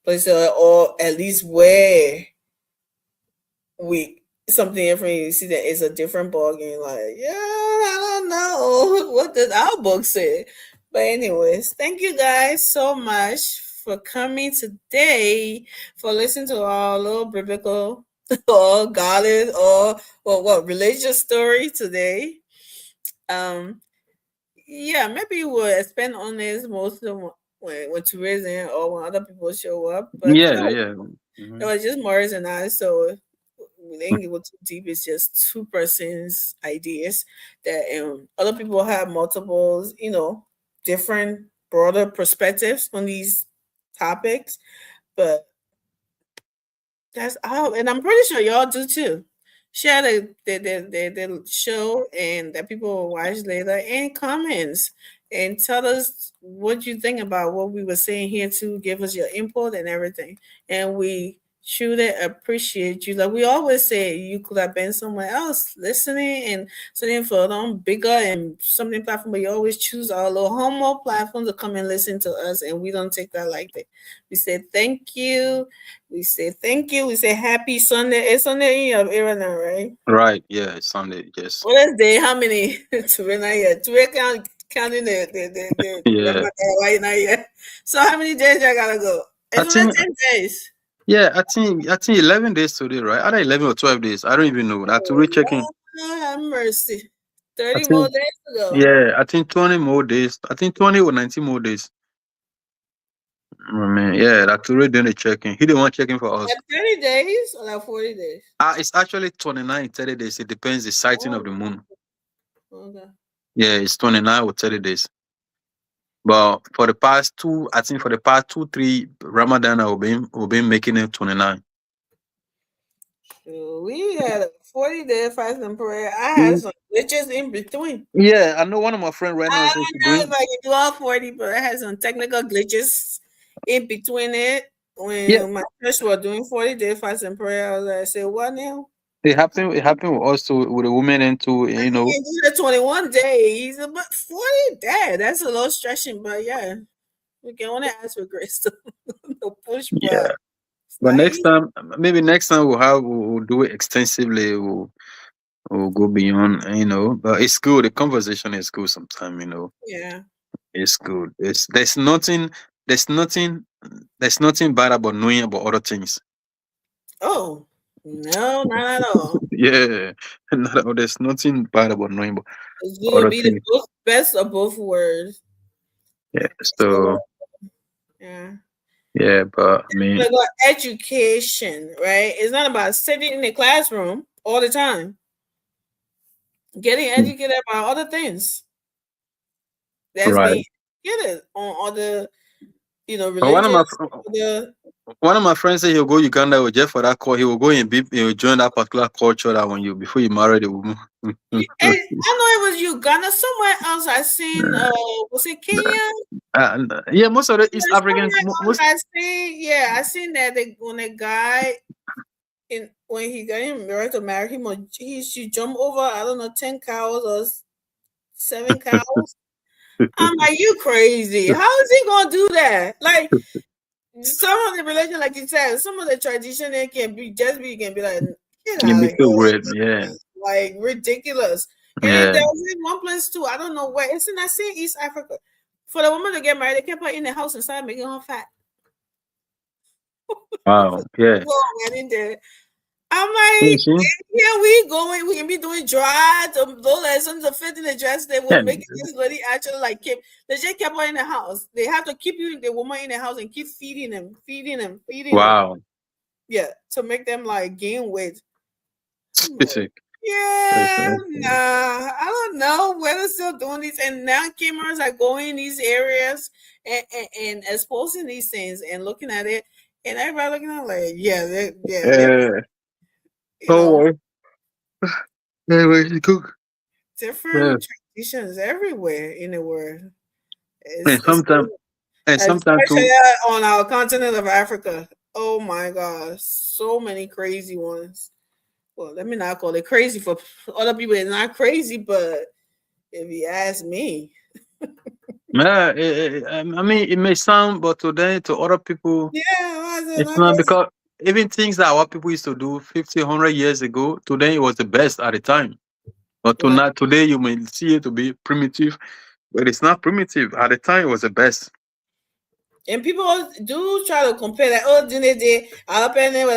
Speaker 4: places, or at least where something different, you see that it's a different ballgame. Like, I don't know what did our book say. But anyways, thank you guys so much for coming today, for listening to our little biblical or godly or religious story today. Maybe we'll expand on this mostly when tourism or when other people show up. But it was just Morris and I, so we didn't go too deep. It's just two persons' ideas that other people have multiple, different broader perspectives on these topics. But that's all, and I'm pretty sure y'all do too. Share the show and that people will watch later, and comments, and tell us what you think about what we were saying here too. Give us your input and everything, and we truly appreciate you. Like we always say, you could have been somewhere else listening and something for them bigger and something platform, but you always choose our little homo platform to come and listen to us, and we don't take that like that. We say thank you. We say thank you. We say happy Sunday. It's Sunday in your era now, right?
Speaker 5: Right. Yeah. It's Sunday. Yes.
Speaker 4: What is day? How many? We're not yet. We're counting the
Speaker 5: Yeah.
Speaker 4: right now yet. So how many days I gotta go?
Speaker 5: I
Speaker 4: It's only
Speaker 5: think.
Speaker 4: 10 days.
Speaker 5: Yeah. I think 11 days today, right? Either 11 or 12 days. I don't even know. I have to recheck in.
Speaker 4: Lord have mercy.
Speaker 5: I
Speaker 4: 30 more
Speaker 5: think.
Speaker 4: days to go.
Speaker 5: Yeah. I think 20 more days. I think 20 or 19 more days. I mean, yeah. I have to read the check-in. He didn't want checking for us.
Speaker 4: Like 30 days or like 40 days?
Speaker 5: It's actually 29, 30 days. It depends the sighting of the moon.
Speaker 4: Okay.
Speaker 5: Yeah, it's 29 or 30 days. But for the past 2-3 Ramadan, we've been making it 29.
Speaker 4: So we had a 40-day fast and prayer. I had some glitches in between.
Speaker 5: Yeah, I know one of my friends right now
Speaker 4: I
Speaker 5: says she's
Speaker 4: know
Speaker 5: doing.
Speaker 4: if I can do all 40, but I had some technical glitches in between it. When
Speaker 5: Yeah.
Speaker 4: my church was doing 40-day fast and prayer, I was like, I said, what now?
Speaker 5: It happened with us too, with the women and too, you know.
Speaker 4: You can do the 21 days, but 40 days, that's a little stretching, but yeah. We can only ask for grace to push back.
Speaker 5: Yeah. But next time, maybe next time we'll do it extensively. We'll go beyond, you know. But it's good. The conversation is good sometimes, you know.
Speaker 4: Yeah.
Speaker 5: It's good. There's nothing bad about knowing about other things.
Speaker 4: Oh, no, not at all.
Speaker 5: Yeah. There's nothing bad about knowing about
Speaker 4: It's going to
Speaker 5: other
Speaker 4: be
Speaker 5: things.
Speaker 4: the best of both worlds.
Speaker 5: Yeah. So
Speaker 4: Yeah.
Speaker 5: yeah, but I mean,
Speaker 4: Like education, right? It's not about sitting in the classroom all the time. Getting educated about other things. That's
Speaker 5: right.
Speaker 4: being educated on other,
Speaker 5: But
Speaker 4: religions.
Speaker 5: one of my friends said he'll go Uganda with Jeff for that call. He will go and he will join that particular culture that before you marry the woman.
Speaker 4: And I know it was Uganda. Somewhere else I seen. Was it Kenya?
Speaker 5: Yeah, most of the East Africans.
Speaker 4: I seen that when the guy when he got him ready to marry him, he should jump over 10 cows or 7 cows. I'm like, you crazy? How is he gonna do that? Like some of the religion, like you said, some of the tradition it can be like,
Speaker 5: weird, yeah,
Speaker 4: like ridiculous. And
Speaker 5: yeah.
Speaker 4: there was in one place too. I don't know where. It's in that same East Africa. For the woman to get married, they kept her in the house and started making her fat.
Speaker 5: Wow, yeah.
Speaker 4: I'm like, here we going. We can be doing drives, those lessons of fit in the dress. They will make this lady actually like keep. They just kept her in the house. They have to keep the woman in the house and keep feeding them.
Speaker 5: Wow.
Speaker 4: Them. Yeah, to make them like gain weight.
Speaker 5: Specific.
Speaker 4: Yeah, nah, I don't know where they're still doing this, and now cameras are going in these areas and exposing these things and looking at it, and everybody looking at it like,
Speaker 5: Oh, anyway, cook.
Speaker 4: Different traditions everywhere in the world.
Speaker 5: And sometimes
Speaker 4: especially on our continent of Africa. Oh my God, so many crazy ones. Well, let me not call it crazy for other people. It's not crazy, but if you ask me,
Speaker 5: yeah, I mean, it may sound, but today to other people, it's not, because even things that our people used to do 50, 100 years ago, today it was the best at the time. But today you may see it to be primitive, but it's not primitive. At the time, it was the best.
Speaker 4: And people do try to compare that.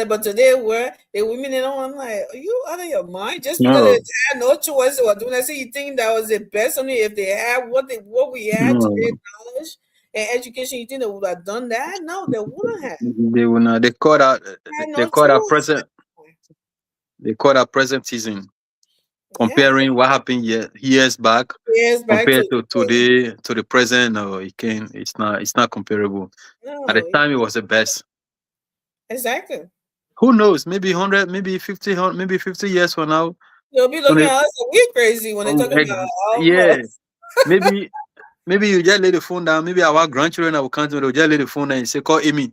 Speaker 4: But today where the women, they don't want, like, are you out of your mind? Just because they had no choice or doing that, so you think that was the best? Only if they had what we had today, knowledge and education, you think they would have done that? No, they wouldn't have.
Speaker 5: They would not. They call that present. They call that presentism. Comparing what happened years back compared to today to the present, no, it's not comparable. No, at the time, it was the best.
Speaker 4: Exactly.
Speaker 5: Who knows? Maybe 100, maybe 50, maybe 50 years from now,
Speaker 4: they'll be looking at us like we're crazy when they talk about.
Speaker 5: Maybe you just lay the phone down. Maybe our grandchildren, our country, will just lay the phone down and say, "Call Amy."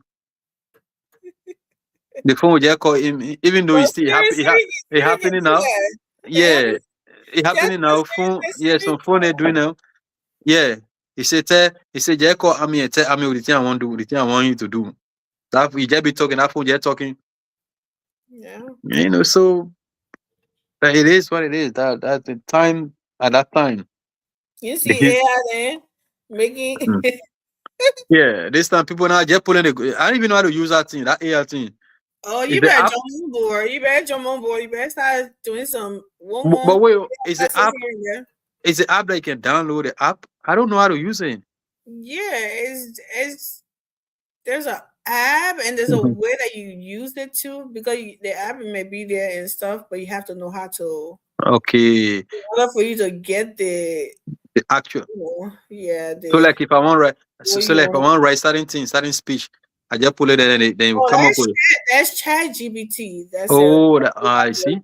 Speaker 5: The phone will just call him, even though
Speaker 4: But
Speaker 5: it's still happen,
Speaker 4: seriously,
Speaker 5: it
Speaker 4: you can
Speaker 5: happening
Speaker 4: do
Speaker 5: now.
Speaker 4: that.
Speaker 5: Yeah, it
Speaker 4: Just
Speaker 5: happening now. Phone, yeah, some phone they doing now. Yeah, he said, just call Ami and tell Ami what the thing I want to do, the thing I want you to do. That we just be talking, that phone just talking.
Speaker 4: Yeah.
Speaker 5: You know, so but it is what it is. That's the time at that time.
Speaker 4: You see AI then making.
Speaker 5: Mm. Yeah, this time people now just pulling the. I don't even know how to use that thing, that AI thing.
Speaker 4: Oh,
Speaker 5: Is
Speaker 4: you
Speaker 5: the
Speaker 4: better
Speaker 5: app?
Speaker 4: jump on board. You better jump on board. You better start doing some one
Speaker 5: But
Speaker 4: more.
Speaker 5: wait, is the
Speaker 4: classes
Speaker 5: app?
Speaker 4: here and there.
Speaker 5: Is the app that you can download the app? I don't know how to use it.
Speaker 4: Yeah, it's there's a app and there's a
Speaker 5: Mhm.
Speaker 4: way that you use it too because the app may be there and stuff, but you have to know how to
Speaker 5: Okay,
Speaker 4: in order for you to get
Speaker 5: the actual.
Speaker 4: yeah,
Speaker 5: So
Speaker 4: the
Speaker 5: like if I want write,
Speaker 4: what
Speaker 5: so
Speaker 4: you
Speaker 5: like if I
Speaker 4: want.
Speaker 5: want write certain things, certain speech, I just pull it and then it will
Speaker 4: Oh,
Speaker 5: come up with.
Speaker 4: that's Chat GPT. That's a
Speaker 5: Oh, I see.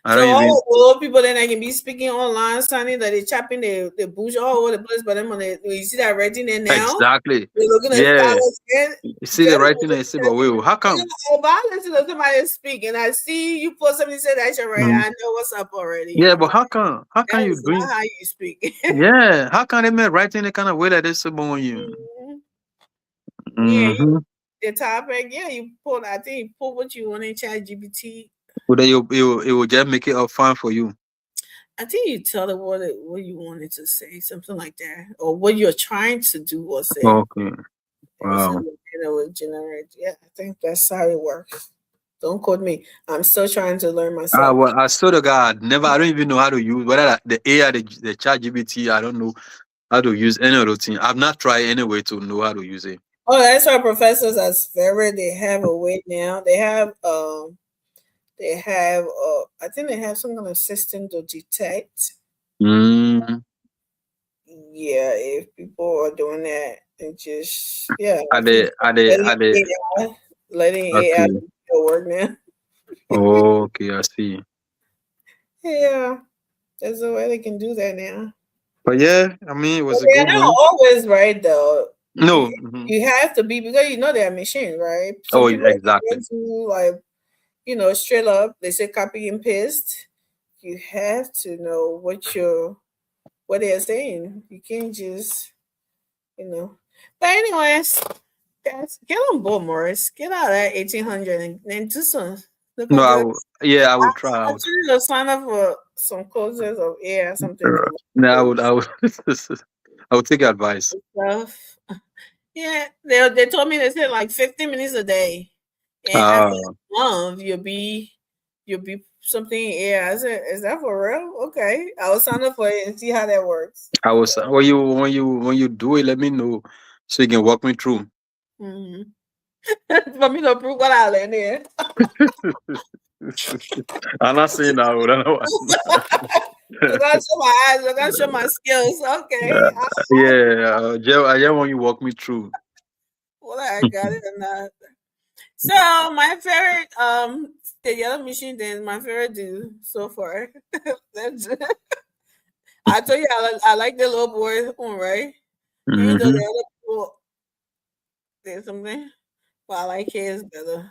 Speaker 5: I
Speaker 4: so
Speaker 5: don't
Speaker 4: all
Speaker 5: even
Speaker 4: the old people then I can be speaking online, signing that they chopping the bush all over the place, but then when you see that writing there now,
Speaker 5: exactly.
Speaker 4: they're looking at
Speaker 5: Yeah,
Speaker 4: dollars and
Speaker 5: you see the writing and you say, but wait, how come?
Speaker 4: if I listen to somebody speak and I see you put something say that you're right,
Speaker 5: Mm.
Speaker 4: I know what's up already.
Speaker 5: Yeah,
Speaker 4: I'm
Speaker 5: but
Speaker 4: like,
Speaker 5: how can
Speaker 4: that
Speaker 5: you
Speaker 4: is
Speaker 5: doing?
Speaker 4: not how you speak.
Speaker 5: Yeah, how can they make writing the kind of way that they say on you?
Speaker 4: Yeah,
Speaker 5: Mm-hmm.
Speaker 4: the topic, yeah, you put I think you put what you want in Chat GPT.
Speaker 5: But then it will just make it up fine for you.
Speaker 4: I think you tell it what you wanted to say, something like that, or what you're trying to do or say.
Speaker 5: Okay.
Speaker 4: And so
Speaker 5: Wow.
Speaker 4: it will generate. Yeah, I think that's how it works. Don't quote me. I'm still trying to learn myself.
Speaker 5: Well, I swear to God, I don't even know how to use whether the AI, the chat GBT, I don't know how to use any of those things. I've not tried any way to know how to use it.
Speaker 4: Oh, that's why professors at Sperry, they have a way now. They have I think they have some kind of system to detect.
Speaker 5: Mm.
Speaker 4: Yeah, if people are doing that and just yeah,
Speaker 5: Are
Speaker 4: I think
Speaker 5: they, are they,
Speaker 4: letting
Speaker 5: are they,
Speaker 4: AI
Speaker 5: okay.
Speaker 4: do the work now.
Speaker 5: Okay, I see.
Speaker 4: Yeah, there's a way they can do that now.
Speaker 5: But yeah, I mean, it
Speaker 4: But
Speaker 5: was a
Speaker 4: they're
Speaker 5: good
Speaker 4: not
Speaker 5: one.
Speaker 4: always right though.
Speaker 5: No. Mhm.
Speaker 4: You have to be because you know they're machines, right? Some
Speaker 5: Oh,
Speaker 4: people
Speaker 5: exactly.
Speaker 4: do like straight up. They say copy and paste. You have to know what they're saying. You can't just But anyways, guys, get on board, Morris. Get out of that 1800 and do some. Look
Speaker 5: No,
Speaker 4: at this.
Speaker 5: yeah, I will try. I would,
Speaker 4: Actually, to sign up for some courses of air something to
Speaker 5: no, I would, I would take advice.
Speaker 4: stuff. Yeah, they told me they said like 15 minutes a day, and after
Speaker 5: Uh,
Speaker 4: a month you'll be something. Yeah, I said, is that for real? Okay, I will sign up for it and see how that works.
Speaker 5: I was when you do it, let me know so you can walk me through.
Speaker 4: Hmm For me to prove what I learned here.
Speaker 5: I'm not saying that. I don't know.
Speaker 4: I gotta show my eyes. I gotta show my skills. Okay,
Speaker 5: Yeah, I just want you walk me through.
Speaker 4: well, I got it or not. So my favorite, the yellow machine. Then my favorite do so far. That's I told you I like the little boy one, right? Even though
Speaker 5: Hmm.
Speaker 4: the other people did something, but I like his better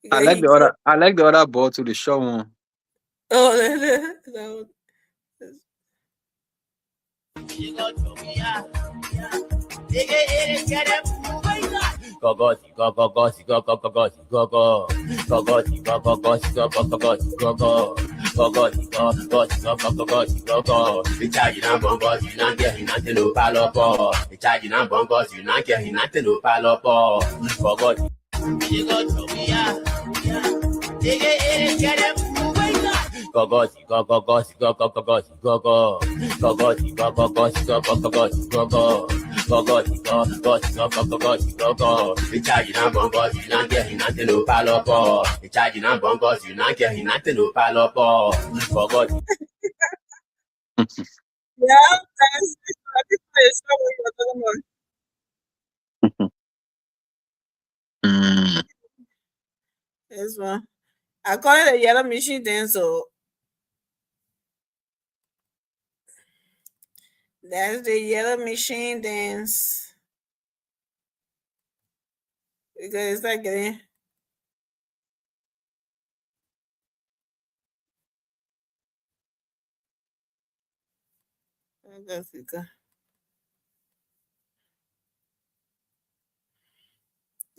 Speaker 4: because he kept.
Speaker 5: I like the other ball to the short one.
Speaker 4: Oh, that
Speaker 9: Gogoti, go go go go go go go go go. Gogoti, go go go go go go go go. Gogoti, go go go go go go go. The charge na bongos, you not get nothing to palo po. The charge na bongos, you not get nothing to palo po. Gogoti. You go to me, yeah. Gogoti, go go go go go go go go go. Gogoti, go go go go go go go go. Gogoti, go go go go go go go. The charge na bongos, you not get nothing to palo po. The charge na bongos, you not get nothing to palo po. Gogoti.
Speaker 4: yeah, that's what you're talking about.
Speaker 5: Mm.
Speaker 4: This one. I call it a yellow machine then, so that's the yellow machine dance because it's like getting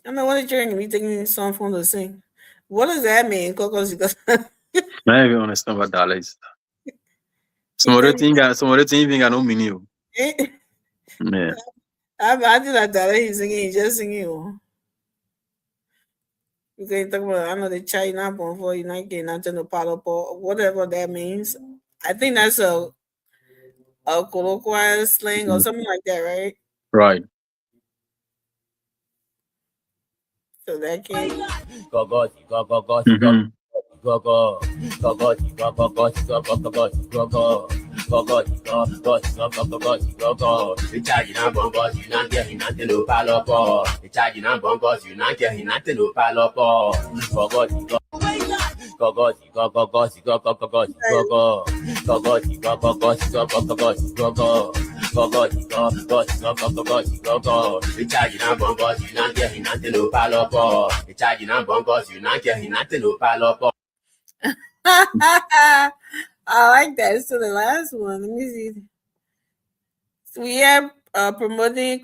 Speaker 4: I know what you're me taking song from the sing. What does that mean? Cocos,
Speaker 5: I don't even understand what that is. Some other thing even got no meaning. Yeah.
Speaker 4: I did like that. He's singing, he's just singing. You can talk about, I know the China born for you not getting nothing to palo or whatever that means. I think that's a colloquial slang or something like that, right?
Speaker 5: Right.
Speaker 4: So that can I like that. So the last one, let me see. So we are promoting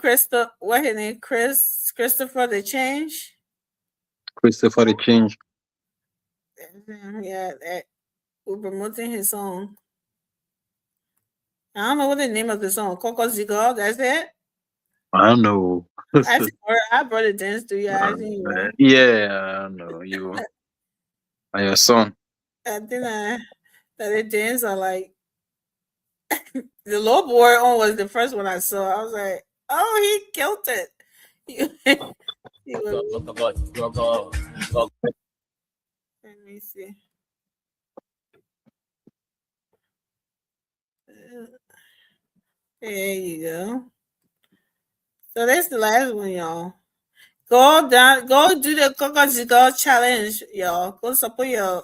Speaker 4: what his name? Christopher the Change.
Speaker 5: Christopher the Change.
Speaker 4: Yeah, we're promoting his song. I don't know what the name of the song. Coco Zigo, that's it?
Speaker 5: I don't know.
Speaker 4: I brought a dance to you. I think
Speaker 5: Yeah, I don't know. You and your son.
Speaker 4: I think that the dance are like the low boy on was the first one I saw. I was like, oh, he killed it. Let me see. There you go. So that's the last one, y'all. Go do the Coco Zigo challenge, y'all. Go support your.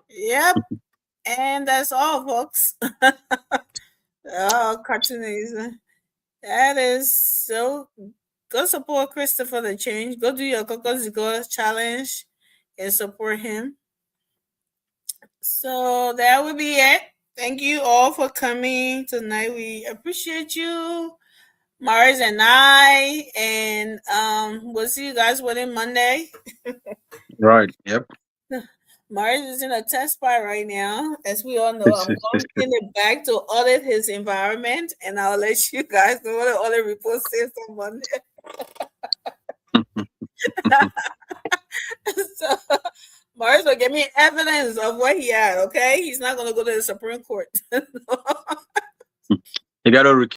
Speaker 4: Yep. And that's all, folks. Oh, cartoonies. That is so. Go support Christopher the Change. Go do your Coco Zigo challenge and support him. So that would be it. Thank you all for coming tonight. We appreciate you, Mars and I, and we'll see you guys within Monday.
Speaker 5: Right. Yep.
Speaker 4: Mars is in a test spot right now, as we all know. I'm going it back to audit his environment, and I'll let you guys know what the audit report says on Monday. So Mars will give me evidence of what he had. Okay, he's not going to go to the Supreme Court.
Speaker 5: You got to